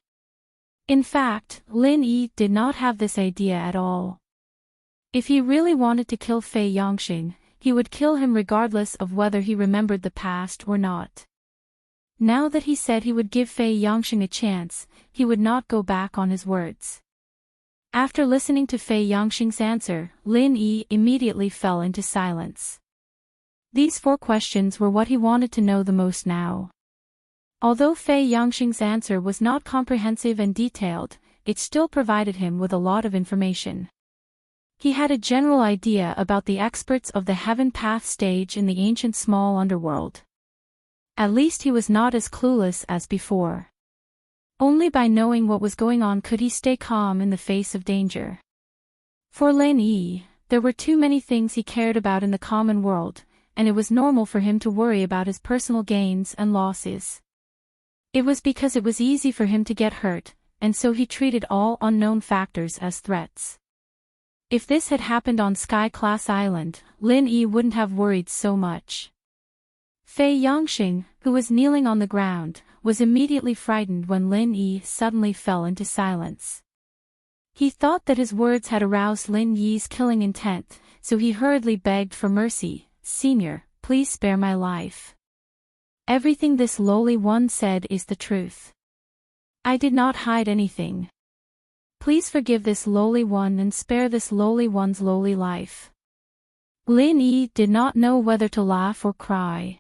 In fact, Lin Yi did not have this idea at all. If he really wanted to kill Fei Yongxing, he would kill him regardless of whether he remembered the past or not. Now that he said he would give Fei Yongxing a chance, he would not go back on his words. After listening to Fei Yongxing's answer, Lin Yi immediately fell into silence. These 4 questions were what he wanted to know the most now. Although Fei Yongxing's answer was not comprehensive and detailed, it still provided him with a lot of information. He had a general idea about the experts of the Heaven Path stage in the ancient small underworld. At least he was not as clueless as before. Only by knowing what was going on could he stay calm in the face of danger. For Lin Yi, there were too many things he cared about in the common world, and it was normal for him to worry about his personal gains and losses. It was because it was easy for him to get hurt, and so he treated all unknown factors as threats. If this had happened on Sky Class Island, Lin Yi wouldn't have worried so much. Fei Yongxing, who was kneeling on the ground, was immediately frightened when Lin Yi suddenly fell into silence. He thought that his words had aroused Lin Yi's killing intent, so he hurriedly begged for mercy, Senior, please spare my life. Everything this lowly one said is the truth. I did not hide anything. Please forgive this lowly one and spare this lowly one's lowly life. Lin Yi did not know whether to laugh or cry.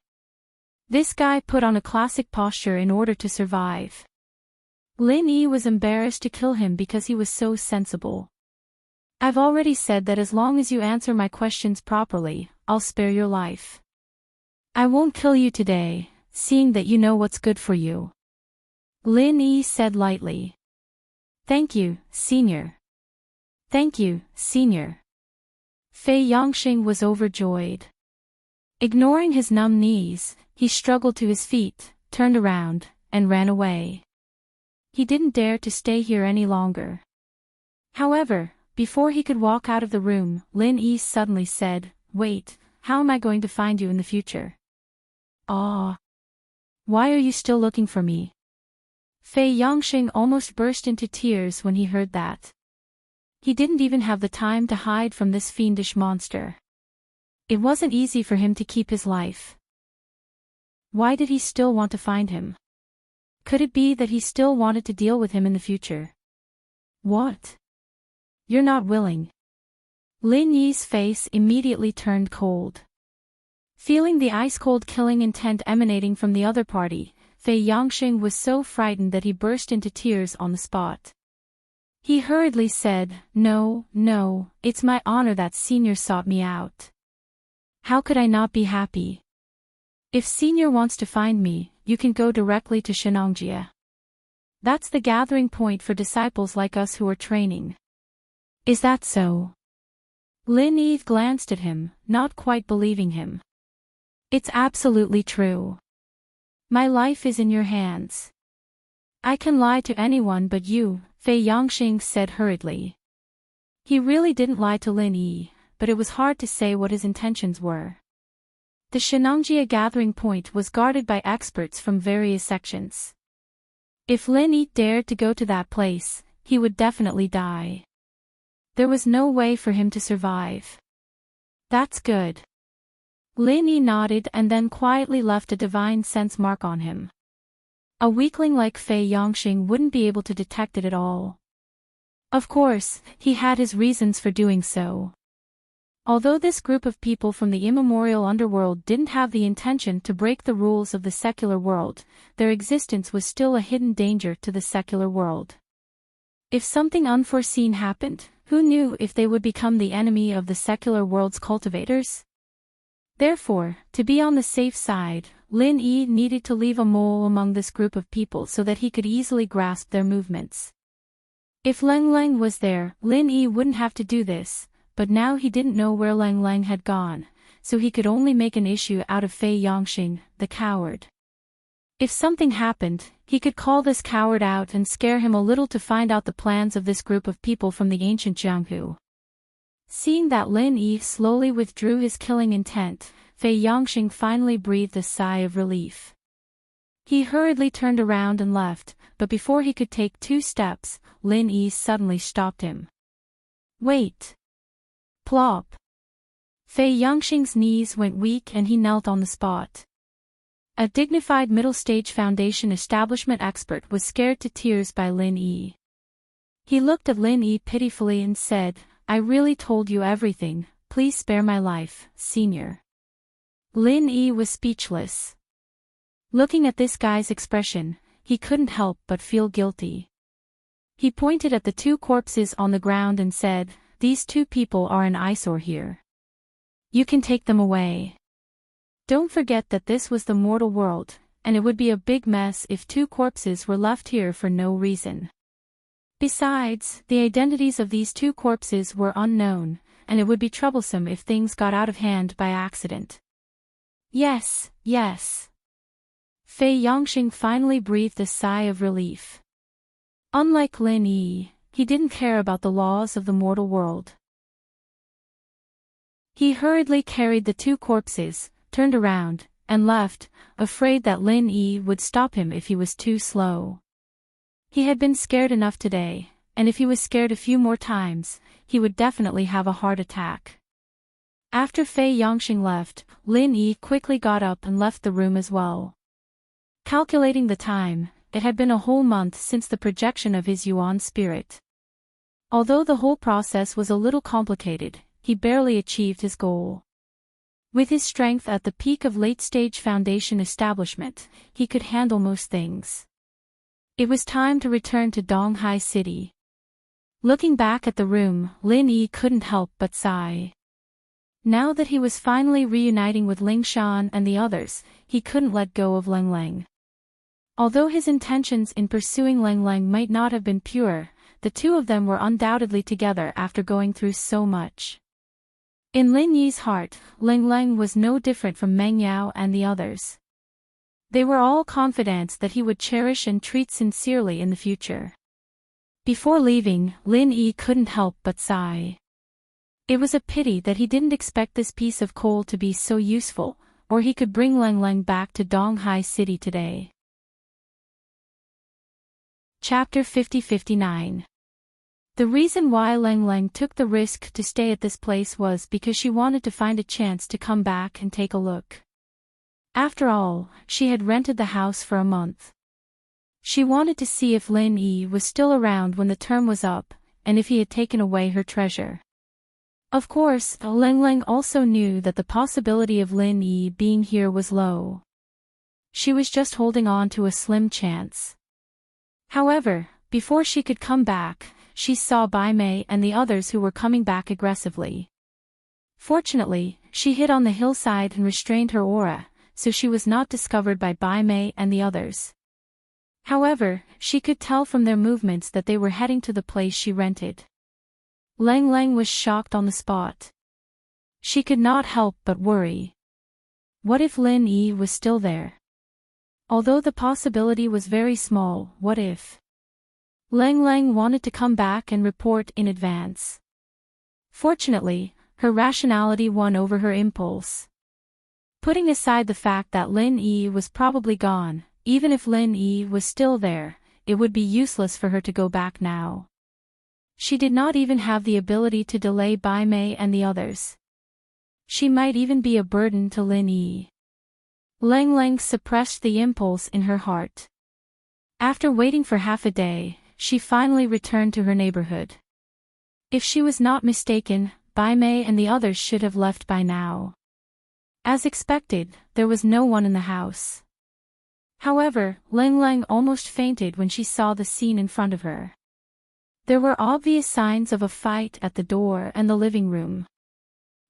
This guy put on a classic posture in order to survive. Lin Yi was embarrassed to kill him because he was so sensible. I've already said that as long as you answer my questions properly, I'll spare your life. I won't kill you today, seeing that you know what's good for you. Lin Yi said lightly. Thank you, Senior. Thank you, Senior. Fei Yongxing was overjoyed. Ignoring his numb knees, he struggled to his feet, turned around, and ran away. He didn't dare to stay here any longer. However, before he could walk out of the room, Lin Yi suddenly said, Wait, how am I going to find you in the future? Why are you still looking for me? Fei Yongxing almost burst into tears when he heard that. He didn't even have the time to hide from this fiendish monster. It wasn't easy for him to keep his life. Why did he still want to find him? Could it be that he still wanted to deal with him in the future? What? You're not willing. Lin Yi's face immediately turned cold. Feeling the ice-cold killing intent emanating from the other party, Fei Yongxing was so frightened that he burst into tears on the spot. He hurriedly said, No, it's my honor that Senior sought me out. How could I not be happy? If Senior wants to find me, you can go directly to Shenongjia. That's the gathering point for disciples like us who are training. Is that so? Lin Yi glanced at him, not quite believing him. It's absolutely true. My life is in your hands. I can lie to anyone but you, Fei Yongxing said hurriedly. He really didn't lie to Lin Yi, but it was hard to say what his intentions were. The Shenongjia gathering point was guarded by experts from various sections. If Lin Yi dared to go to that place, he would definitely die. There was no way for him to survive. That's good. Lin Yi nodded and then quietly left a divine sense mark on him. A weakling like Fei Yongxing wouldn't be able to detect it at all. Of course, he had his reasons for doing so. Although this group of people from the immemorial underworld didn't have the intention to break the rules of the secular world, their existence was still a hidden danger to the secular world. If something unforeseen happened, who knew if they would become the enemy of the secular world's cultivators? Therefore, to be on the safe side, Lin Yi needed to leave a mole among this group of people so that he could easily grasp their movements. If Lang Lang was there, Lin Yi wouldn't have to do this, but now he didn't know where Lang Lang had gone, so he could only make an issue out of Fei Yongxing, the coward. If something happened, he could call this coward out and scare him a little to find out the plans of this group of people from the ancient Jianghu. Seeing that Lin Yi slowly withdrew his killing intent, Fei Yongxing finally breathed a sigh of relief. He hurriedly turned around and left, but before he could take 2 steps, Lin Yi suddenly stopped him. Wait! Plop! Fei Yongxing's knees went weak and he knelt on the spot. A dignified middle-stage foundation establishment expert was scared to tears by Lin Yi. He looked at Lin Yi pitifully and said, "I really told you everything, please spare my life, senior." Lin Yi was speechless. Looking at this guy's expression, he couldn't help but feel guilty. He pointed at the 2 corpses on the ground and said, "These 2 people are an eyesore here. You can take them away. Don't forget that this was the mortal world, and it would be a big mess if 2 corpses were left here for no reason. Besides, the identities of these 2 corpses were unknown, and it would be troublesome if things got out of hand by accident." Yes, yes. Fei Yongxing finally breathed a sigh of relief. Unlike Lin Yi, he didn't care about the laws of the mortal world. He hurriedly carried the 2 corpses, turned around, and left, afraid that Lin Yi would stop him if he was too slow. He had been scared enough today, and if he was scared a few more times, he would definitely have a heart attack. After Fei Yongxing left, Lin Yi quickly got up and left the room as well. Calculating the time, it had been a whole month since the projection of his Yuan spirit. Although the whole process was a little complicated, he barely achieved his goal. With his strength at the peak of late-stage foundation establishment, he could handle most things. It was time to return to Donghai City. Looking back at the room, Lin Yi couldn't help but sigh. Now that he was finally reuniting with Ling Shan and the others, he couldn't let go of Lang Lang. Although his intentions in pursuing Lang Lang might not have been pure, the 2 of them were undoubtedly together after going through so much. In Lin Yi's heart, Lang Lang was no different from Meng Yao and the others. They were all confident that he would cherish and treat sincerely in the future. Before leaving, Lin Yi couldn't help but sigh. It was a pity that he didn't expect this piece of coal to be so useful, or he could bring Lang Lang back to Donghai City today. Chapter 50-59. The reason why Lang Lang took the risk to stay at this place was because she wanted to find a chance to come back and take a look. After all, she had rented the house for a month. She wanted to see if Lin Yi was still around when the term was up, and if he had taken away her treasure. Of course, Lang Lang also knew that the possibility of Lin Yi being here was low. She was just holding on to a slim chance. However, before she could come back, she saw Bai Mei and the others who were coming back aggressively. Fortunately, she hid on the hillside and restrained her aura, so she was not discovered by Bai Mei and the others. However, she could tell from their movements that they were heading to the place she rented. Lang Lang was shocked on the spot. She could not help but worry. What if Lin Yi was still there? Although the possibility was very small, what if? Lang Lang wanted to come back and report in advance. Fortunately, her rationality won over her impulse. Putting aside the fact that Lin Yi was probably gone, even if Lin Yi was still there, it would be useless for her to go back now. She did not even have the ability to delay Bai Mei and the others. She might even be a burden to Lin Yi. Lang Lang suppressed the impulse in her heart. After waiting for half a day, she finally returned to her neighborhood. If she was not mistaken, Bai Mei and the others should have left by now. As expected, there was no one in the house. However, Lang Lang almost fainted when she saw the scene in front of her. There were obvious signs of a fight at the door and the living room.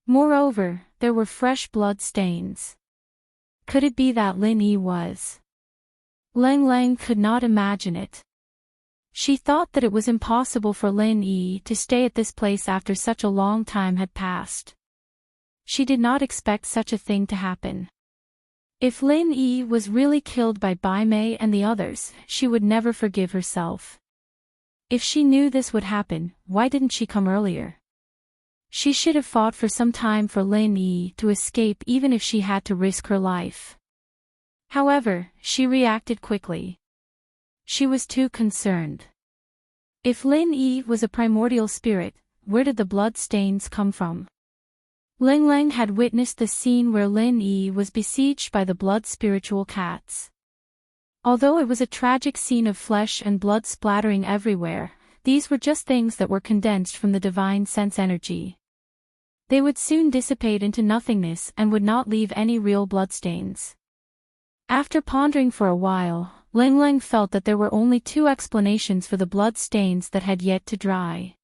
Moreover, there were fresh blood stains. Could it be that Lin Yi was? Lang Lang could not imagine it. She thought that it was impossible for Lin Yi to stay at this place after such a long time had passed. She did not expect such a thing to happen. If Lin Yi was really killed by Bai Mei and the others, she would never forgive herself. If she knew this would happen, why didn't she come earlier? She should have fought for some time for Lin Yi to escape even if she had to risk her life. However, she reacted quickly. She was too concerned. If Lin Yi was a primordial spirit, where did the blood stains come from? Lang Lang had witnessed the scene where Lin Yi was besieged by the blood spiritual cats. Although it was a tragic scene of flesh and blood splattering everywhere, these were just things that were condensed from the divine sense energy. They would soon dissipate into nothingness and would not leave any real bloodstains. After pondering for a while, Lang Lang felt that there were only two explanations for the blood stains that had yet to dry.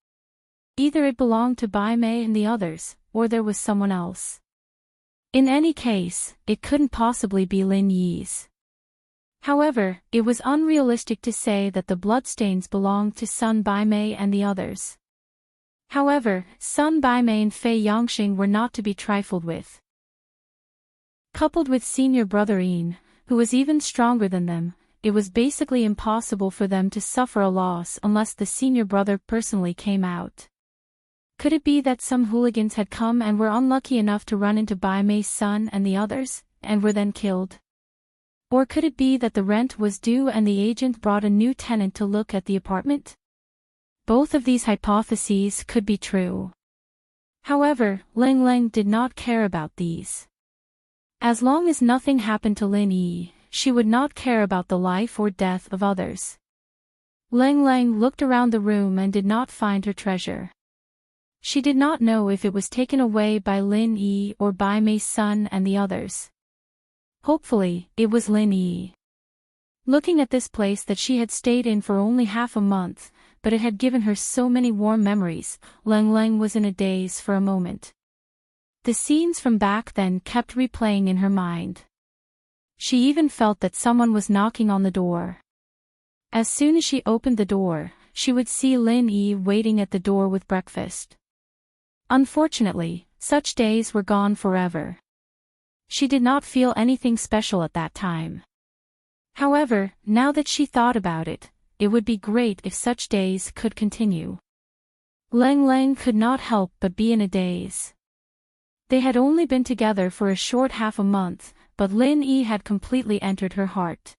Either it belonged to Bai Mei and the others, or there was someone else. In any case, it couldn't possibly be Lin Yi's. However, it was unrealistic to say that the bloodstains belonged to Sun Bai Mei and the others. However, Sun Bai Mei and Fei Yangxing were not to be trifled with. Coupled with senior brother Yin, who was even stronger than them, it was basically impossible for them to suffer a loss unless the senior brother personally came out. Could it be that some hooligans had come and were unlucky enough to run into Bai Mei's son and the others, and were then killed? Or could it be that the rent was due and the agent brought a new tenant to look at the apartment? Both of these hypotheses could be true. However, Lang Lang did not care about these. As long as nothing happened to Lin Yi, she would not care about the life or death of others. Lang Lang looked around the room and did not find her treasure. She did not know if it was taken away by Lin Yi or Bai Mei's son and the others. Hopefully, it was Lin Yi. Looking at this place that she had stayed in for only half a month, but it had given her so many warm memories, Lang Lang was in a daze for a moment. The scenes from back then kept replaying in her mind. She even felt that someone was knocking on the door. As soon as she opened the door, she would see Lin Yi waiting at the door with breakfast. Unfortunately, such days were gone forever. She did not feel anything special at that time. However, now that she thought about it, it would be great if such days could continue. Lang Lang could not help but be in a daze. They had only been together for a short half a month, but Lin Yi had completely entered her heart.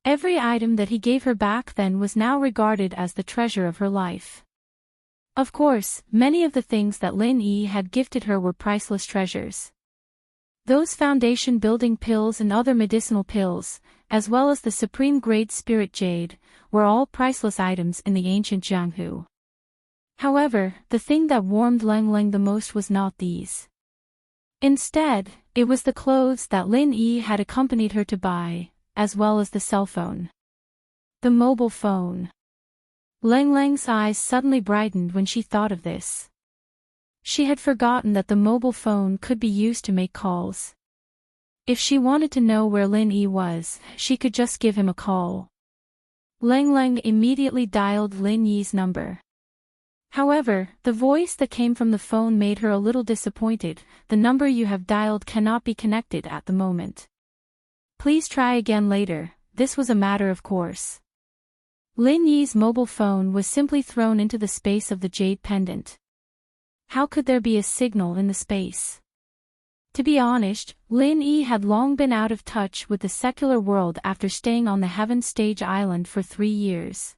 Every item that he gave her back then was now regarded as the treasure of her life. Of course, many of the things that Lin Yi had gifted her were priceless treasures. Those foundation-building pills and other medicinal pills, as well as the supreme-grade spirit jade, were all priceless items in the ancient Jianghu. However, the thing that warmed Lang Lang the most was not these. Instead, it was the clothes that Lin Yi had accompanied her to buy, as well as the cell phone. The mobile phone. Lang Lang's eyes suddenly brightened when she thought of this. She had forgotten that the mobile phone could be used to make calls. If she wanted to know where Lin Yi was, she could just give him a call. Lang Lang immediately dialed Lin Yi's number. However, the voice that came from the phone made her a little disappointed. The number you have dialed cannot be connected at the moment. Please try again later. This was a matter of course. Lin Yi's mobile phone was simply thrown into the space of the jade pendant. How could there be a signal in the space? To be honest, Lin Yi had long been out of touch with the secular world after staying on the Heaven Stage Island for 3 years.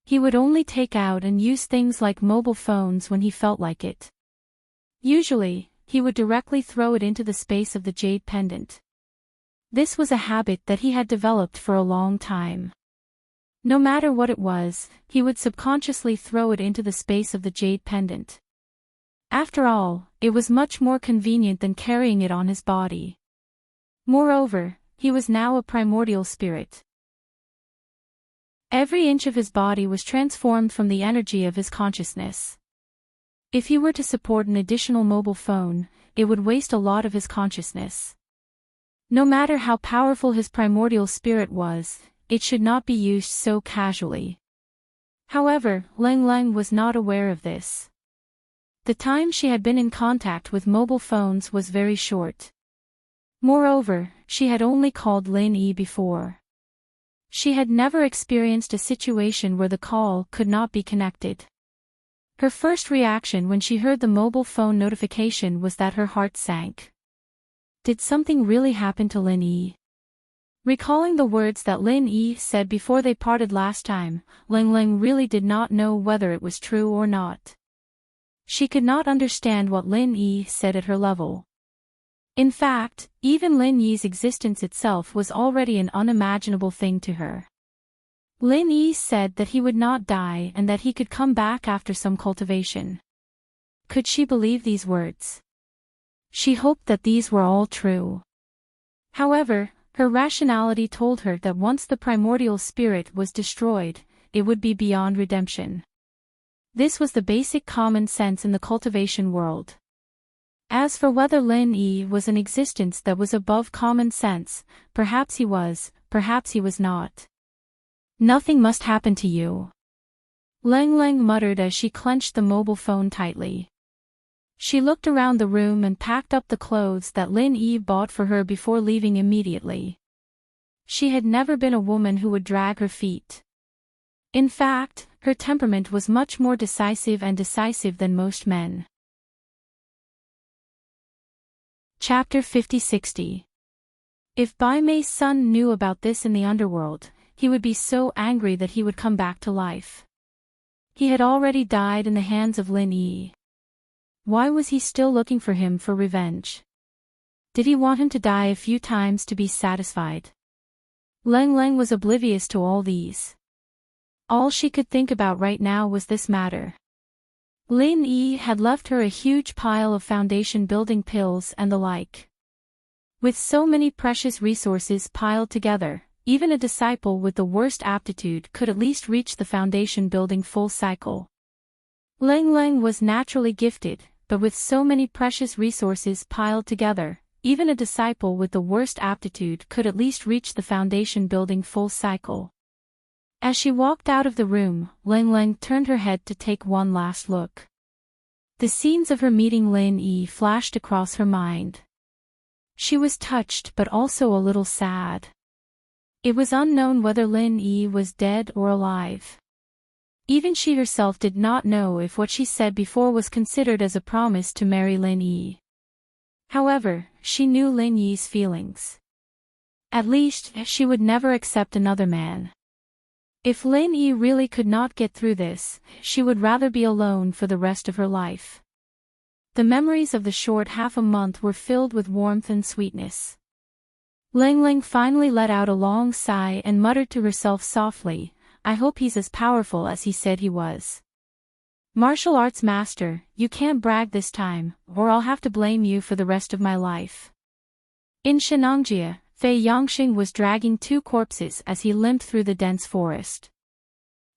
He would only take out and use things like mobile phones when he felt like it. Usually, he would directly throw it into the space of the jade pendant. This was a habit that he had developed for a long time. No matter what it was, he would subconsciously throw it into the space of the jade pendant. After all, it was much more convenient than carrying it on his body. Moreover, he was now a primordial spirit. Every inch of his body was transformed from the energy of his consciousness. If he were to support an additional mobile phone, it would waste a lot of his consciousness. No matter how powerful his primordial spirit was, it should not be used so casually. However, Lang Lang was not aware of this. The time she had been in contact with mobile phones was very short. Moreover, she had only called Lin Yi before. She had never experienced a situation where the call could not be connected. Her first reaction when she heard the mobile phone notification was that her heart sank. Did something really happen to Lin Yi? Recalling the words that Lin Yi said before they parted last time, Lang Lang really did not know whether it was true or not. She could not understand what Lin Yi said at her level. In fact, even Lin Yi's existence itself was already an unimaginable thing to her. Lin Yi said that he would not die and that he could come back after some cultivation. Could she believe these words? She hoped that these were all true. However, her rationality told her that once the primordial spirit was destroyed, it would be beyond redemption. This was the basic common sense in the cultivation world. As for whether Lin Yi was an existence that was above common sense, perhaps he was not. Nothing must happen to you. Lang Lang muttered as she clenched the mobile phone tightly. She looked around the room and packed up the clothes that Lin Yi bought for her before leaving immediately. She had never been a woman who would drag her feet. In fact, her temperament was much more decisive than most men. Chapter 50-60. If Bai Mei's son knew about this in the underworld, he would be so angry that he would come back to life. He had already died in the hands of Lin Yi. Why was he still looking for him for revenge? Did he want him to die a few times to be satisfied? Lang Lang was oblivious to all these. All she could think about right now was this matter. Lin Yi had left her a huge pile of foundation building pills and the like. With so many precious resources piled together, even a disciple with the worst aptitude could at least reach the foundation building full cycle. Lang Lang was naturally gifted, but with so many precious resources piled together, even a disciple with the worst aptitude could at least reach the foundation building full cycle. As she walked out of the room, Lang Lang turned her head to take one last look. The scenes of her meeting Lin Yi flashed across her mind. She was touched but also a little sad. It was unknown whether Lin Yi was dead or alive. Even she herself did not know if what she said before was considered as a promise to marry Lin Yi. However, she knew Lin Yi's feelings. At least, she would never accept another man. If Lin Yi really could not get through this, she would rather be alone for the rest of her life. The memories of the short half a month were filled with warmth and sweetness. Lang Lang finally let out a long sigh and muttered to herself softly, "I hope he's as powerful as he said he was." Martial arts master, you can't brag this time, or I'll have to blame you for the rest of my life. In Shenangjia, Fei Yangxing was dragging 2 corpses as he limped through the dense forest.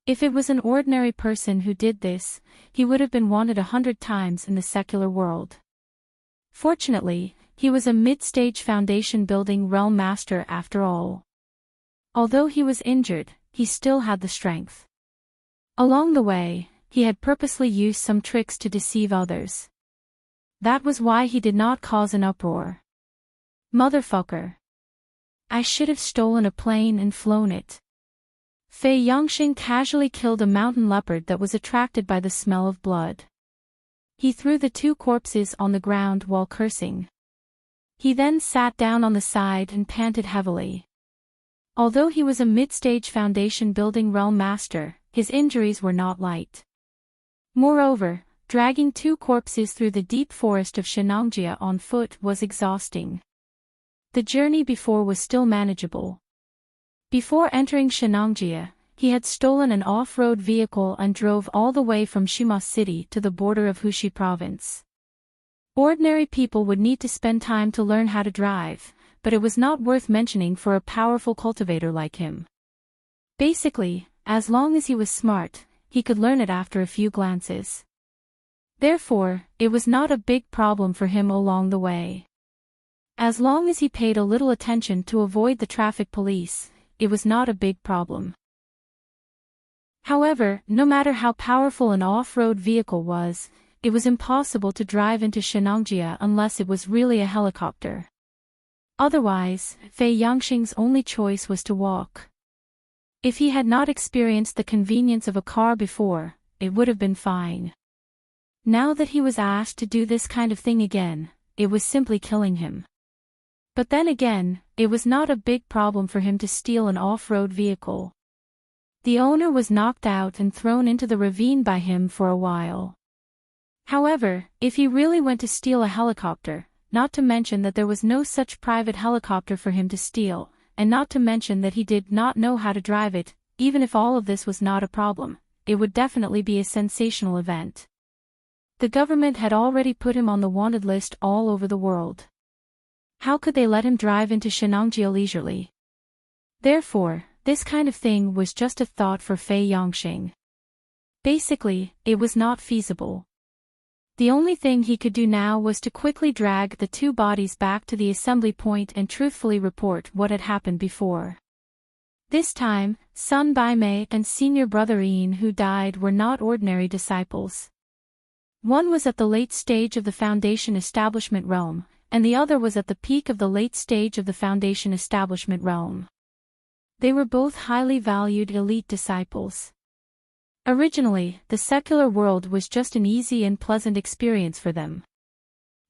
If it was an ordinary person who did this, he would have been wanted 100 times in the secular world. Fortunately, he was a mid-stage foundation building realm master after all. Although he was injured, he still had the strength. Along the way, he had purposely used some tricks to deceive others. That was why he did not cause an uproar. Motherfucker. I should have stolen a plane and flown it. Fei Yangxing casually killed a mountain leopard that was attracted by the smell of blood. He threw the 2 corpses on the ground while cursing. He then sat down on the side and panted heavily. Although he was a mid-stage foundation building realm master, his injuries were not light. Moreover, dragging 2 corpses through the deep forest of Shenangjia on foot was exhausting. The journey before was still manageable. Before entering Shenangjia, He had stolen an off-road vehicle and drove all the way from Shima City to the border of Hushi province. Ordinary people would need to spend time to learn how to drive, but it was not worth mentioning for a powerful cultivator like him. Basically, as long as he was smart, he could learn it after a few glances. Therefore, it was not a big problem for him along the way. As long as he paid a little attention to avoid the traffic police, it was not a big problem. However, no matter how powerful an off-road vehicle was, it was impossible to drive into Shenangjia unless it was really a helicopter. Otherwise, Fei Yangxing's only choice was to walk. If he had not experienced the convenience of a car before, it would have been fine. Now that he was asked to do this kind of thing again, it was simply killing him. But then again, it was not a big problem for him to steal an off-road vehicle. The owner was knocked out and thrown into the ravine by him for a while. However, if he really went to steal a helicopter, not to mention that there was no such private helicopter for him to steal, and not to mention that he did not know how to drive it, even if all of this was not a problem, it would definitely be a sensational event. The government had already put him on the wanted list all over the world. How could they let him drive into Shenangjia leisurely? Therefore, this kind of thing was just a thought for Fei Yangxing. Basically, it was not feasible. The only thing he could do now was to quickly drag the two bodies back to the assembly point and truthfully report what had happened before. This time, Sun Baimei and senior brother Ian who died were not ordinary disciples. One was at the late stage of the Foundation establishment realm, and the other was at the peak of the late stage of the Foundation establishment realm. They were both highly valued elite disciples. Originally, the secular world was just an easy and pleasant experience for them.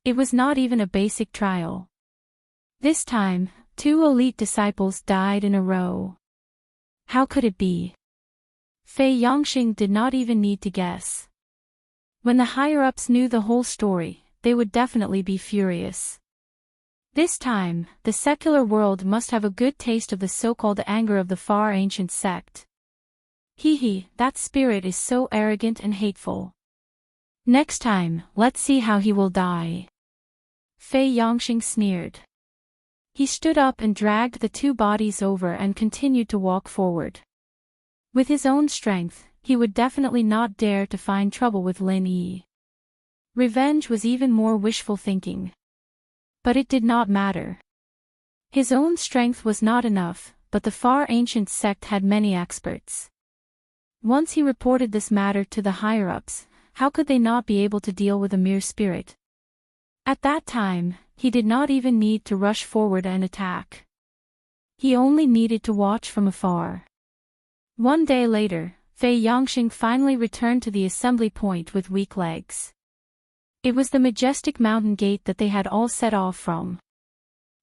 It was not even a basic trial. This time, two elite disciples died in a row. How could it be? Fei Yangxing did not even need to guess. When the higher-ups knew the whole story, they would definitely be furious. This time, the secular world must have a good taste of the so-called anger of the far ancient sect. That spirit is so arrogant and hateful. Next time, let's see how he will die. Fei Yangxing sneered. He stood up and dragged the two bodies over and continued to walk forward. With his own strength, he would definitely not dare to find trouble with Lin Yi. Revenge was even more wishful thinking. But it did not matter. His own strength was not enough, but the far ancient sect had many experts. Once he reported this matter to the higher-ups, how could they not be able to deal with a mere spirit? At that time, he did not even need to rush forward and attack. He only needed to watch from afar. One day later, Fei Yangxing finally returned to the assembly point with weak legs. It was the majestic mountain gate that they had all set off from.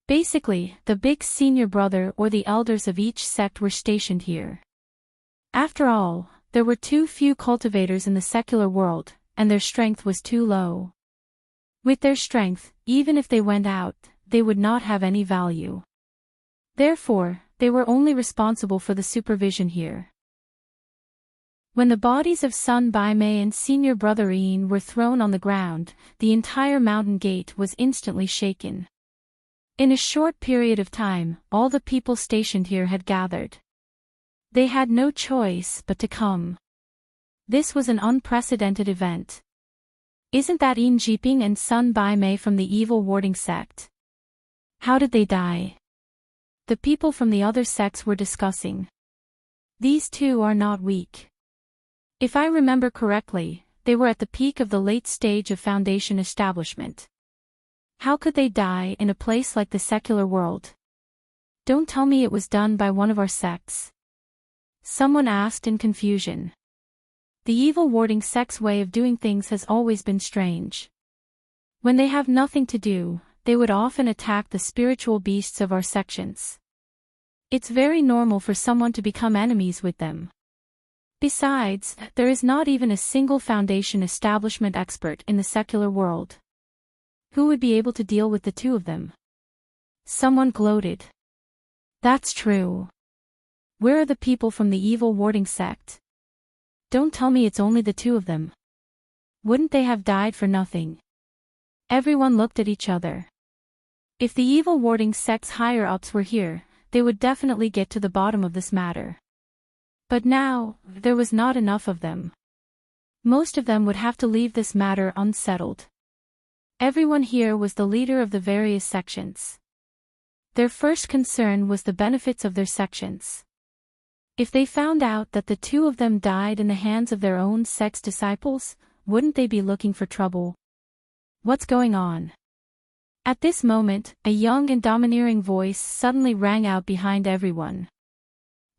Basically, the big senior brother or the elders of each sect were stationed here. After all, there were too few cultivators in the secular world, and their strength was too low. With their strength, even if they went out, they would not have any value. Therefore, they were only responsible for the supervision here. When the bodies of Sun Baimei and senior brother Ian were thrown on the ground, the entire mountain gate was instantly shaken. In a short period of time, all the people stationed here had gathered. They had no choice but to come. This was an unprecedented event. Isn't that Ian Jiping and Sun Baimei from the evil warding sect? How did they die? The people from the other sects were discussing. These two are not weak. If I remember correctly, they were at the peak of the late stage of Foundation establishment. How could they die in a place like the secular world? Don't tell me it was done by one of our sects. Someone asked in confusion. The evil warding sect's way of doing things has always been strange. When they have nothing to do, they would often attack the spiritual beasts of our sections. It's very normal for someone to become enemies with them. Besides, there is not even a single Foundation establishment expert in the secular world. Who would be able to deal with the two of them? Someone gloated. That's true. Where are the people from the evil warding sect? Don't tell me it's only the two of them. Wouldn't they have died for nothing? Everyone looked at each other. If the evil warding sect's higher-ups were here, they would definitely get to the bottom of this matter. But now, there was not enough of them. Most of them would have to leave this matter unsettled. Everyone here was the leader of the various sections. Their first concern was the benefits of their sections. If they found out that the two of them died in the hands of their own sect's disciples, wouldn't they be looking for trouble? What's going on? At this moment, a young and domineering voice suddenly rang out behind everyone.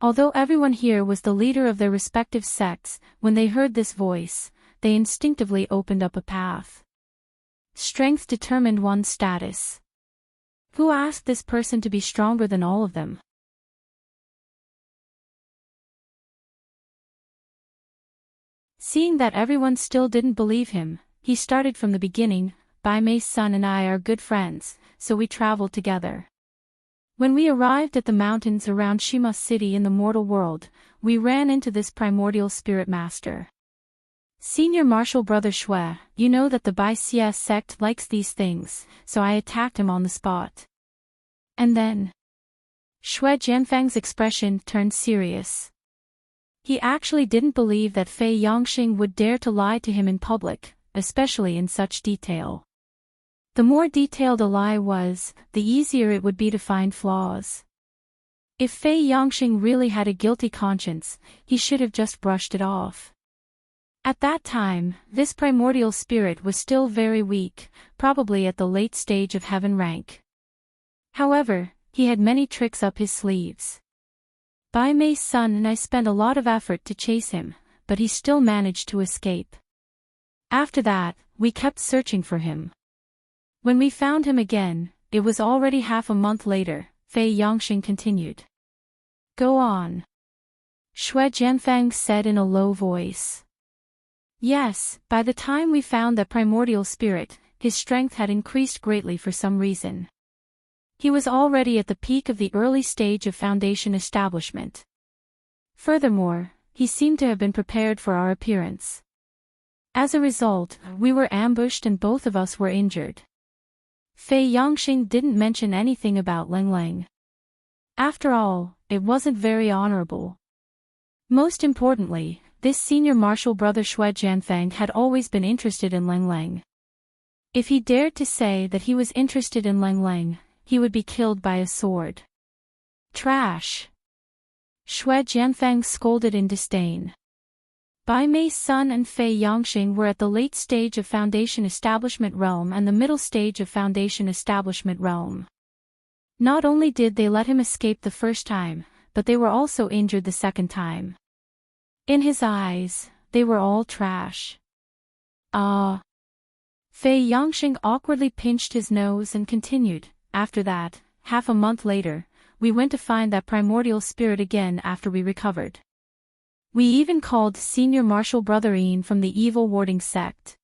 Although everyone here was the leader of their respective sects, when they heard this voice, they instinctively opened up a path. Strength determined one's status. Who asked this person to be stronger than all of them? Seeing that everyone still didn't believe him, he started from the beginning. Bai Mei's son and I are good friends, so we traveled together. When we arrived at the mountains around Shima City in the mortal world, we ran into this primordial spirit master. Senior Martial Brother Shui, you know that the Bai Xie sect likes these things, so I attacked him on the spot. And then Shui Jianfang's expression turned serious. He actually didn't believe that Fei Yongxing would dare to lie to him in public, especially in such detail. The more detailed a lie was, the easier it would be to find flaws. If Fei Yongxing really had a guilty conscience, he should have just brushed it off. At that time, this primordial spirit was still very weak, probably at the late stage of heaven rank. However, he had many tricks up his sleeves. Bai Mei's son and I spent a lot of effort to chase him, but he still managed to escape. After that, we kept searching for him. When we found him again, it was already half a month later. Fei Yongxing continued. Go on. Shui Jianfang said in a low voice. Yes, by the time we found that primordial spirit, his strength had increased greatly for some reason. He was already at the peak of the early stage of foundation establishment. Furthermore, he seemed to have been prepared for our appearance. As a result, we were ambushed and both of us were injured. Fei Yongxing didn't mention anything about Leng Leng. After all, it wasn't very honorable. Most importantly, this senior martial brother Shui Jianfang had always been interested in Leng Leng. If he dared to say that he was interested in Leng Leng, he would be killed by a sword. Trash! Shui Jianfang scolded in disdain. Bai Mei's son and Fei Yongxing were at the late stage of Foundation Establishment Realm and the middle stage of Foundation Establishment Realm. Not only did they let him escape the first time, but they were also injured the second time. In his eyes, they were all trash. Fei Yongxing awkwardly pinched his nose and continued. After that, half a month later, we went to find that primordial spirit again after we recovered. We even called senior martial brother Ian from the evil warding sect.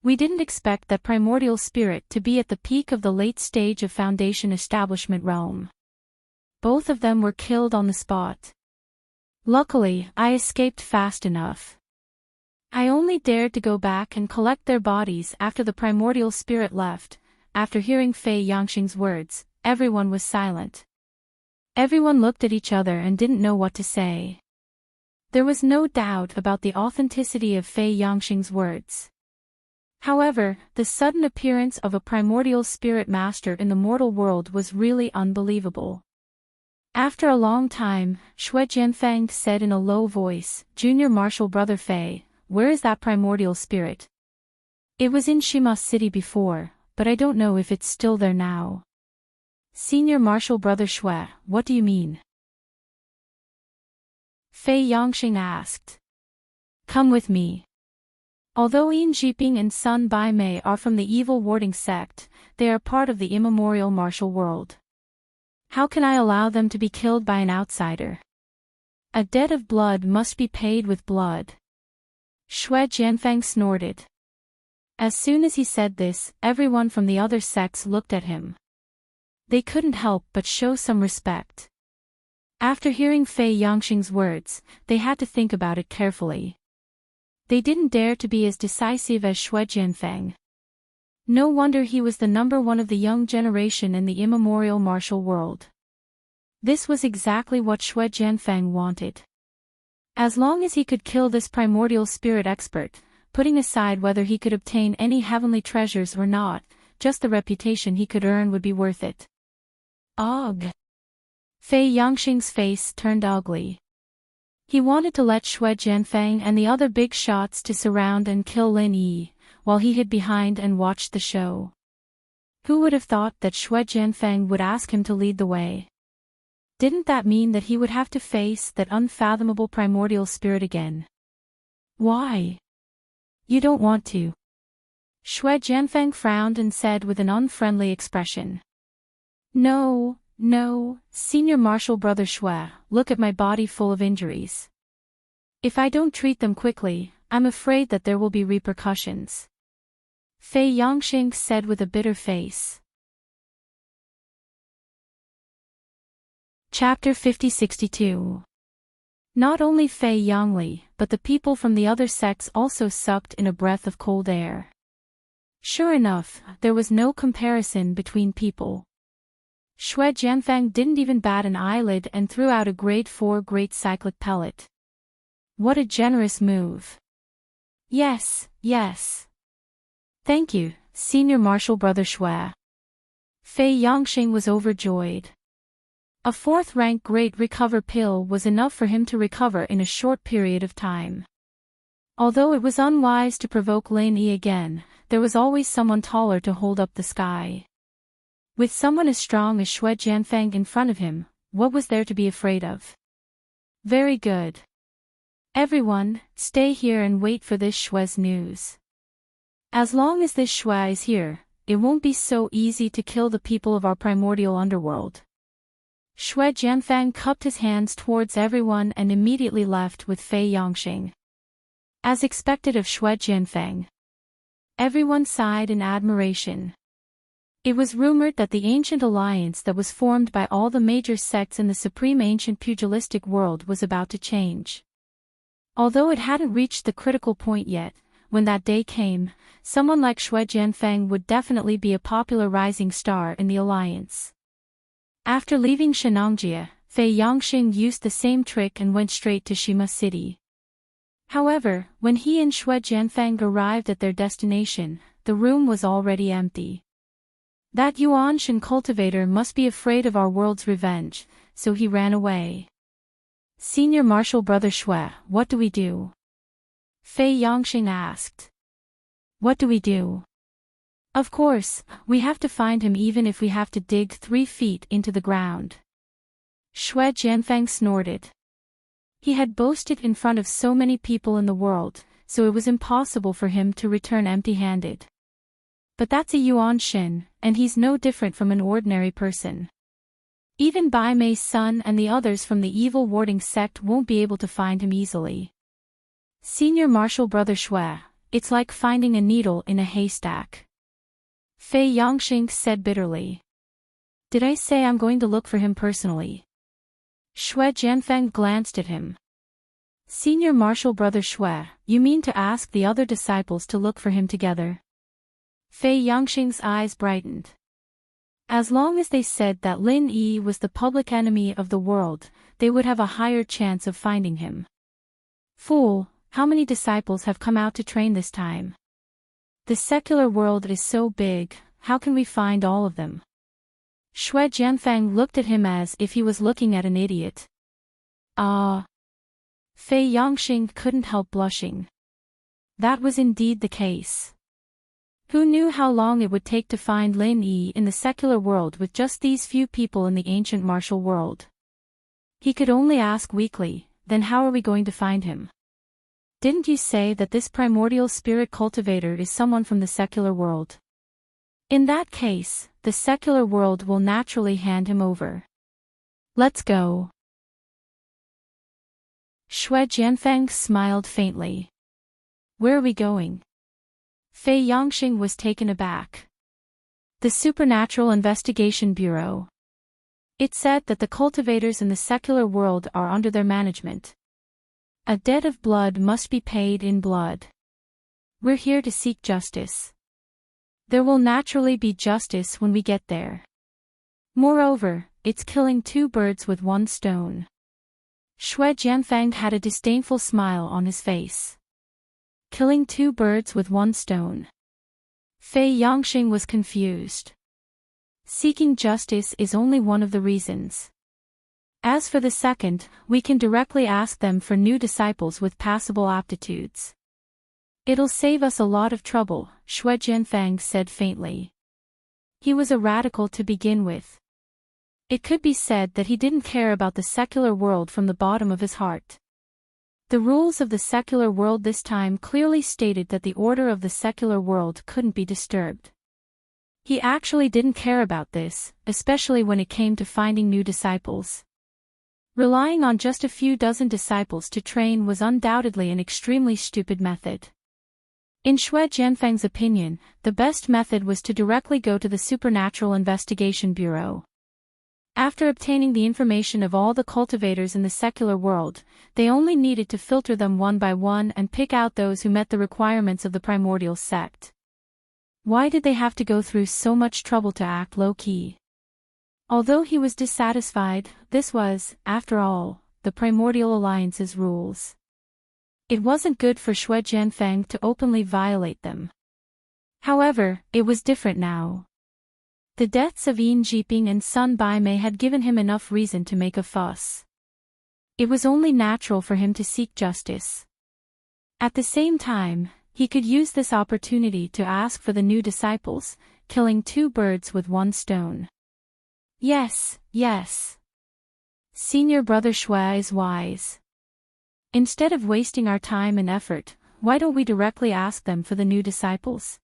We didn't expect that primordial spirit to be at the peak of the late stage of Foundation Establishment Realm. Both of them were killed on the spot. Luckily, I escaped fast enough. I only dared to go back and collect their bodies after the primordial spirit left. After hearing Fei Yongxing's words, everyone was silent. Everyone looked at each other and didn't know what to say. There was no doubt about the authenticity of Fei Yongxing's words. However, the sudden appearance of a primordial spirit master in the mortal world was really unbelievable. After a long time, Shui Jianfang said in a low voice, Junior Martial Brother Fei, where is that primordial spirit? It was in Shima City before, but I don't know if it's still there now. Senior Martial Brother Shui, what do you mean? Fei Yongxing asked. Come with me. Although Yin Jiping and Sun Bai Mei are from the evil warding sect, they are part of the immemorial martial world. How can I allow them to be killed by an outsider? A debt of blood must be paid with blood. Shui Jianfang snorted. As soon as he said this, everyone from the other sects looked at him. They couldn't help but show some respect. After hearing Fei Yongxing's words, they had to think about it carefully. They didn't dare to be as decisive as Xue Jianfeng. No wonder he was the number one of the young generation in the immemorial martial world. This was exactly what Xue Jianfeng wanted. As long as he could kill this primordial spirit expert, putting aside whether he could obtain any heavenly treasures or not, just the reputation he could earn would be worth it. Ugh! Fei Yongxing's face turned ugly. He wanted to let Xue Jianfeng and the other big shots to surround and kill Lin Yi, while he hid behind and watched the show. Who would have thought that Xue Jianfeng would ask him to lead the way? Didn't that mean that he would have to face that unfathomable primordial spirit again? Why? You don't want to. Xue Jianfeng frowned and said with an unfriendly expression. No, Senior Marshal Brother Xue, look at my body full of injuries. If I don't treat them quickly, I'm afraid that there will be repercussions. Fei Yongxing said with a bitter face. Chapter 50-62. Not only Fei Yongli, but the people from the other sects also sucked in a breath of cold air. Sure enough, there was no comparison between people. Xue Jianfeng didn't even bat an eyelid and threw out a grade 4 great cyclic pellet. What a generous move. Yes. Thank you, Senior Marshal Brother Xue. Fei Yongxing was overjoyed. A 4th rank Great Recover pill was enough for him to recover in a short period of time. Although it was unwise to provoke Lin Yi again, there was always someone taller to hold up the sky. With someone as strong as Xue Jianfeng in front of him, what was there to be afraid of? Very good. Everyone, stay here and wait for this Xue's news. As long as this Xue is here, it won't be so easy to kill the people of our primordial underworld. Xue Jianfeng cupped his hands towards everyone and immediately left with Fei Yongxing. As expected of Xue Jianfeng. Everyone sighed in admiration. It was rumored that the ancient alliance that was formed by all the major sects in the supreme ancient pugilistic world was about to change. Although it hadn't reached the critical point yet, when that day came, someone like Xue Jianfeng would definitely be a popular rising star in the alliance. After leaving Shenangjia, Fei Yongxing used the same trick and went straight to Shima City. However, when he and Xue Jianfeng arrived at their destination, the room was already empty. That Yuanshan cultivator must be afraid of our world's revenge, so he ran away. Senior Marshal Brother Xue, what do we do? Fei Yongxing asked. What do we do? Of course, we have to find him even if we have to dig 3 feet into the ground. Xue Jianfeng snorted. He had boasted in front of so many people in the world, so it was impossible for him to return empty-handed. But that's a Yuan Shin, and he's no different from an ordinary person. Even Bai Mei's son and the others from the evil warding sect won't be able to find him easily. Senior Marshal Brother Xue, it's like finding a needle in a haystack. Fei Yongxing said bitterly. Did I say I'm going to look for him personally? Xue Jianfeng glanced at him. Senior Marshal Brother Xue, you mean to ask the other disciples to look for him together? Fei Yongxing's eyes brightened. As long as they said that Lin Yi was the public enemy of the world, they would have a higher chance of finding him. Fool, how many disciples have come out to train this time? The secular world is so big, how can we find all of them? Xue Jianfeng looked at him as if he was looking at an idiot. Fei Yongxing couldn't help blushing. That was indeed the case. Who knew how long it would take to find Lin Yi in the secular world with just these few people in the ancient martial world? He could only ask weakly, then how are we going to find him? Didn't you say that this primordial spirit cultivator is someone from the secular world? In that case, the secular world will naturally hand him over. Let's go. Xue Jianfeng smiled faintly. Where are we going? Fei Yongxing was taken aback. The Supernatural Investigation Bureau. It said that the cultivators in the secular world are under their management. A debt of blood must be paid in blood. We're here to seek justice. There will naturally be justice when we get there. Moreover, it's killing two birds with one stone. Shui Jianfeng had a disdainful smile on his face. Killing two birds with one stone. Fei Yangxing was confused. Seeking justice is only one of the reasons. As for the second, we can directly ask them for new disciples with passable aptitudes. It'll save us a lot of trouble, Shui Jianfeng said faintly. He was a radical to begin with. It could be said that he didn't care about the secular world from the bottom of his heart. The rules of the secular world this time clearly stated that the order of the secular world couldn't be disturbed. He actually didn't care about this, especially when it came to finding new disciples. Relying on just a few dozen disciples to train was undoubtedly an extremely stupid method. In Shui Jianfeng's opinion, the best method was to directly go to the Supernatural Investigation Bureau. After obtaining the information of all the cultivators in the secular world, they only needed to filter them one by one and pick out those who met the requirements of the primordial sect. Why did they have to go through so much trouble to act low-key? Although he was dissatisfied, this was, after all, the Primordial Alliance's rules. It wasn't good for Shui Jianfeng to openly violate them. However, it was different now. The deaths of Yin Jiping and Sun Baimei had given him enough reason to make a fuss. It was only natural for him to seek justice. At the same time, he could use this opportunity to ask for the new disciples, killing two birds with one stone. Yes, yes. Senior brother Shui is wise. Instead of wasting our time and effort, why don't we directly ask them for the new disciples?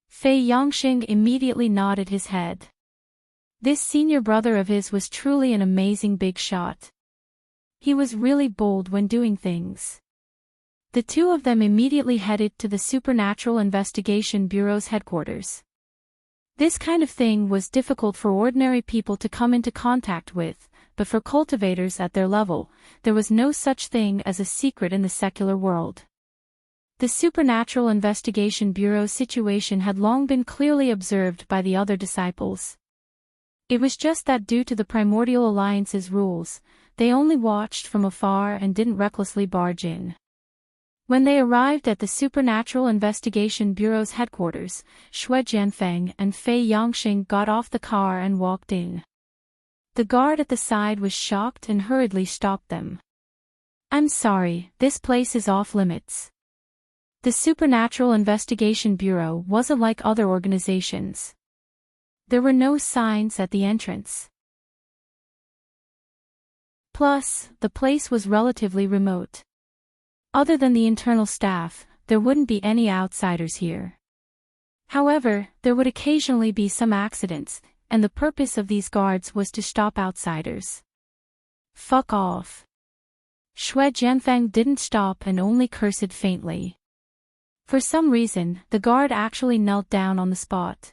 Fei Yangxing immediately nodded his head. This senior brother of his was truly an amazing big shot. He was really bold when doing things. The two of them immediately headed to the Supernatural Investigation Bureau's headquarters. This kind of thing was difficult for ordinary people to come into contact with, but for cultivators at their level, there was no such thing as a secret in the secular world. The Supernatural Investigation Bureau's situation had long been clearly observed by the other disciples. It was just that due to the Primordial Alliance's rules, they only watched from afar and didn't recklessly barge in. When they arrived at the Supernatural Investigation Bureau's headquarters, Shui Jianfeng and Fei Yangxing got off the car and walked in. The guard at the side was shocked and hurriedly stopped them. "I'm sorry, this place is off limits." The Supernatural Investigation Bureau wasn't like other organizations. There were no signs at the entrance. Plus, the place was relatively remote. Other than the internal staff, there wouldn't be any outsiders here. However, there would occasionally be some accidents, and the purpose of these guards was to stop outsiders. Fuck off. Shui Jianfeng didn't stop and only cursed faintly. For some reason, the guard actually knelt down on the spot.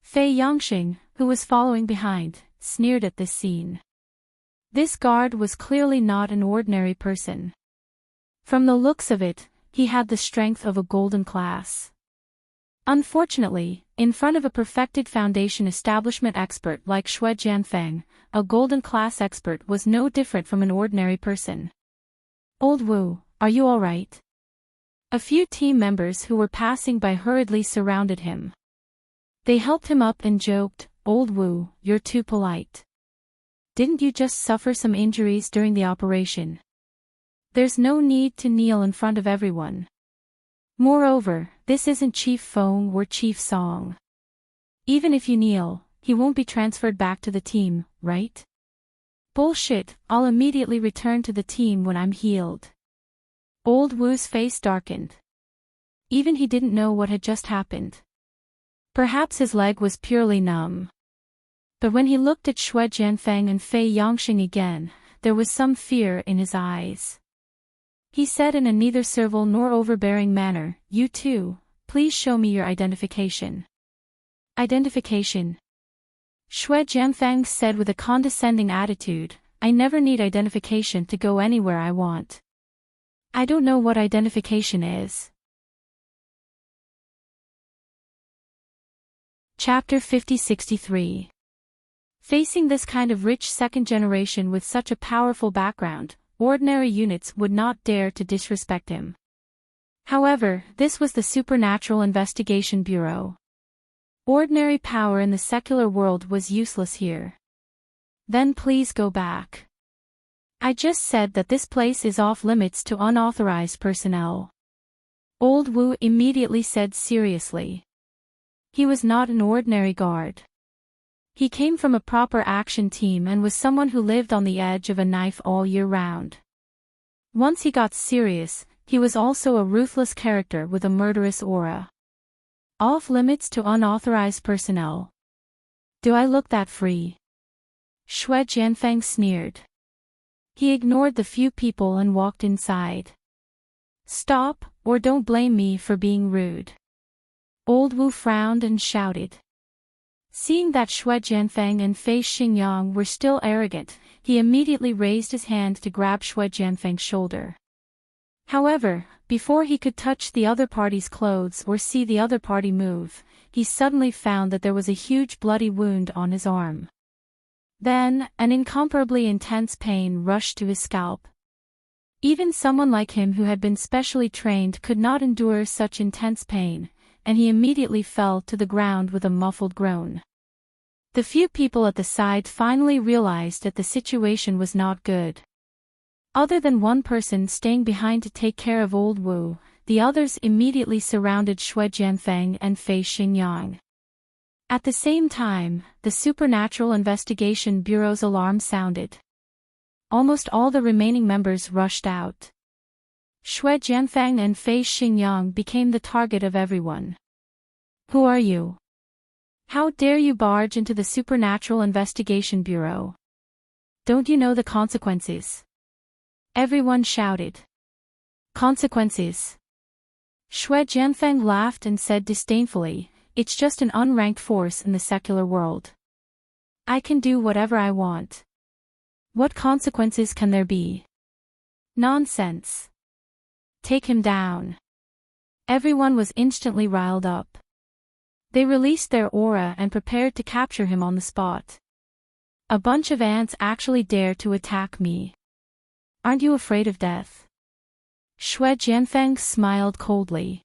Fei Yangxing, who was following behind, sneered at this scene. This guard was clearly not an ordinary person. From the looks of it, he had the strength of a golden class. Unfortunately, in front of a perfected foundation establishment expert like Shui Jianfeng, a golden class expert was no different from an ordinary person. "Old Wu, are you all right?" A few team members who were passing by hurriedly surrounded him. They helped him up and joked, "Old Wu, you're too polite. Didn't you just suffer some injuries during the operation? There's no need to kneel in front of everyone. Moreover, this isn't Chief Feng or Chief Song. Even if you kneel, he won't be transferred back to the team, right?" "Bullshit, I'll immediately return to the team when I'm healed." Old Wu's face darkened. Even he didn't know what had just happened. Perhaps his leg was purely numb. But when he looked at Shui Jianfeng and Fei Yangxing again, there was some fear in his eyes. He said in a neither servile nor overbearing manner, "You two, please show me your identification." "Identification?" Shui Jianfeng said with a condescending attitude, I never need identification to go anywhere I want. I don't know what identification is. Chapter 5063. Facing this kind of rich second generation with such a powerful background, ordinary units would not dare to disrespect him. However, this was the Supernatural Investigation Bureau. Ordinary power in the secular world was useless here. Then please go back. I just said that this place is off limits to unauthorized personnel. Old Wu immediately said seriously. He was not an ordinary guard. He came from a proper action team and was someone who lived on the edge of a knife all year round. Once he got serious, he was also a ruthless character with a murderous aura. Off limits to unauthorized personnel. Do I look that free? Shui Jianfeng sneered. He ignored the few people and walked inside. Stop, or don't blame me for being rude. Old Wu frowned and shouted. Seeing that Shui Jianfeng and Fei Xingyang were still arrogant, he immediately raised his hand to grab Shui Jianfeng's shoulder. However, before he could touch the other party's clothes or see the other party move, he suddenly found that there was a huge bloody wound on his arm. Then, an incomparably intense pain rushed to his scalp. Even someone like him who had been specially trained could not endure such intense pain, and he immediately fell to the ground with a muffled groan. The few people at the side finally realized that the situation was not good. Other than one person staying behind to take care of Old Wu, the others immediately surrounded Shui Jianfeng and Fei Xingyang. At the same time, the Supernatural Investigation Bureau's alarm sounded. Almost all the remaining members rushed out. Shui Jianfeng and Fei Xingyang became the target of everyone. Who are you? How dare you barge into the Supernatural Investigation Bureau? Don't you know the consequences? Everyone shouted. Consequences? Shui Jianfeng laughed and said disdainfully, it's just an unranked force in the secular world. I can do whatever I want. What consequences can there be? Nonsense. Take him down. Everyone was instantly riled up. They released their aura and prepared to capture him on the spot. A bunch of ants actually dared to attack me. Aren't you afraid of death? Shui Jianfeng smiled coldly.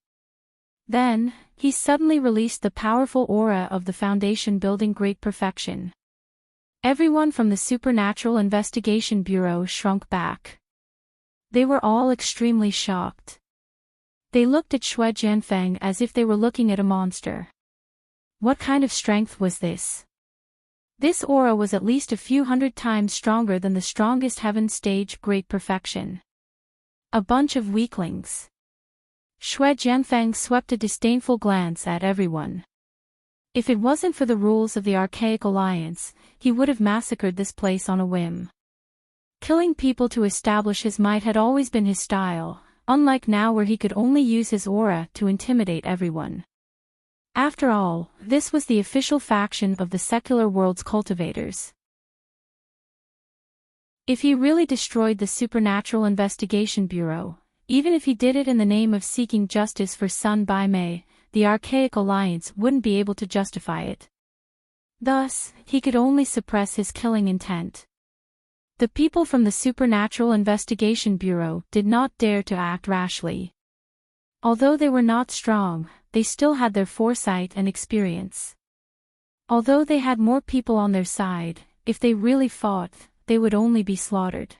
Then, he suddenly released the powerful aura of the Foundation building Great Perfection. Everyone from the Supernatural Investigation Bureau shrunk back. They were all extremely shocked. They looked at Shui Jianfeng as if they were looking at a monster. What kind of strength was this? This aura was at least a few hundred times stronger than the strongest heaven stage Great Perfection. A bunch of weaklings. Shui Jianfeng swept a disdainful glance at everyone. If it wasn't for the rules of the Archaic Alliance, he would have massacred this place on a whim. Killing people to establish his might had always been his style, unlike now where he could only use his aura to intimidate everyone. After all, this was the official faction of the secular world's cultivators. If he really destroyed the Supernatural Investigation Bureau, even if he did it in the name of seeking justice for Sun Bai Mei, the Archaic Alliance wouldn't be able to justify it. Thus, he could only suppress his killing intent. The people from the Supernatural Investigation Bureau did not dare to act rashly. Although they were not strong, they still had their foresight and experience. Although they had more people on their side, if they really fought, they would only be slaughtered.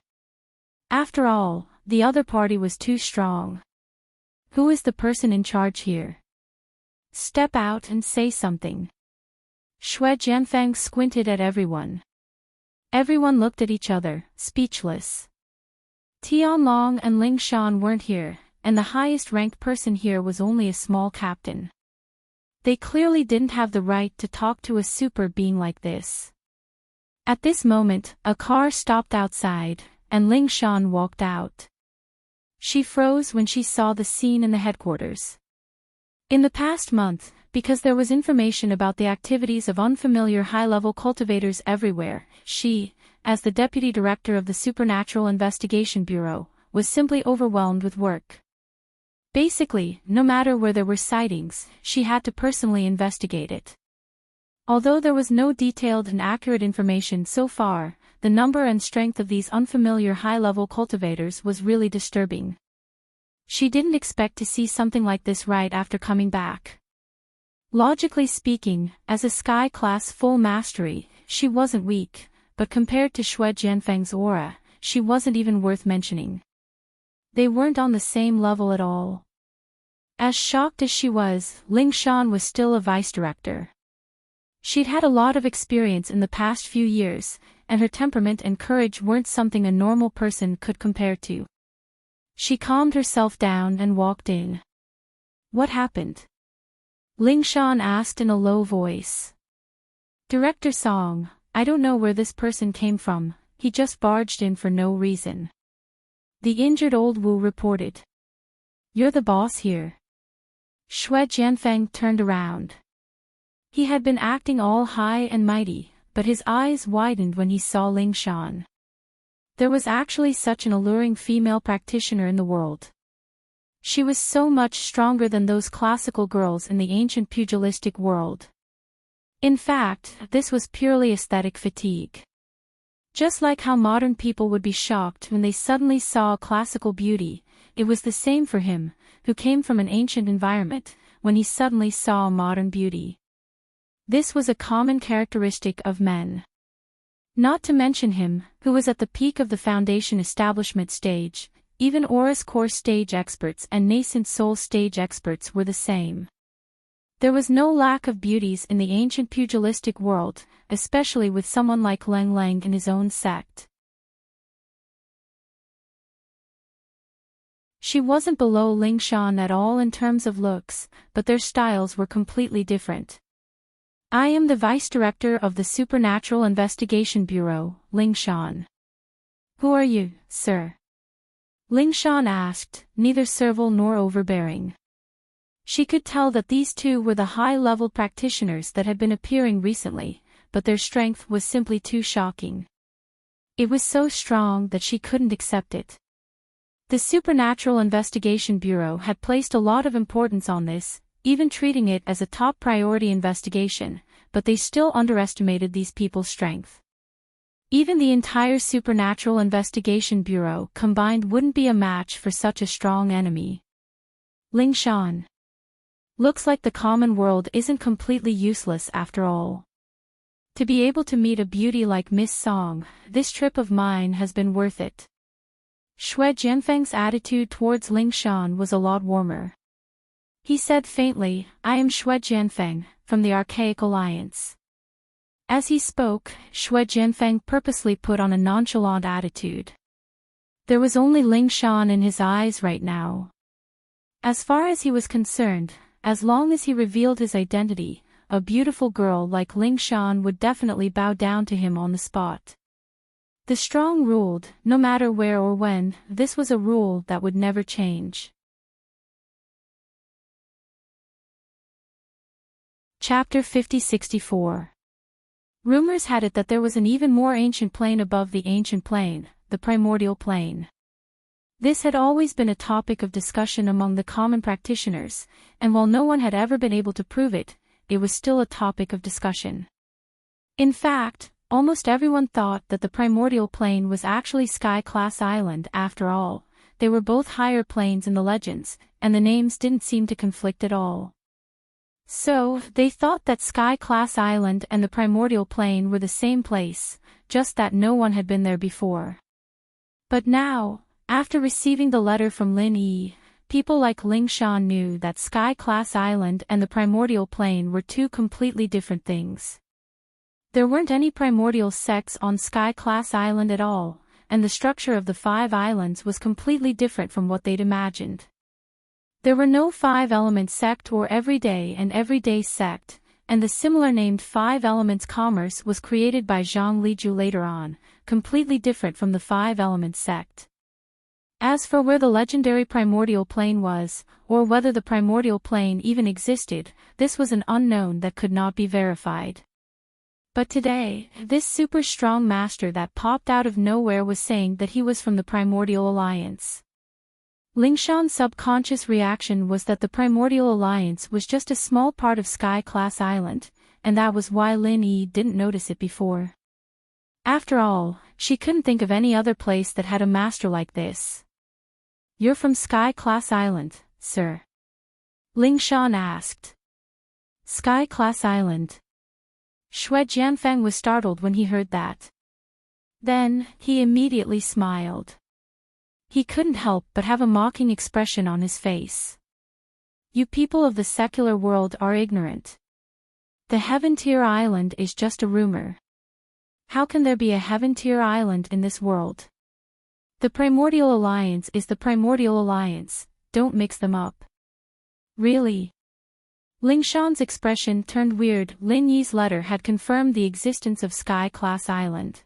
After all, the other party was too strong. Who is the person in charge here? Step out and say something. Shui Jianfeng squinted at everyone. Everyone looked at each other, speechless. Tianlong and Ling Shan weren't here, and the highest-ranked person here was only a small captain. They clearly didn't have the right to talk to a super being like this. At this moment, a car stopped outside, and Ling Shan walked out. She froze when she saw the scene in the headquarters. In the past month, Because there was information about the activities of unfamiliar high-level cultivators everywhere, she, as the deputy director of the Supernatural Investigation Bureau, was simply overwhelmed with work. Basically, no matter where there were sightings, she had to personally investigate it. Although there was no detailed and accurate information so far, the number and strength of these unfamiliar high-level cultivators was really disturbing. She didn't expect to see something like this right after coming back. Logically speaking, as a Sky Class full mastery, she wasn't weak, but compared to Xue Jianfeng's aura, she wasn't even worth mentioning. They weren't on the same level at all. As shocked as she was, Ling Shan was still a vice director. She'd had a lot of experience in the past few years, and her temperament and courage weren't something a normal person could compare to. She calmed herself down and walked in. "What happened?" Ling Shan asked in a low voice. "Director Song, I don't know where this person came from, he just barged in for no reason." The injured old Wu reported. "You're the boss here." Xue Jianfeng turned around. He had been acting all high and mighty, but his eyes widened when he saw Ling Shan. There was actually such an alluring female practitioner in the world. She was so much stronger than those classical girls in the ancient pugilistic world. In fact, this was purely aesthetic fatigue. Just like how modern people would be shocked when they suddenly saw a classical beauty, it was the same for him, who came from an ancient environment, when he suddenly saw a modern beauty. This was a common characteristic of men. Not to mention him, who was at the peak of the Foundation establishment stage. Even Aura's core stage experts and nascent soul stage experts were the same. There was no lack of beauties in the ancient pugilistic world, especially with someone like Leng Leng in his own sect. She wasn't below Ling Shan at all in terms of looks, but their styles were completely different. "I am the vice director of the Supernatural Investigation Bureau, Ling Shan." "Who are you, sir?" Ling Shan asked, neither servile nor overbearing. She could tell that these two were the high-level practitioners that had been appearing recently, but their strength was simply too shocking. It was so strong that she couldn't accept it. The Supernatural Investigation Bureau had placed a lot of importance on this, even treating it as a top priority investigation, but they still underestimated these people's strength. Even the entire Supernatural Investigation Bureau combined wouldn't be a match for such a strong enemy. Ling Shan. Looks like the common world isn't completely useless after all. To be able to meet a beauty like Miss Song, this trip of mine has been worth it. Xue Jianfeng's attitude towards Ling Shan was a lot warmer. He said faintly, "I am Xue Jianfeng, from the Archaic Alliance." As he spoke, Xue Jianfeng purposely put on a nonchalant attitude. There was only Ling Shan in his eyes right now. As far as he was concerned, as long as he revealed his identity, a beautiful girl like Ling Shan would definitely bow down to him on the spot. The strong ruled, no matter where or when. This was a rule that would never change. Chapter 50-64. Rumors had it that there was an even more ancient plane above the ancient plane, the primordial plane. This had always been a topic of discussion among the common practitioners, and while no one had ever been able to prove it, it was still a topic of discussion. In fact, almost everyone thought that the primordial plane was actually Sky Class Island after all. They were both higher planes in the legends, and the names didn't seem to conflict at all. So, they thought that Sky Class Island and the primordial plane were the same place, just that no one had been there before. But now, after receiving the letter from Lin Yi, people like Ling Shan knew that Sky Class Island and the primordial plane were two completely different things. There weren't any primordial sects on Sky Class Island at all, and the structure of the 5 islands was completely different from what they'd imagined. There were no 5 Elements sect or everyday sect, and the similar named 5 Elements commerce was created by Zhang Liju later on, completely different from the 5 Elements sect. As for where the legendary primordial plane was, or whether the primordial plane even existed, this was an unknown that could not be verified. But today, this super strong master that popped out of nowhere was saying that he was from the Primordial Alliance. Lingshan's subconscious reaction was that the Primordial Alliance was just a small part of Sky-class Island, and that was why Lin Yi didn't notice it before. After all, she couldn't think of any other place that had a master like this. "You're from Sky-class Island, sir?" Lingshan asked. "Sky-class Island?" Xue Jianfeng was startled when he heard that. Then, he immediately smiled. He couldn't help but have a mocking expression on his face. "You people of the secular world are ignorant. The Heaven-tier Island is just a rumor. How can there be a Heaven-tier Island in this world? The Primordial Alliance is the Primordial Alliance, don't mix them up." "Really?" Lingshan's expression turned weird. Lin Yi's letter had confirmed the existence of Sky-class Island.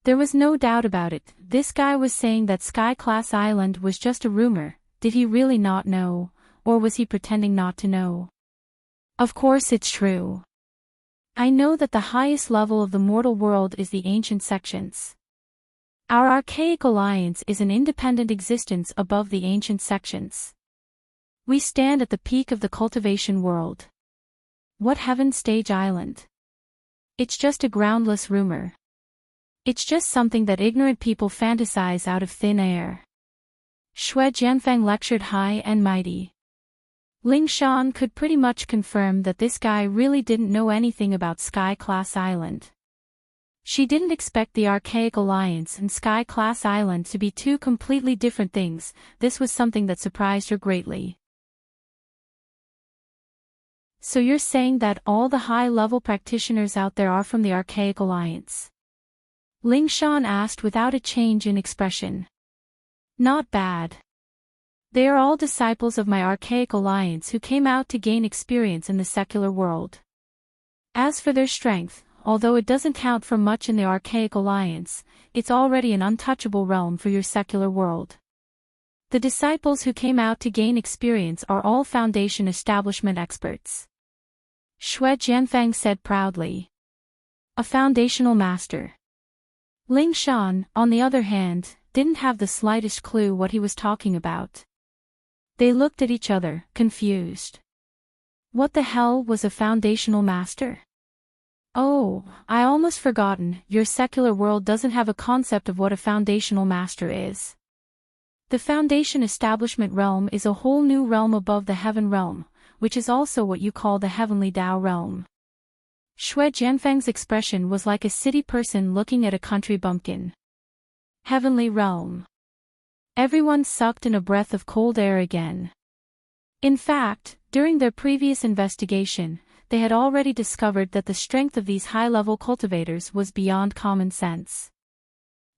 There was no doubt about it, this guy was saying that Sky-class Island was just a rumor. Did he really not know, or was he pretending not to know? "Of course it's true. I know that the highest level of the mortal world is the ancient sections. Our archaic alliance is an independent existence above the ancient sections. We stand at the peak of the cultivation world. What Heaven Stage Island? It's just a groundless rumor. It's just something that ignorant people fantasize out of thin air." Xue Jianfeng lectured high and mighty. Lingshan could pretty much confirm that this guy really didn't know anything about Sky-class Island. She didn't expect the Archaic Alliance and Sky-class Island to be two completely different things. This was something that surprised her greatly. "So you're saying that all the high-level practitioners out there are from the Archaic Alliance?" Lingshan asked without a change in expression. "Not bad. They are all disciples of my Archaic Alliance who came out to gain experience in the secular world. As for their strength, although it doesn't count for much in the Archaic Alliance, it's already an untouchable realm for your secular world. The disciples who came out to gain experience are all Foundation establishment experts," Xue Jianfeng said proudly. "A foundational master." Lingshan, on the other hand, didn't have the slightest clue what he was talking about. They looked at each other, confused. What the hell was a foundational master? "Oh, I almost forgotten, your secular world doesn't have a concept of what a foundational master is. The Foundation establishment realm is a whole new realm above the Heaven realm, which is also what you call the Heavenly Dao realm." Xue Jianfeng's expression was like a city person looking at a country bumpkin. Heavenly realm. Everyone sucked in a breath of cold air again. In fact, during their previous investigation, they had already discovered that the strength of these high-level cultivators was beyond common sense.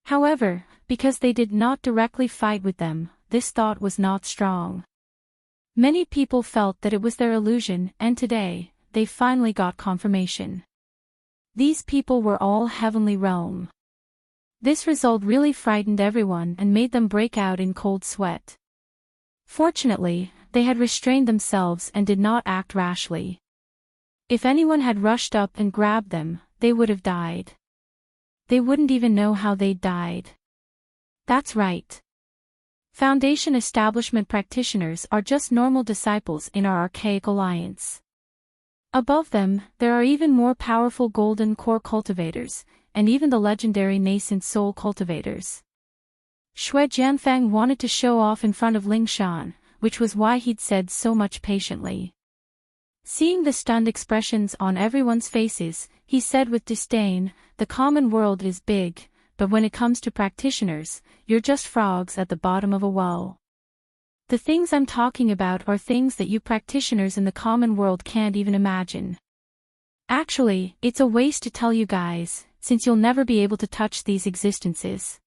However, because they did not directly fight with them, this thought was not strong. Many people felt that it was their illusion, and today, they finally got confirmation. These people were all Heavenly Realm. This result really frightened everyone and made them break out in cold sweat. Fortunately, they had restrained themselves and did not act rashly. If anyone had rushed up and grabbed them, they would have died. They wouldn't even know how they'd died. That's right. Foundation establishment practitioners are just normal disciples in our Archaic Alliance. Above them, there are even more powerful golden core cultivators, and even the legendary nascent soul cultivators. Xue Jianfeng wanted to show off in front of Lingshan, which was why he'd said so much patiently. Seeing the stunned expressions on everyone's faces, he said with disdain, "The common world is big, but when it comes to practitioners, you're just frogs at the bottom of a well. The things I'm talking about are things that you practitioners in the common world can't even imagine. Actually, it's a waste to tell you guys, since you'll never be able to touch these existences."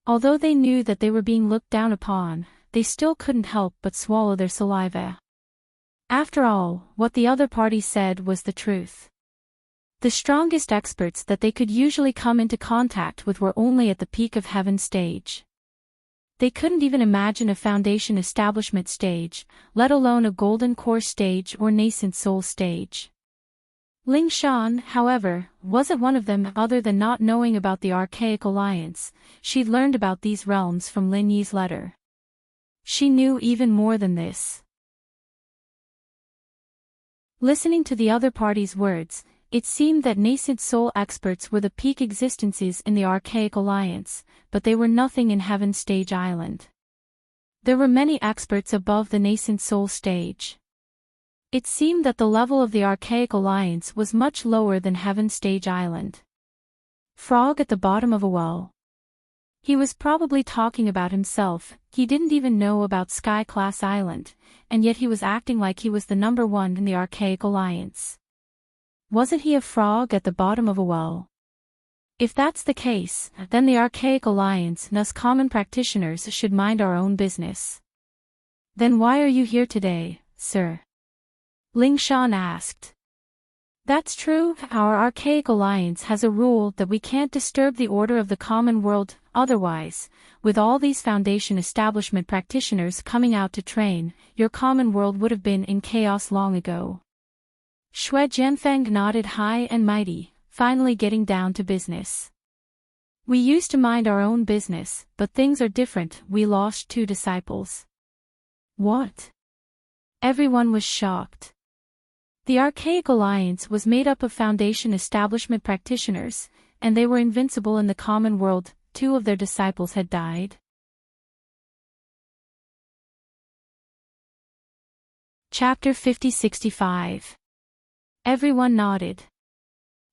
Although they knew that they were being looked down upon, they still couldn't help but swallow their saliva. After all, what the other party said was the truth. The strongest experts that they could usually come into contact with were only at the peak of Heaven stage. They couldn't even imagine a foundation establishment stage, let alone a golden core stage or nascent soul stage. Ling Shan, however, wasn't one of them. Other than not knowing about the Archaic Alliance, she'd learned about these realms from Lin Yi's letter. She knew even more than this. Listening to the other party's words, it seemed that nascent soul experts were the peak existences in the Archaic Alliance, but they were nothing in Heaven Stage Island. There were many experts above the nascent soul stage. It seemed that the level of the Archaic Alliance was much lower than Heaven Stage Island. Frog at the bottom of a well. He was probably talking about himself. He didn't even know about Sky Class Island, and yet he was acting like he was the number one in the Archaic Alliance. Wasn't he a frog at the bottom of a well? If that's the case, then the Archaic Alliance and us common practitioners should mind our own business. Then why are you here today, sir? Ling Shan asked. That's true. Our Archaic Alliance has a rule that we can't disturb the order of the common world. Otherwise, with all these Foundation establishment practitioners coming out to train, your common world would have been in chaos long ago. Shui Jianfeng nodded high and mighty, finally getting down to business. We used to mind our own business, but things are different. We lost 2 disciples. What? Everyone was shocked. The Archaic Alliance was made up of Foundation establishment practitioners, and they were invincible in the common world. 2 of their disciples had died. Chapter 50-65. Everyone nodded.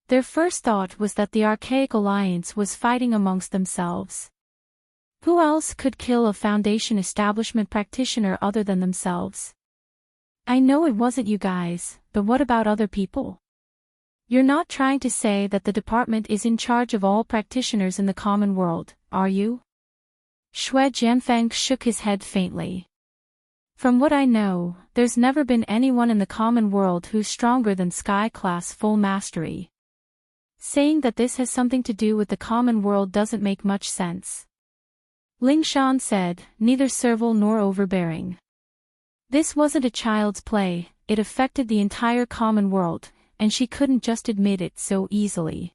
Their first thought was that the Archaic Alliance was fighting amongst themselves. Who else could kill a Foundation establishment practitioner other than themselves? I know it wasn't you guys, but what about other people? You're not trying to say that the department is in charge of all practitioners in the common world, are you? Shui Jianfeng shook his head faintly. From what I know, there's never been anyone in the common world who's stronger than Sky Class Full Mastery. Saying that this has something to do with the common world doesn't make much sense. Ling Shan said, neither servile nor overbearing. This wasn't a child's play, it affected the entire common world, and she couldn't just admit it so easily.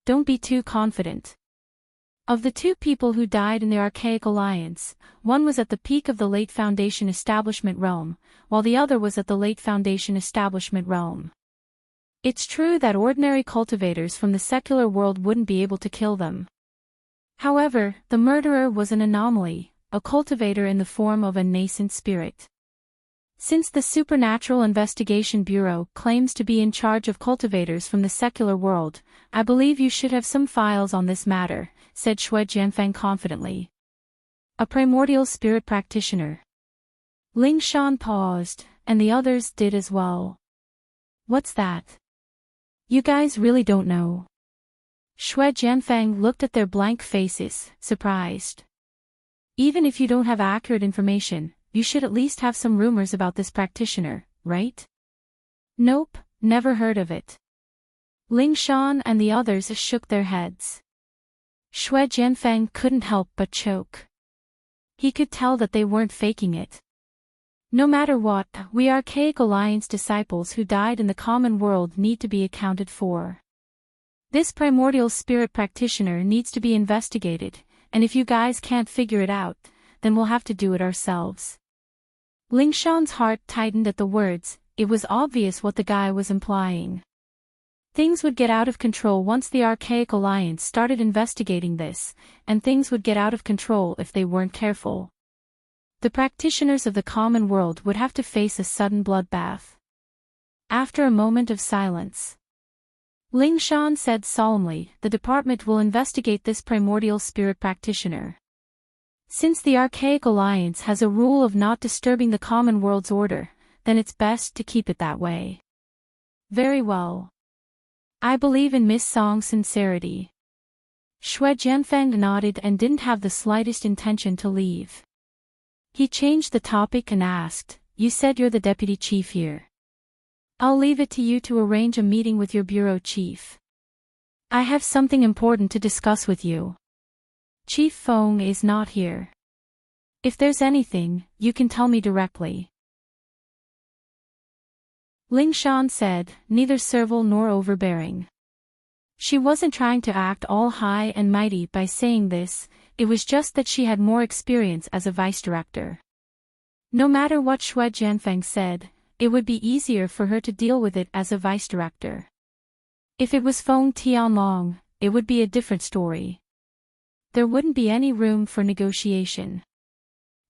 Don't be too confident. Of the 2 people who died in the Archaic Alliance, one was at the peak of the late Foundation establishment realm, while the other was at the late Foundation establishment realm. It's true that ordinary cultivators from the secular world wouldn't be able to kill them. However, the murderer was an anomaly, a cultivator in the form of a nascent spirit. Since the Supernatural Investigation Bureau claims to be in charge of cultivators from the secular world, I believe you should have some files on this matter, said Shui Jianfeng confidently. A primordial spirit practitioner. Ling Shan paused, and the others did as well. What's that? You guys really don't know. Shui Jianfeng looked at their blank faces, surprised. Even if you don't have accurate information, you should at least have some rumors about this practitioner, right? Nope, never heard of it. Ling Shan and the others shook their heads. Shui Jianfeng couldn't help but choke. He could tell that they weren't faking it. No matter what, we Archaic Alliance disciples who died in the common world need to be accounted for. This primordial spirit practitioner needs to be investigated, and if you guys can't figure it out, then we'll have to do it ourselves. Ling Shan's heart tightened at the words. It was obvious what the guy was implying. Things would get out of control once the Archaic Alliance started investigating this, and things would get out of control if they weren't careful. The practitioners of the common world would have to face a sudden bloodbath. After a moment of silence, Ling Shan said solemnly, the department will investigate this primordial spirit practitioner. Since the Archaic Alliance has a rule of not disturbing the common world's order, then it's best to keep it that way. Very well. I believe in Miss Song's sincerity. Shui Jianfeng nodded and didn't have the slightest intention to leave. He changed the topic and asked, you said you're the deputy chief here. I'll leave it to you to arrange a meeting with your bureau chief. I have something important to discuss with you. Chief Feng is not here. If there's anything, you can tell me directly. Ling Shan said, neither servile nor overbearing. She wasn't trying to act all high and mighty by saying this, it was just that she had more experience as a vice director. No matter what Shui Jianfeng said, it would be easier for her to deal with it as a vice director. If it was Feng Tianlong, it would be a different story. There wouldn't be any room for negotiation.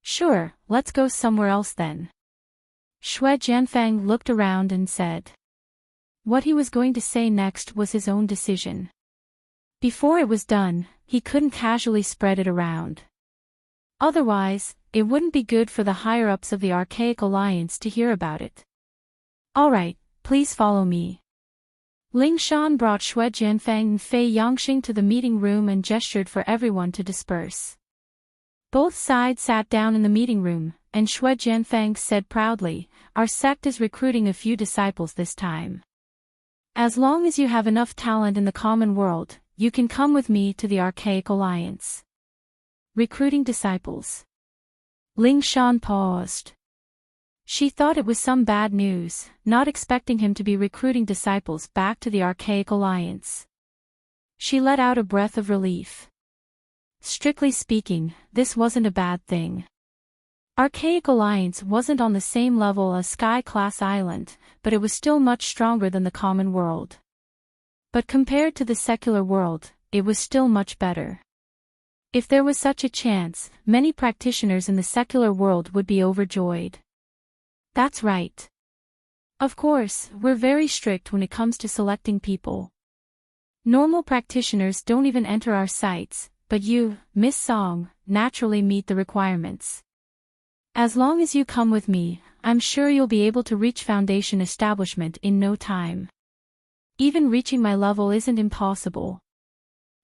Sure, let's go somewhere else then. Shui Jianfeng looked around and said. What he was going to say next was his own decision. Before it was done, he couldn't casually spread it around. Otherwise, it wouldn't be good for the higher-ups of the Archaic Alliance to hear about it. Alright, please follow me. Ling Shan brought Shui Jianfeng and Fei Yangxing to the meeting room and gestured for everyone to disperse. Both sides sat down in the meeting room, and Shui Jianfeng said proudly, our sect is recruiting a few disciples this time. As long as you have enough talent in the common world, you can come with me to the Archaic Alliance. Recruiting disciples. Ling Shan paused. She thought it was some bad news, not expecting him to be recruiting disciples back to the Archaic Alliance. She let out a breath of relief. Strictly speaking, this wasn't a bad thing. Archaic Alliance wasn't on the same level as Sky-class Island, but it was still much stronger than the common world. But compared to the secular world, it was still much better. If there was such a chance, many practitioners in the secular world would be overjoyed. That's right. Of course, we're very strict when it comes to selecting people. Normal practitioners don't even enter our sites, but you, Miss Song, naturally meet the requirements. As long as you come with me, I'm sure you'll be able to reach Foundation establishment in no time. Even reaching my level isn't impossible.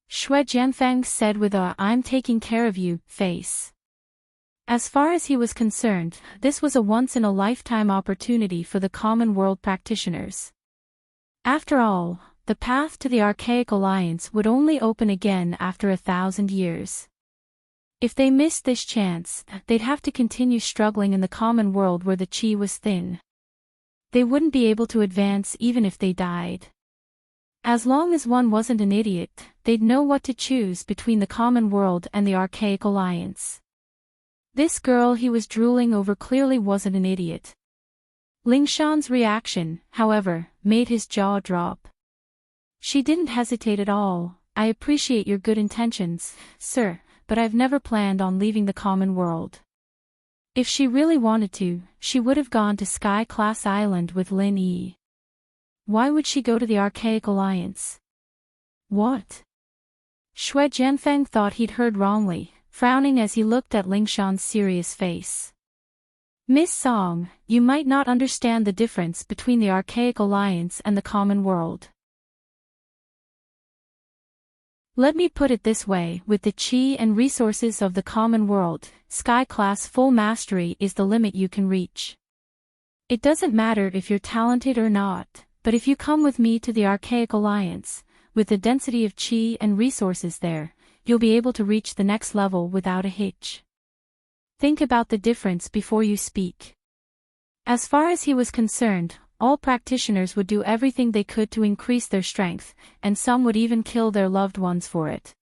Shui Jianfeng said with a I'm taking care of you face. As far as he was concerned, this was a once-in-a-lifetime opportunity for the common world practitioners. After all, the path to the Archaic Alliance would only open again after 1,000 years. If they missed this chance, they'd have to continue struggling in the common world where the qi was thin. They wouldn't be able to advance even if they died. As long as one wasn't an idiot, they'd know what to choose between the common world and the Archaic Alliance. This girl he was drooling over clearly wasn't an idiot. Ling Shan's reaction, however, made his jaw drop. She didn't hesitate at all. I appreciate your good intentions, sir, but I've never planned on leaving the common world. If she really wanted to, she would have gone to Sky-class Island with Lin Yi. Why would she go to the Archaic Alliance? What? Shui Jianfeng thought he'd heard wrongly, frowning as he looked at Ling Shan's serious face. Miss Song, you might not understand the difference between the Archaic Alliance and the common world. Let me put it this way, with the qi and resources of the common world, Sky-class full mastery is the limit you can reach. It doesn't matter if you're talented or not, but if you come with me to the Archaic Alliance, with the density of qi and resources there, you'll be able to reach the next level without a hitch. Think about the difference before you speak. As far as he was concerned, all practitioners would do everything they could to increase their strength, and some would even kill their loved ones for it.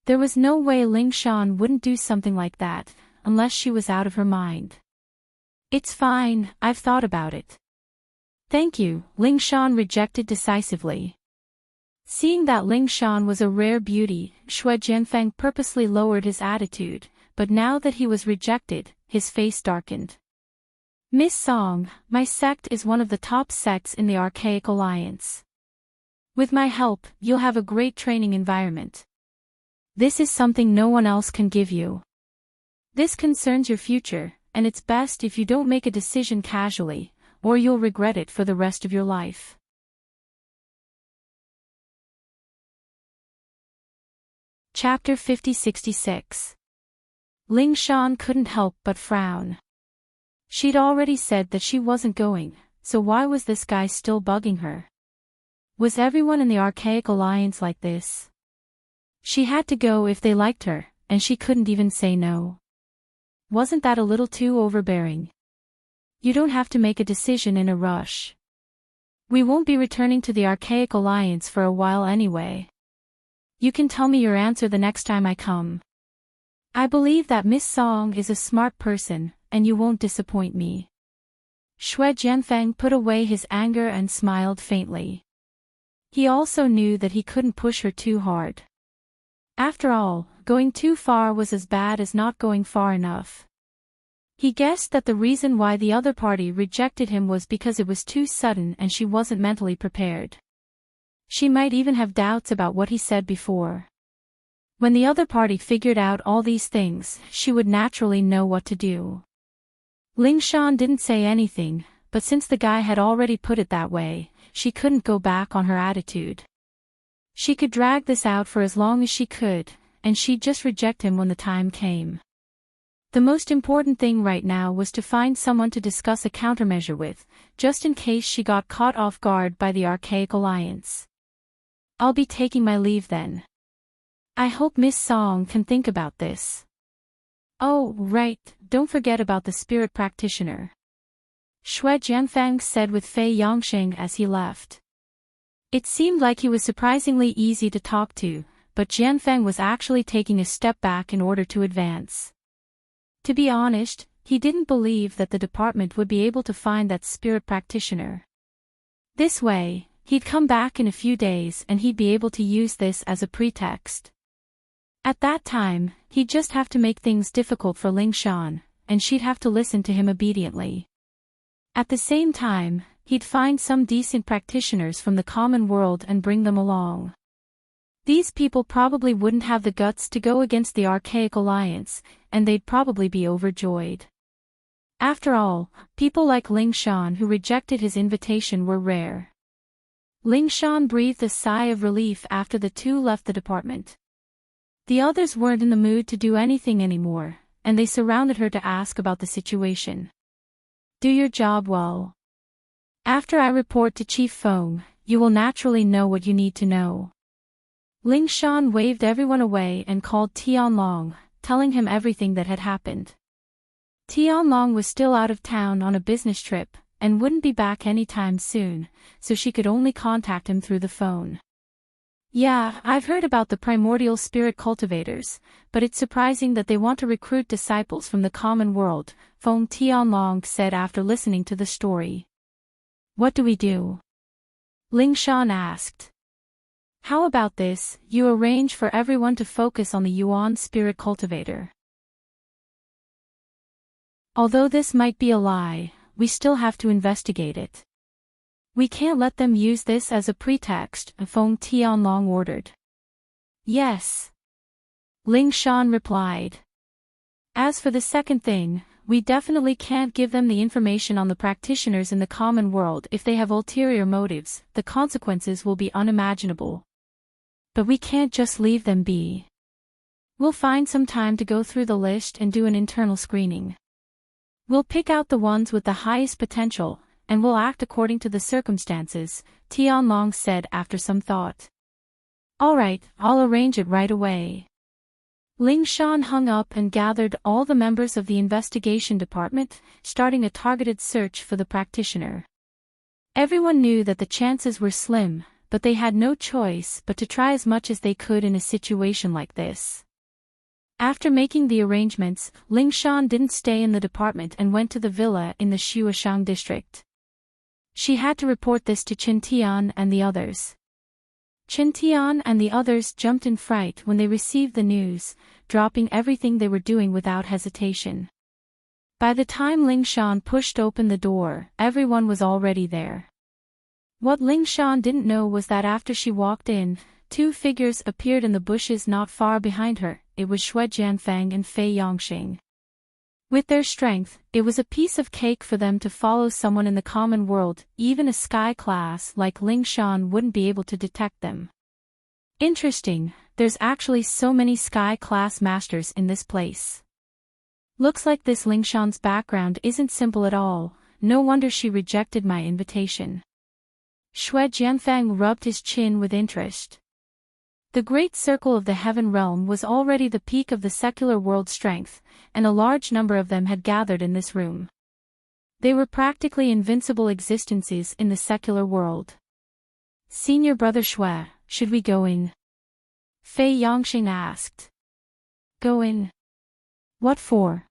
There was no way Ling Shan wouldn't do something like that, unless she was out of her mind. It's fine, I've thought about it. Thank you, Ling Shan rejected decisively. Seeing that Ling Shan was a rare beauty, Shui Jianfeng purposely lowered his attitude, but now that he was rejected, his face darkened. Miss Song, my sect is one of the top sects in the Archaic Alliance. With my help, you'll have a great training environment. This is something no one else can give you. This concerns your future, and it's best if you don't make a decision casually, or you'll regret it for the rest of your life. Chapter 50-66. Ling Shan couldn't help but frown. She'd already said that she wasn't going, so why was this guy still bugging her? Was everyone in the Archaic Alliance like this? She had to go if they liked her, and she couldn't even say no. wasn't that a little too overbearing? You don't have to make a decision in a rush. We won't be returning to the Archaic Alliance for a while anyway. You can tell me your answer the next time I come. I believe that Miss Song is a smart person, and you won't disappoint me. Xue Jianfeng put away his anger and smiled faintly. He also knew that he couldn't push her too hard. After all, going too far was as bad as not going far enough. He guessed that the reason why the other party rejected him was because it was too sudden and she wasn't mentally prepared. She might even have doubts about what he said before. When the other party figured out all these things, she would naturally know what to do. Ling Shan didn't say anything, but since the guy had already put it that way, she couldn't go back on her attitude. She could drag this out for as long as she could, and she'd just reject him when the time came. The most important thing right now was to find someone to discuss a countermeasure with, just in case she got caught off guard by the Archaic Alliance. I'll be taking my leave then. I hope Miss Song can think about this. Oh, right, don't forget about the spirit practitioner. Xue Jianfeng said with Fei Yongxing as he left. It seemed like he was surprisingly easy to talk to, but Jianfeng was actually taking a step back in order to advance. To be honest, he didn't believe that the department would be able to find that spirit practitioner. This way, he'd come back in a few days and he'd be able to use this as a pretext. At that time, he'd just have to make things difficult for Ling Shan, and she'd have to listen to him obediently. At the same time, he'd find some decent practitioners from the common world and bring them along. These people probably wouldn't have the guts to go against the Archaic Alliance, and they'd probably be overjoyed. After all, people like Ling Shan who rejected his invitation were rare. Ling Shan breathed a sigh of relief after the two left the department. The others weren't in the mood to do anything anymore, and they surrounded her to ask about the situation. Do your job well. After I report to Chief Feng, you will naturally know what you need to know. Ling Shan waved everyone away and called Tianlong, telling him everything that had happened. Tianlong was still out of town on a business trip, and wouldn't be back anytime soon, so she could only contact him through the phone. Yeah, I've heard about the primordial spirit cultivators, but it's surprising that they want to recruit disciples from the common world, Feng Tianlong said after listening to the story. What do we do? Ling Shan asked. How about this, you arrange for everyone to focus on the Yuan spirit cultivator. Although this might be a lie, we still have to investigate it. We can't let them use this as a pretext, Feng Tianlong ordered. Yes. Ling Shan replied. As for the second thing, we definitely can't give them the information on the practitioners in the common world if they have ulterior motives, the consequences will be unimaginable. But we can't just leave them be. We'll find some time to go through the list and do an internal screening. We'll pick out the ones with the highest potential, and we'll act according to the circumstances, Tianlong said after some thought. All right, I'll arrange it right away. Ling Shan hung up and gathered all the members of the investigation department, starting a targeted search for the practitioner. Everyone knew that the chances were slim, but they had no choice but to try as much as they could in a situation like this. After making the arrangements, Ling Shan didn't stay in the department and went to the villa in the Shuashang district. She had to report this to Chen Tian and the others. Chen Tian and the others jumped in fright when they received the news, dropping everything they were doing without hesitation. By the time Ling Shan pushed open the door, everyone was already there. What Ling Shan didn't know was that after she walked in, two figures appeared in the bushes not far behind her. It was Xue Jianfeng and Fei Yongxing. With their strength, it was a piece of cake for them to follow someone in the common world. Even a sky class like Ling Shan wouldn't be able to detect them. Interesting, there's actually so many sky class masters in this place. Looks like this Ling Shan's background isn't simple at all, no wonder she rejected my invitation. Xue Jianfeng rubbed his chin with interest. The great circle of the heaven realm was already the peak of the secular world's strength, and a large number of them had gathered in this room. They were practically invincible existences in the secular world. Senior Brother Shui, should we go in? Fei Yongxing asked. Go in? What for?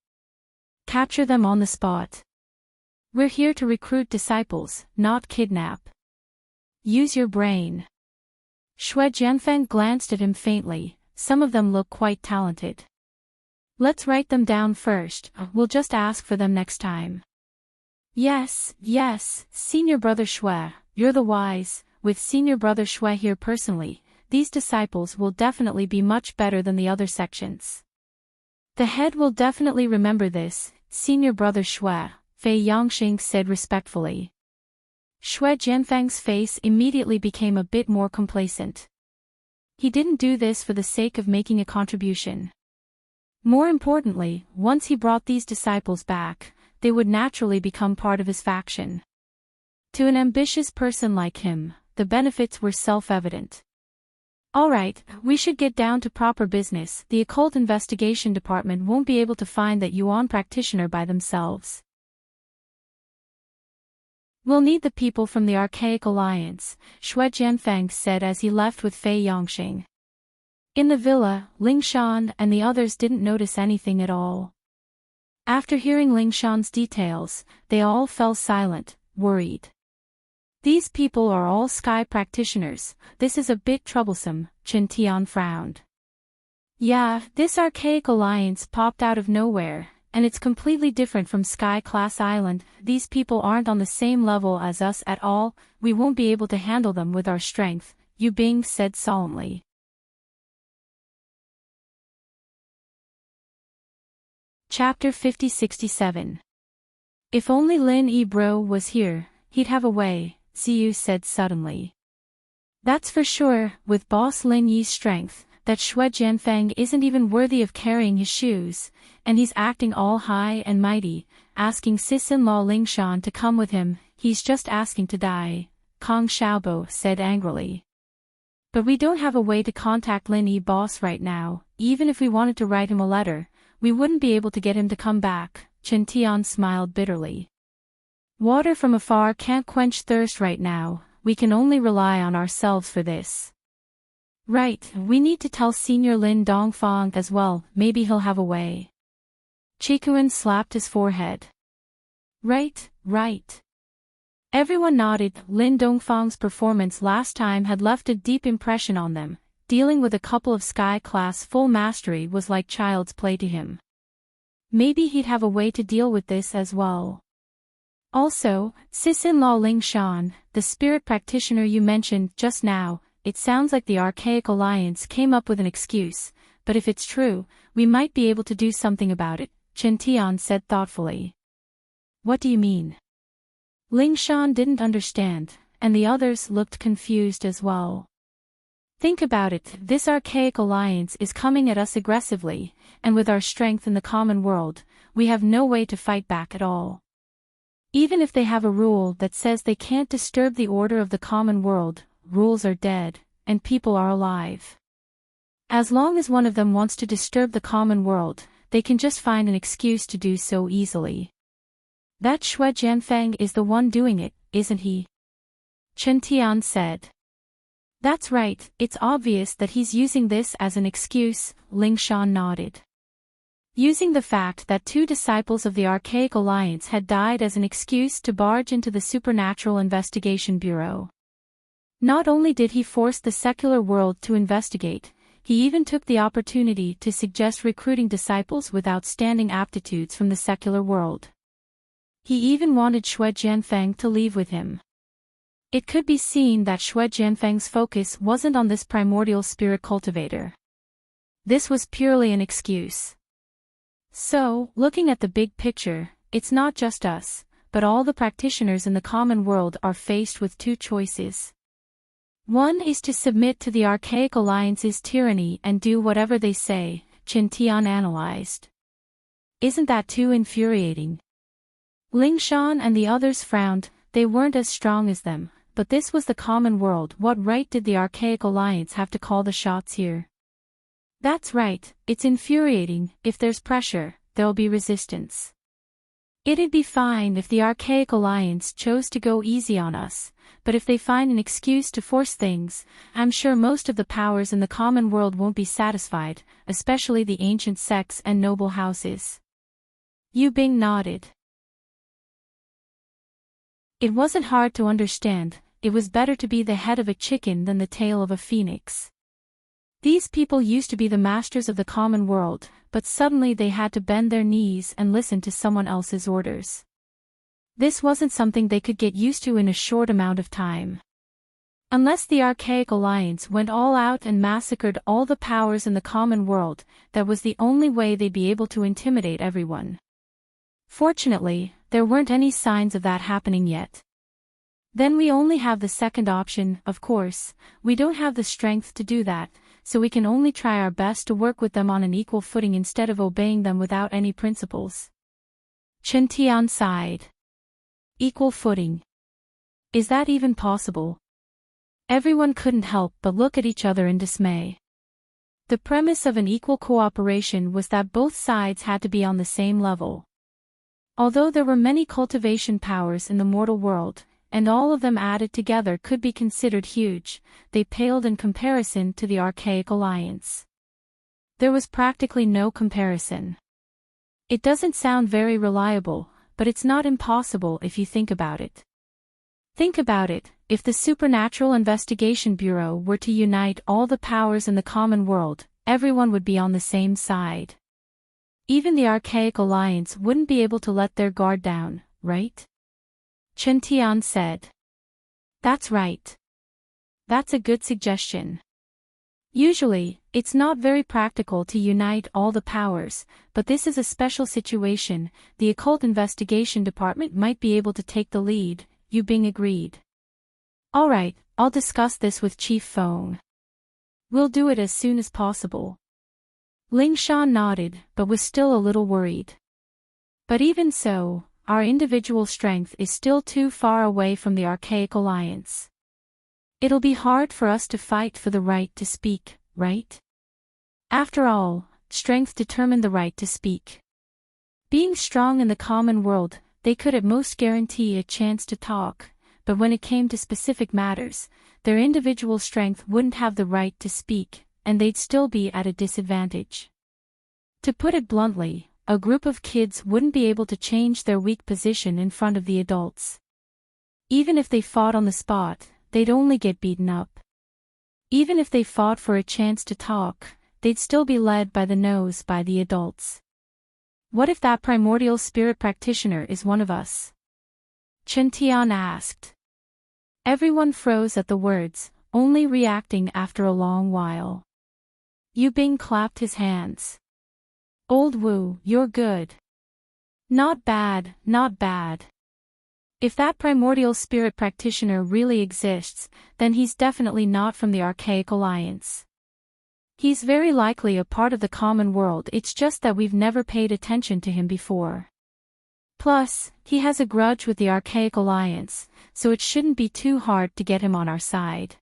Capture them on the spot. We're here to recruit disciples, not kidnap. Use your brain. Shui Jianfeng glanced at him faintly. Some of them look quite talented. Let's write them down first, we'll just ask for them next time. Yes, Senior Brother Shui, you're the wise. With Senior Brother Shui here personally, these disciples will definitely be much better than the other sections. The head will definitely remember this, Senior Brother Shui, Fei Yongxing said respectfully. Shui Jianfeng's face immediately became a bit more complacent. He didn't do this for the sake of making a contribution. More importantly, once he brought these disciples back, they would naturally become part of his faction. To an ambitious person like him, the benefits were self-evident. Alright, we should get down to proper business. The occult investigation department won't be able to find that Yuan practitioner by themselves. We'll need the people from the Archaic Alliance, Shui Jianfeng said as he left with Fei Yongxing. In the villa, Ling Shan and the others didn't notice anything at all. After hearing Ling Shan's details, they all fell silent, worried. These people are all sky practitioners, this is a bit troublesome, Chen Tian frowned. Yeah, this Archaic Alliance popped out of nowhere, and it's completely different from Sky Class Island. These people aren't on the same level as us at all, we won't be able to handle them with our strength, Yu Bing said solemnly. Chapter 50-67. If only Lin Yi-bro was here, he'd have a way, Ziyu said suddenly. That's for sure, with boss Lin Yi's strength, that Shui Jianfeng isn't even worthy of carrying his shoes, and he's acting all high and mighty, asking sis-in-law Ling Shan to come with him, he's just asking to die, Kong Xiaobo said angrily. But we don't have a way to contact Lin Yi boss right now, even if we wanted to write him a letter, we wouldn't be able to get him to come back, Chen Tian smiled bitterly. Water from afar can't quench thirst right now, we can only rely on ourselves for this. Right, we need to tell Senior Lin Dongfang as well, maybe he'll have a way. Chikuan slapped his forehead. Right. Everyone nodded. Lin Dongfang's performance last time had left a deep impression on them. Dealing with a couple of Sky-class full mastery was like child's play to him. Maybe he'd have a way to deal with this as well. Also, sis-in-law Ling Shan, the spirit practitioner you mentioned just now, it sounds like the Archaic Alliance came up with an excuse, but if it's true, we might be able to do something about it, Chen Tian said thoughtfully. What do you mean? Ling Shan didn't understand, and the others looked confused as well. Think about it, this Archaic Alliance is coming at us aggressively, and with our strength in the common world, we have no way to fight back at all. Even if they have a rule that says they can't disturb the order of the common world, rules are dead, and people are alive. As long as one of them wants to disturb the common world, they can just find an excuse to do so easily. That Shui Jianfeng is the one doing it, isn't he? Chen Tian said. That's right, it's obvious that he's using this as an excuse, Ling Shan nodded. Using the fact that 2 disciples of the Archaic Alliance had died as an excuse to barge into the Supernatural Investigation Bureau. Not only did he force the secular world to investigate, he even took the opportunity to suggest recruiting disciples with outstanding aptitudes from the secular world. He even wanted Shui Jianfeng to leave with him. It could be seen that Shui Jianfeng's focus wasn't on this primordial spirit cultivator. This was purely an excuse. So, looking at the big picture, it's not just us, but all the practitioners in the common world are faced with 2 choices. One is to submit to the Archaic Alliance's tyranny and do whatever they say, Chen Tian analyzed. Isn't that too infuriating? Ling Shan and the others frowned, they weren't as strong as them, but this was the common world. What right did the Archaic Alliance have to call the shots here? That's right, it's infuriating. If there's pressure, there'll be resistance. It'd be fine if the Archaic Alliance chose to go easy on us, but if they find an excuse to force things, I'm sure most of the powers in the common world won't be satisfied, especially the ancient sects and noble houses. Yu Bing nodded. It wasn't hard to understand. It was better to be the head of a chicken than the tail of a phoenix. These people used to be the masters of the common world, but suddenly they had to bend their knees and listen to someone else's orders. This wasn't something they could get used to in a short amount of time. Unless the Archaic Alliance went all out and massacred all the powers in the common world, that was the only way they'd be able to intimidate everyone. Fortunately, there weren't any signs of that happening yet. Then we only have the second option. Of course, we don't have the strength to do that, so we can only try our best to work with them on an equal footing instead of obeying them without any principles. Chen Tian sighed. Equal footing. Is that even possible? Everyone couldn't help but look at each other in dismay. The premise of an equal cooperation was that both sides had to be on the same level. Although there were many cultivation powers in the mortal world, and all of them added together could be considered huge, they paled in comparison to the Archaic Alliance. There was practically no comparison. It doesn't sound very reliable, but it's not impossible if you think about it. Think about it, if the Supernatural Investigation Bureau were to unite all the powers in the common world, everyone would be on the same side. Even the Archaic Alliance wouldn't be able to let their guard down, right? Chen Tian said. That's right. That's a good suggestion. Usually, it's not very practical to unite all the powers, but this is a special situation. The Occult Investigation Department might be able to take the lead, Yu Bing agreed. Alright, I'll discuss this with Chief Feng. We'll do it as soon as possible. Ling Shan nodded, but was still a little worried. But even so, our individual strength is still too far away from the Archaic Alliance. It'll be hard for us to fight for the right to speak, right? After all, strength determined the right to speak. Being strong in the common world, they could at most guarantee a chance to talk, but when it came to specific matters, their individual strength wouldn't have the right to speak, and they'd still be at a disadvantage. To put it bluntly, a group of kids wouldn't be able to change their weak position in front of the adults. Even if they fought on the spot, they'd only get beaten up. Even if they fought for a chance to talk, they'd still be led by the nose by the adults. What if that primordial spirit practitioner is one of us? Chen Tian asked. Everyone froze at the words, only reacting after a long while. Yu Bing clapped his hands. Old Wu, you're good. Not bad, not bad. If that primordial spirit practitioner really exists, then he's definitely not from the Archaic Alliance. He's very likely a part of the common world, it's just that we've never paid attention to him before. Plus, he has a grudge with the Archaic Alliance, so it shouldn't be too hard to get him on our side.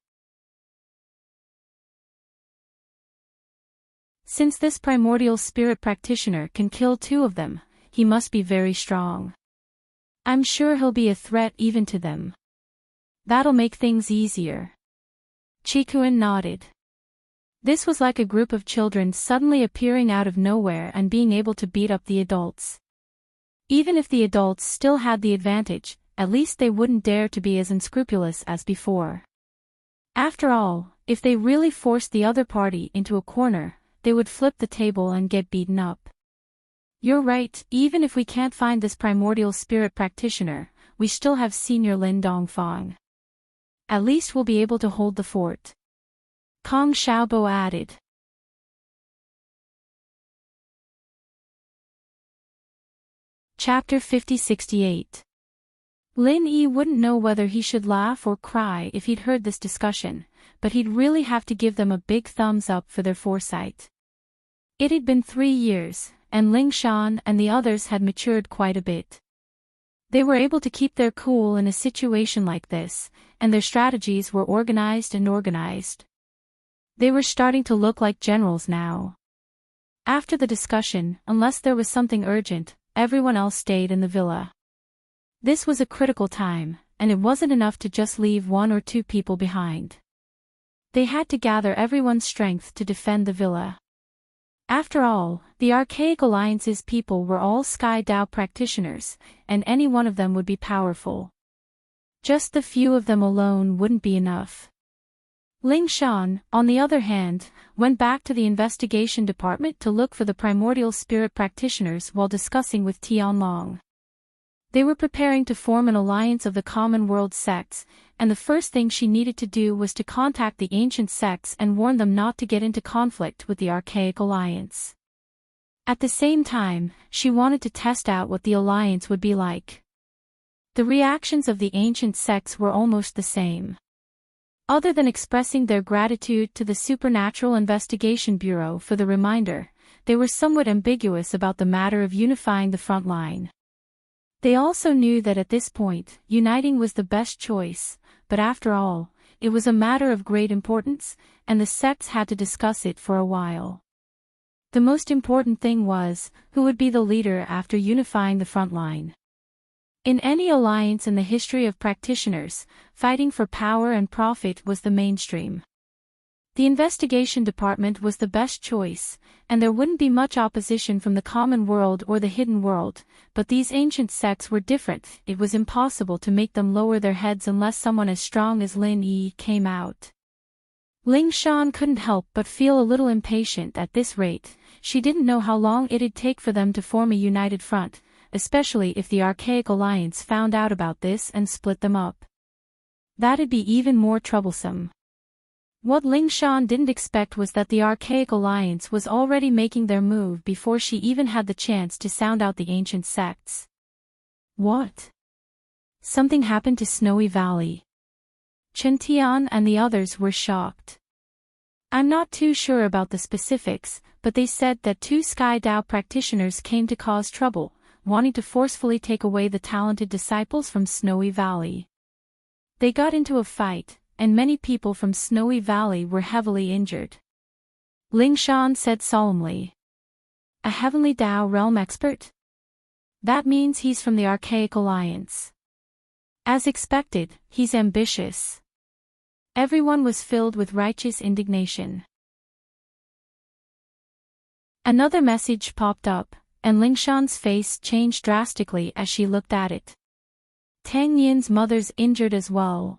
Since this primordial spirit practitioner can kill two of them, he must be very strong. I'm sure he'll be a threat even to them. That'll make things easier. Chikuan nodded. This was like a group of children suddenly appearing out of nowhere and being able to beat up the adults. Even if the adults still had the advantage, at least they wouldn't dare to be as unscrupulous as before. After all, if they really forced the other party into a corner, they would flip the table and get beaten up. You're right, even if we can't find this primordial spirit practitioner, we still have Senior Lin Dongfang. At least we'll be able to hold the fort. Kong Xiaobo added. Chapter 5068. Lin Yi wouldn't know whether he should laugh or cry if he'd heard this discussion, but he'd really have to give them a big thumbs up for their foresight. It had been 3 years, and Ling Shan and the others had matured quite a bit. They were able to keep their cool in a situation like this, and their strategies were organized and organized. They were starting to look like generals now. After the discussion, unless there was something urgent, everyone else stayed in the villa. This was a critical time, and it wasn't enough to just leave 1 or 2 people behind. They had to gather everyone's strength to defend the villa. After all, the Archaic Alliance's people were all Sky Dao practitioners, and any one of them would be powerful. Just the few of them alone wouldn't be enough. Ling Shan, on the other hand, went back to the investigation department to look for the primordial spirit practitioners while discussing with Tianlong. They were preparing to form an alliance of the common world sects, and the first thing she needed to do was to contact the ancient sects and warn them not to get into conflict with the Archaic Alliance. At the same time, she wanted to test out what the alliance would be like. The reactions of the ancient sects were almost the same. Other than expressing their gratitude to the Supernatural Investigation Bureau for the reminder, they were somewhat ambiguous about the matter of unifying the front line. They also knew that at this point, uniting was the best choice, but after all, it was a matter of great importance, and the sects had to discuss it for a while. The most important thing was, who would be the leader after unifying the front line. In any alliance in the history of practitioners, fighting for power and profit was the mainstream. The investigation department was the best choice, and there wouldn't be much opposition from the common world or the hidden world, but these ancient sects were different. It was impossible to make them lower their heads unless someone as strong as Lin Yi came out. Ling Shan couldn't help but feel a little impatient at this rate. She didn't know how long it'd take for them to form a united front, especially if the Archaic Alliance found out about this and split them up. That'd be even more troublesome. What Ling Shan didn't expect was that the Archaic Alliance was already making their move before she even had the chance to sound out the ancient sects. What? Something happened to Snowy Valley. Chen Tian and the others were shocked. I'm not too sure about the specifics, but they said that 2 Sky Dao practitioners came to cause trouble, wanting to forcefully take away the talented disciples from Snowy Valley. They got into a fight, and many people from Snowy Valley were heavily injured. Ling Shan said solemnly. A Heavenly Dao realm expert? That means he's from the Archaic Alliance. As expected, he's ambitious. Everyone was filled with righteous indignation. Another message popped up, and Ling Shan's face changed drastically as she looked at it. Tang Yin's mother's injured as well.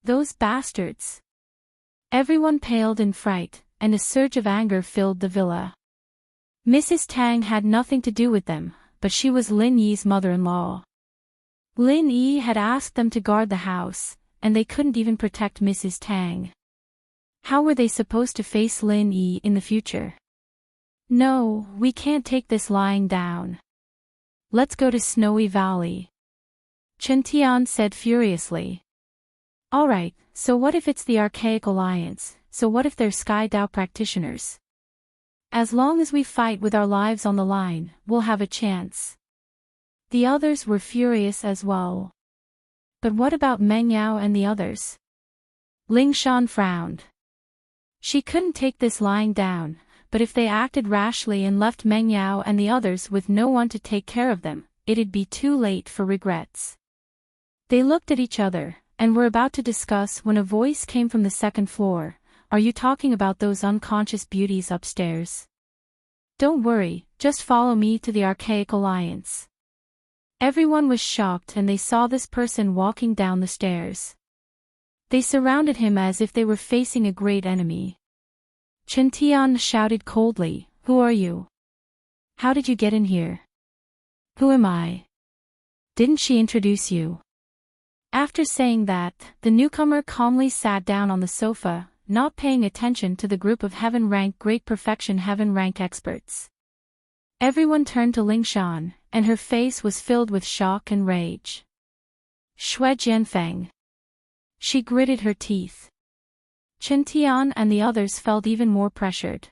Those bastards. Everyone paled in fright, and a surge of anger filled the villa. Mrs. Tang had nothing to do with them, but she was Lin Yi's mother-in-law. Lin Yi had asked them to guard the house, and they couldn't even protect Mrs. Tang. How were they supposed to face Lin Yi in the future? No, we can't take this lying down. Let's go to Snowy Valley. Chen Tian said furiously. Alright, so what if it's the Archaic Alliance, so what if they're Sky Dao practitioners? As long as we fight with our lives on the line, we'll have a chance. The others were furious as well. But what about Meng Yao and the others? Ling Shan frowned. She couldn't take this lying down, but if they acted rashly and left Meng Yao and the others with no one to take care of them, it'd be too late for regrets. They looked at each other, and were about to discuss when a voice came from the second floor. Are you talking about those unconscious beauties upstairs? Don't worry, just follow me to the Archaic Alliance. Everyone was shocked and they saw this person walking down the stairs. They surrounded him as if they were facing a great enemy. Chen Tian shouted coldly, Who are you? How did you get in here? Who am I? Didn't she introduce you? After saying that, the newcomer calmly sat down on the sofa, not paying attention to the group of heaven-rank Great Perfection heaven-rank experts. Everyone turned to Ling Shan, and her face was filled with shock and rage. Shui Jianfeng. She gritted her teeth. Chen Tian and the others felt even more pressured.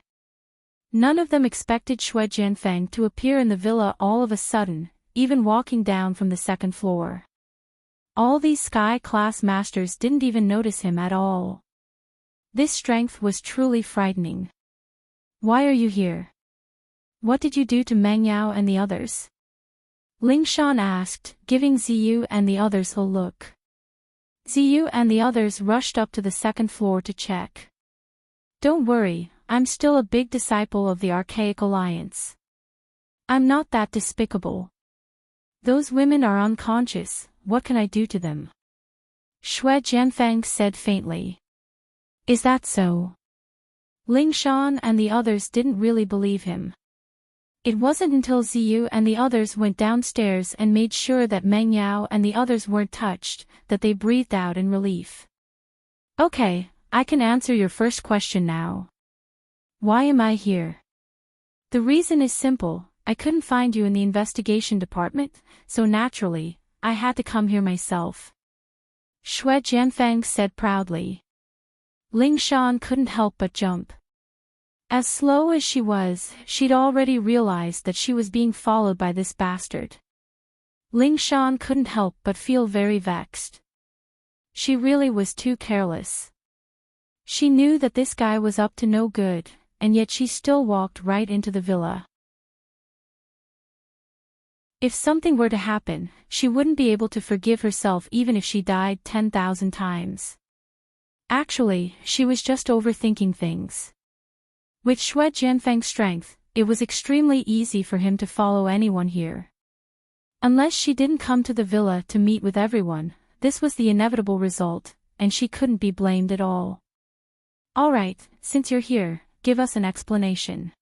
None of them expected Shui Jianfeng to appear in the villa all of a sudden, even walking down from the second floor. All these sky-class masters didn't even notice him at all. This strength was truly frightening. Why are you here? What did you do to Meng Yao and the others? Ling Shan asked, giving Ziyu and the others a look. Ziyu and the others rushed up to the second floor to check. Don't worry, I'm still a big disciple of the Archaic Alliance. I'm not that despicable. Those women are unconscious, what can I do to them? Xue Jianfeng said faintly. Is that so? Ling Shan and the others didn't really believe him. It wasn't until Ziyu and the others went downstairs and made sure that Meng Yao and the others weren't touched, that they breathed out in relief. Okay, I can answer your first question now. Why am I here? The reason is simple, I couldn't find you in the investigation department, so naturally, I had to come here myself. Xue Jianfeng said proudly. Ling Shan couldn't help but jump. As slow as she was, she'd already realized that she was being followed by this bastard. Ling Shan couldn't help but feel very vexed. She really was too careless. She knew that this guy was up to no good, and yet she still walked right into the villa. If something were to happen, she wouldn't be able to forgive herself even if she died 10,000 times. Actually, she was just overthinking things. With Xue Jianfeng's strength, it was extremely easy for him to follow anyone here. Unless she didn't come to the villa to meet with everyone, this was the inevitable result, and she couldn't be blamed at all. Alright, since you're here, give us an explanation.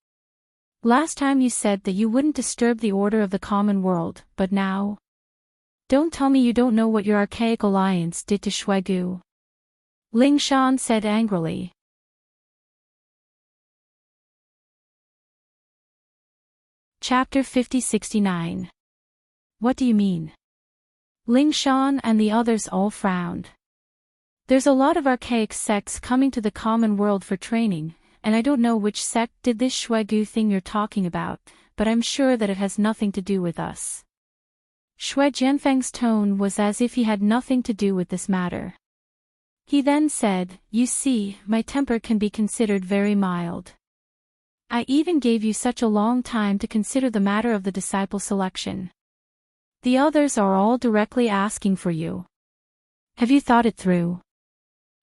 Last time you said that you wouldn't disturb the order of the common world, but now? Don't tell me you don't know what your Archaic Alliance did to Shuegu. Ling Shan said angrily. Chapter 5069. What do you mean? Ling Shan and the others all frowned. There's a lot of archaic sects coming to the common world for training, and I don't know which sect did this Shuegu thing you're talking about, but I'm sure that it has nothing to do with us. Xue Jianfeng's tone was as if he had nothing to do with this matter. He then said, you see, my temper can be considered very mild. I even gave you such a long time to consider the matter of the disciple selection. The others are all directly asking for you. Have you thought it through?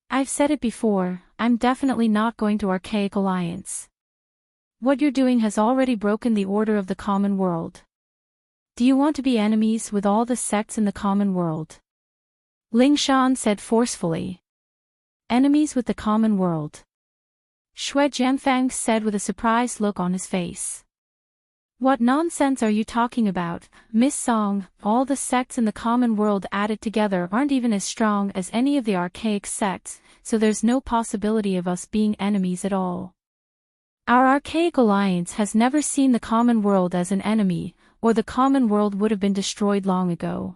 I've said it before, I'm definitely not going to Archaic Alliance. What you're doing has already broken the order of the common world. Do you want to be enemies with all the sects in the common world? Ling Shan said forcefully. Enemies with the common world. Xue Jianfeng said with a surprised look on his face. What nonsense are you talking about, Miss Song? All the sects in the common world added together aren't even as strong as any of the archaic sects, so there's no possibility of us being enemies at all. Our Archaic Alliance has never seen the common world as an enemy, or the common world would have been destroyed long ago.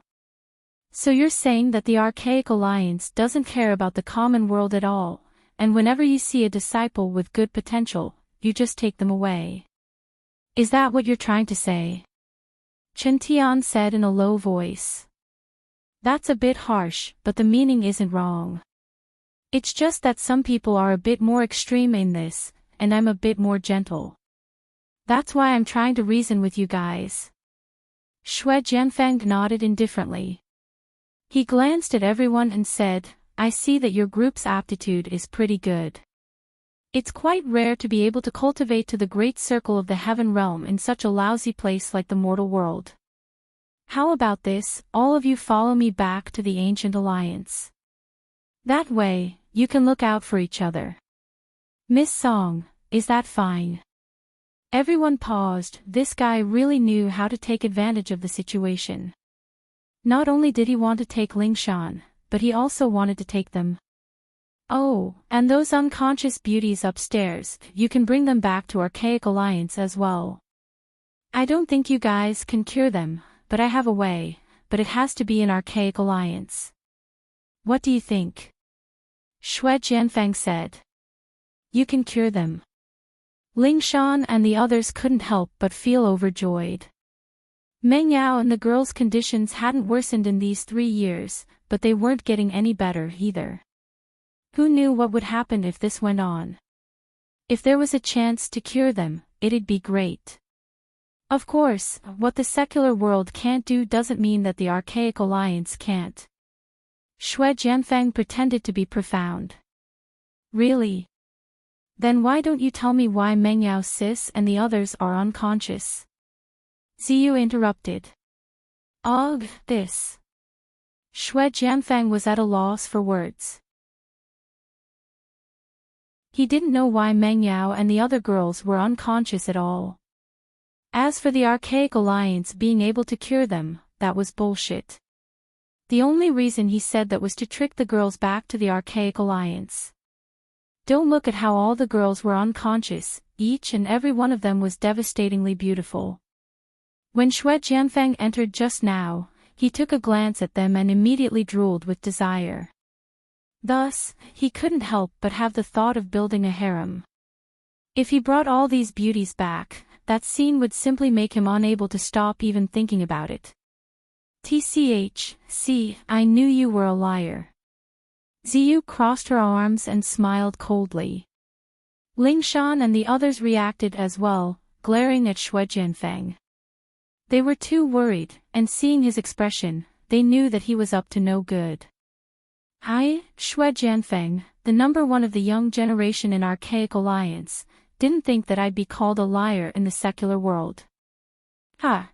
So you're saying that the Archaic Alliance doesn't care about the common world at all, and whenever you see a disciple with good potential, you just take them away. Is that what you're trying to say? Chen Tian said in a low voice. That's a bit harsh, but the meaning isn't wrong. It's just that some people are a bit more extreme in this, and I'm a bit more gentle. That's why I'm trying to reason with you guys. Xue Jianfeng nodded indifferently. He glanced at everyone and said, I see that your group's aptitude is pretty good. It's quite rare to be able to cultivate to the great circle of the heaven realm in such a lousy place like the mortal world. How about this, all of you follow me back to the Ancient Alliance. That way, you can look out for each other. Miss Song, is that fine? Everyone paused. This guy really knew how to take advantage of the situation. Not only did he want to take Ling Shan, but he also wanted to take them. Oh, and those unconscious beauties upstairs, you can bring them back to Archaic Alliance as well. I don't think you guys can cure them, but I have a way, but it has to be an Archaic Alliance. What do you think? Xue Jianfeng said. You can cure them. Ling Shan and the others couldn't help but feel overjoyed. Meng Yao and the girls' conditions hadn't worsened in these 3 years, but they weren't getting any better either. Who knew what would happen if this went on? If there was a chance to cure them, it'd be great. Of course, what the secular world can't do doesn't mean that the archaic alliance can't. Xue Jianfeng pretended to be profound. Really? Then why don't you tell me why Meng Yao sis and the others are unconscious? Ziyu interrupted. Ugh, this. Xue Jianfeng was at a loss for words. He didn't know why Meng Yao and the other girls were unconscious at all. As for the archaic alliance being able to cure them, that was bullshit. The only reason he said that was to trick the girls back to the archaic alliance. Don't look at how all the girls were unconscious, each and every one of them was devastatingly beautiful. When Xue Jianfeng entered just now, he took a glance at them and immediately drooled with desire. Thus, he couldn't help but have the thought of building a harem. If he brought all these beauties back, that scene would simply make him unable to stop even thinking about it. See, I knew you were a liar. Ziyu crossed her arms and smiled coldly. Lingshan and the others reacted as well, glaring at Xue Jianfeng. They were too worried, and seeing his expression, they knew that he was up to no good. I, Xue Jianfeng, the number one of the young generation in Archaic Alliance, didn't think that I'd be called a liar in the secular world.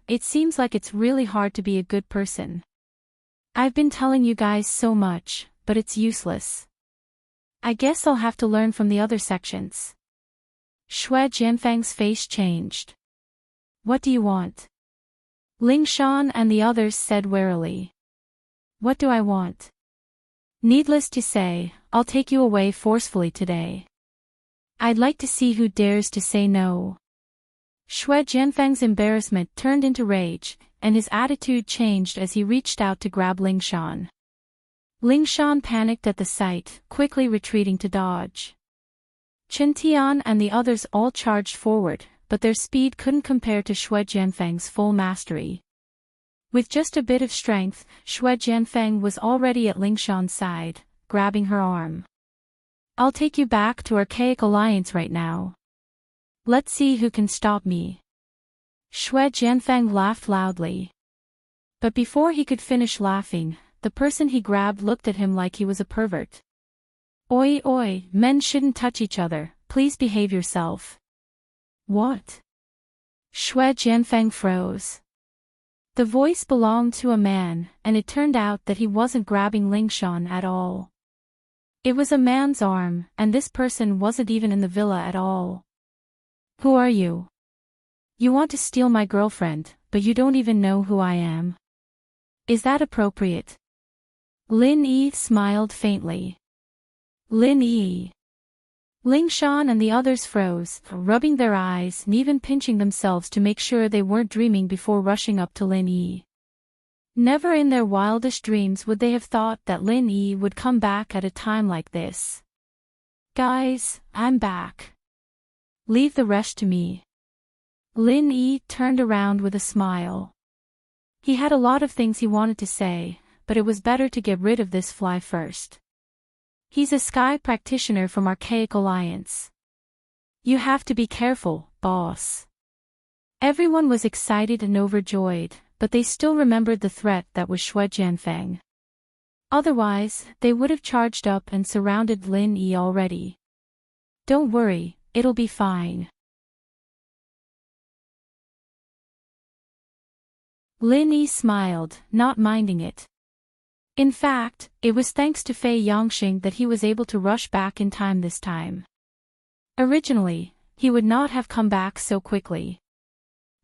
It seems like it's really hard to be a good person. I've been telling you guys so much, but it's useless. I guess I'll have to learn from the other sections. Xue Jianfeng's face changed. What do you want? Lingshan and the others said warily. What do I want? Needless to say, I'll take you away forcefully today. I'd like to see who dares to say no. Xue Jianfeng's embarrassment turned into rage, and his attitude changed as he reached out to grab Lingshan. Lingshan panicked at the sight, quickly retreating to dodge. Chen Tian and the others all charged forward, but their speed couldn't compare to Xue Jianfeng's full mastery. With just a bit of strength, Xue Jianfeng was already at Lingshan's side, grabbing her arm. I'll take you back to Archaic Alliance right now. Let's see who can stop me. Xue Jianfeng laughed loudly. But before he could finish laughing, the person he grabbed looked at him like he was a pervert. Oi, men shouldn't touch each other, please behave yourself. What? Xue Jianfeng froze. The voice belonged to a man, and it turned out that he wasn't grabbing Lingshan at all. It was a man's arm, and this person wasn't even in the villa at all. Who are you? You want to steal my girlfriend, but you don't even know who I am. Is that appropriate? Lin Yi smiled faintly. Lin Yi. Lingshan and the others froze, rubbing their eyes and even pinching themselves to make sure they weren't dreaming before rushing up to Lin Yi. Never in their wildest dreams would they have thought that Lin Yi would come back at a time like this. Guys, I'm back. Leave the rest to me. Lin Yi turned around with a smile. He had a lot of things he wanted to say, but it was better to get rid of this fly first. He's a sky practitioner from Archaic Alliance. You have to be careful, boss. Everyone was excited and overjoyed, but they still remembered the threat that was Xue Jianfeng. Otherwise, they would have charged up and surrounded Lin Yi already. Don't worry, it'll be fine. Lin Yi smiled, not minding it. In fact, it was thanks to Fei Yongxing that he was able to rush back in time this time. Originally, he would not have come back so quickly.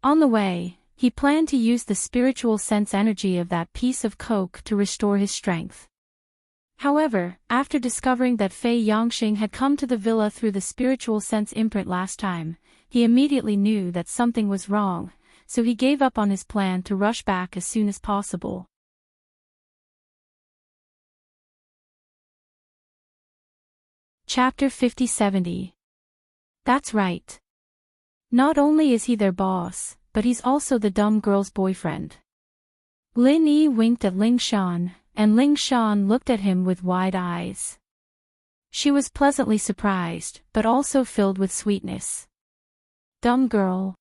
On the way, he planned to use the spiritual sense energy of that piece of coke to restore his strength. However, after discovering that Fei Yongxing had come to the villa through the spiritual sense imprint last time, he immediately knew that something was wrong, so he gave up on his plan to rush back as soon as possible. Chapter 50-70. That's right. Not only is he their boss, but he's also the dumb girl's boyfriend. Lin Yi winked at Ling Shan, and Ling Shan looked at him with wide eyes. She was pleasantly surprised, but also filled with sweetness. Dumb girl.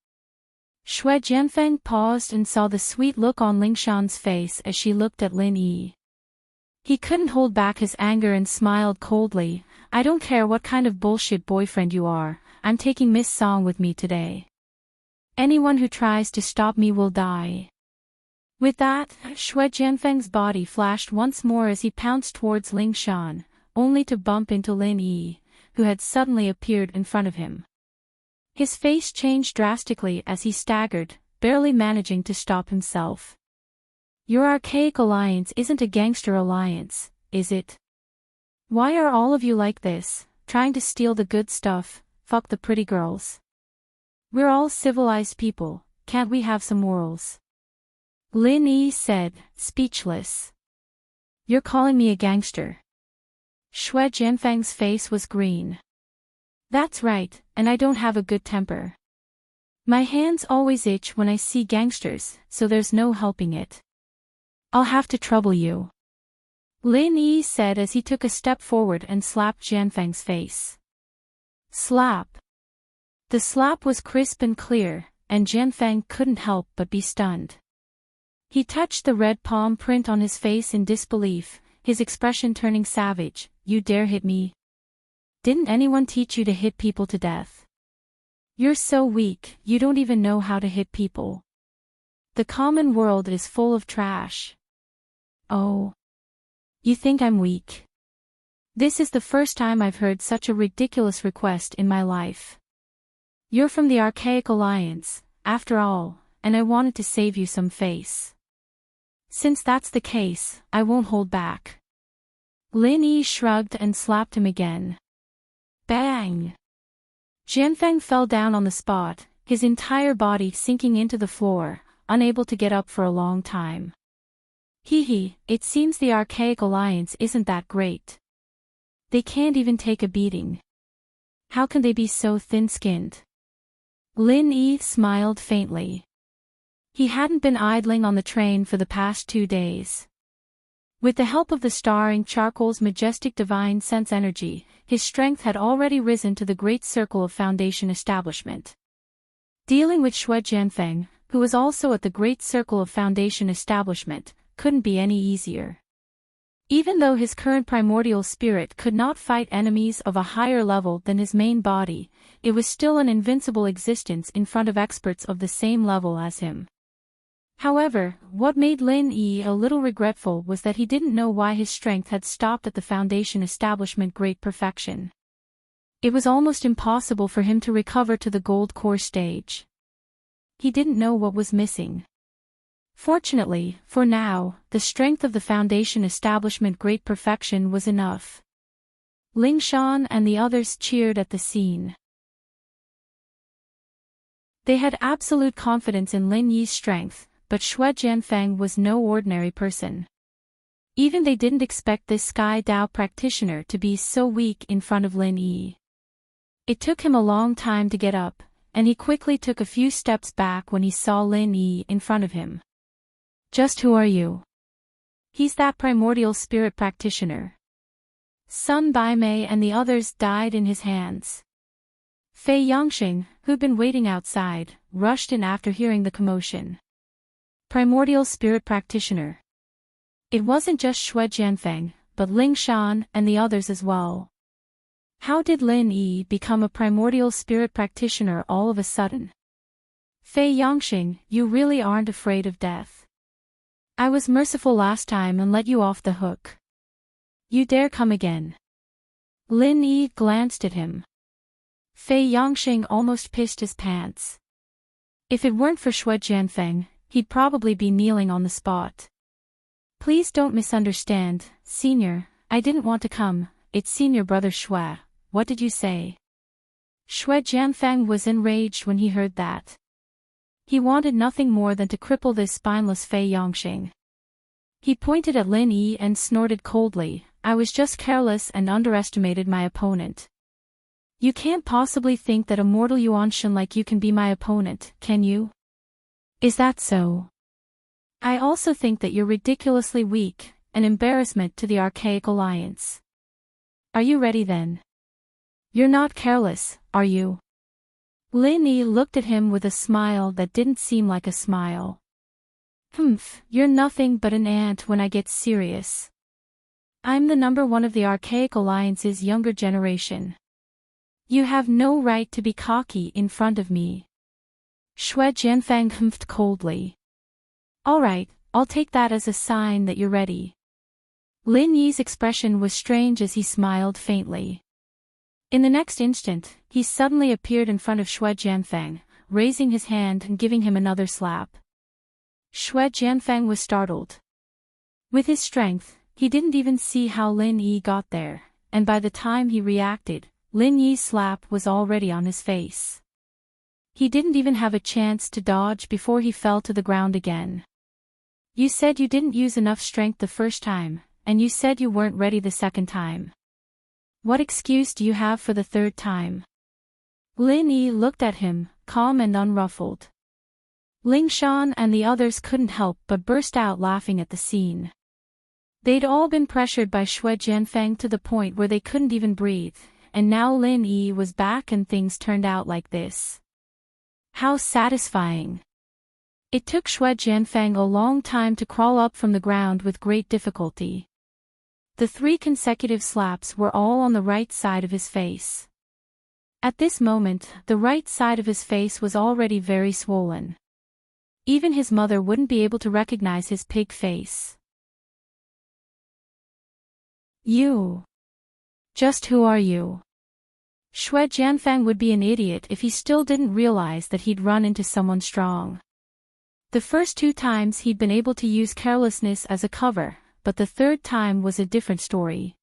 Shui Jianfeng paused and saw the sweet look on Ling Shan's face as she looked at Lin Yi. He couldn't hold back his anger and smiled coldly. I don't care what kind of bullshit boyfriend you are, I'm taking Miss Song with me today. Anyone who tries to stop me will die. With that, Shui Jianfeng's body flashed once more as he pounced towards Ling Shan, only to bump into Lin Yi, who had suddenly appeared in front of him. His face changed drastically as he staggered, barely managing to stop himself. Your archaic alliance isn't a gangster alliance, is it? Why are all of you like this, trying to steal the good stuff, fuck the pretty girls? We're all civilized people, can't we have some morals? Lin Yi said, speechless. You're calling me a gangster? Shui Jianfeng's face was green. That's right, and I don't have a good temper. My hands always itch when I see gangsters, so there's no helping it. I'll have to trouble you. Lin Yi said as he took a step forward and slapped Jianfeng's face. Slap. The slap was crisp and clear, and Jianfeng couldn't help but be stunned. He touched the red palm print on his face in disbelief, his expression turning savage. You dare hit me? Didn't anyone teach you to hit people to death? You're so weak, you don't even know how to hit people. The common world is full of trash. Oh. You think I'm weak? This is the first time I've heard such a ridiculous request in my life. You're from the Archaic Alliance, after all, and I wanted to save you some face. Since that's the case, I won't hold back. Lin Yi shrugged and slapped him again. Bang! Jianfeng fell down on the spot, his entire body sinking into the floor, unable to get up for a long time. Hee, it seems the Archaic Alliance isn't that great. They can't even take a beating. How can they be so thin-skinned? Lin Yi smiled faintly. He hadn't been idling on the train for the past 2 days. With the help of the starring charcoal's majestic divine sense energy, his strength had already risen to the great circle of Foundation establishment. Dealing with Shui Jianfeng, who was also at the great circle of Foundation establishment, couldn't be any easier. Even though his current primordial spirit could not fight enemies of a higher level than his main body, it was still an invincible existence in front of experts of the same level as him. However, what made Lin Yi a little regretful was that he didn't know why his strength had stopped at the Foundation establishment great perfection. It was almost impossible for him to recover to the gold core stage. He didn't know what was missing. Fortunately, for now, the strength of the Foundation establishment great perfection was enough. Ling Shan and the others cheered at the scene. They had absolute confidence in Lin Yi's strength, but Shui Jianfeng was no ordinary person. Even they didn't expect this Sky Dao practitioner to be so weak in front of Lin Yi. It took him a long time to get up, and he quickly took a few steps back when he saw Lin Yi in front of him. Just who are you? He's that primordial spirit practitioner. Sun Baimei and the others died in his hands. Fei Yangxing, who'd been waiting outside, rushed in after hearing the commotion. Primordial spirit practitioner. It wasn't just Shui Jianfeng, but Ling Shan and the others as well. How did Lin Yi become a primordial spirit practitioner all of a sudden? Fei Yangxing, you really aren't afraid of death. I was merciful last time and let you off the hook. You dare come again? Lin Yi glanced at him. Fei Yangxing almost pissed his pants. If it weren't for Shui Jianfeng, he'd probably be kneeling on the spot. Please don't misunderstand, Senior, I didn't want to come, it's Senior Brother Shui, what did you say? Shui Jianfeng was enraged when he heard that. He wanted nothing more than to cripple this spineless Fei Yangxing. He pointed at Lin Yi and snorted coldly, I was just careless and underestimated my opponent. You can't possibly think that a mortal Yuanshan like you can be my opponent, can you? Is that so? I also think that you're ridiculously weak, an embarrassment to the Archaic Alliance. Are you ready then? You're not careless, are you? Lin Yi looked at him with a smile that didn't seem like a smile. Humph, you're nothing but an ant when I get serious. I'm the number one of the Archaic Alliance's younger generation. You have no right to be cocky in front of me. Xue Jianfang humphed coldly. All right, I'll take that as a sign that you're ready. Lin Yi's expression was strange as he smiled faintly. In the next instant, he suddenly appeared in front of Xue Jianfang, raising his hand and giving him another slap. Xue Jianfang was startled. With his strength, he didn't even see how Lin Yi got there, and by the time he reacted, Lin Yi's slap was already on his face. He didn't even have a chance to dodge before he fell to the ground again. You said you didn't use enough strength the first time, and you said you weren't ready the second time. What excuse do you have for the third time? Lin Yi looked at him, calm and unruffled. Ling Shan and the others couldn't help but burst out laughing at the scene. They'd all been pressured by Xue Jianfang to the point where they couldn't even breathe, and now Lin Yi was back and things turned out like this. How satisfying. It took Xue Jianfang a long time to crawl up from the ground with great difficulty. The 3 consecutive slaps were all on the right side of his face. At this moment, the right side of his face was already very swollen. Even his mother wouldn't be able to recognize his pig face. You. Just who are you? Xue Jianfang would be an idiot if he still didn't realize that he'd run into someone strong. The first 2 times he'd been able to use carelessness as a cover, but the third time was a different story.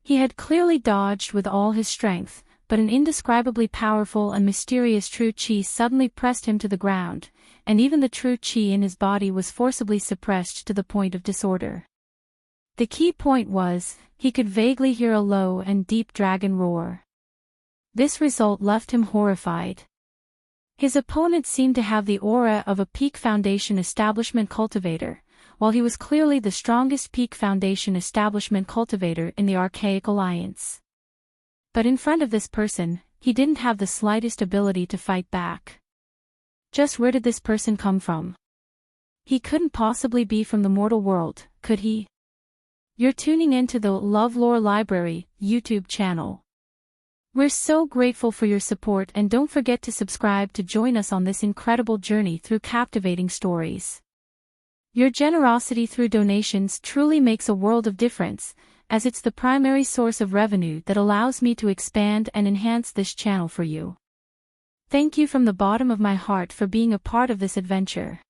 He had clearly dodged with all his strength, but an indescribably powerful and mysterious true qi suddenly pressed him to the ground, and even the true qi in his body was forcibly suppressed to the point of disorder. The key point was, he could vaguely hear a low and deep dragon roar. This result left him horrified. His opponent seemed to have the aura of a peak foundation establishment cultivator, while he was clearly the strongest peak foundation establishment cultivator in the Archaic Alliance. But in front of this person, he didn't have the slightest ability to fight back. Just where did this person come from? He couldn't possibly be from the mortal world, could he? You're tuning in to the LoveLore Library YouTube channel. We're so grateful for your support, and don't forget to subscribe to join us on this incredible journey through captivating stories. Your generosity through donations truly makes a world of difference, as it's the primary source of revenue that allows me to expand and enhance this channel for you. Thank you from the bottom of my heart for being a part of this adventure.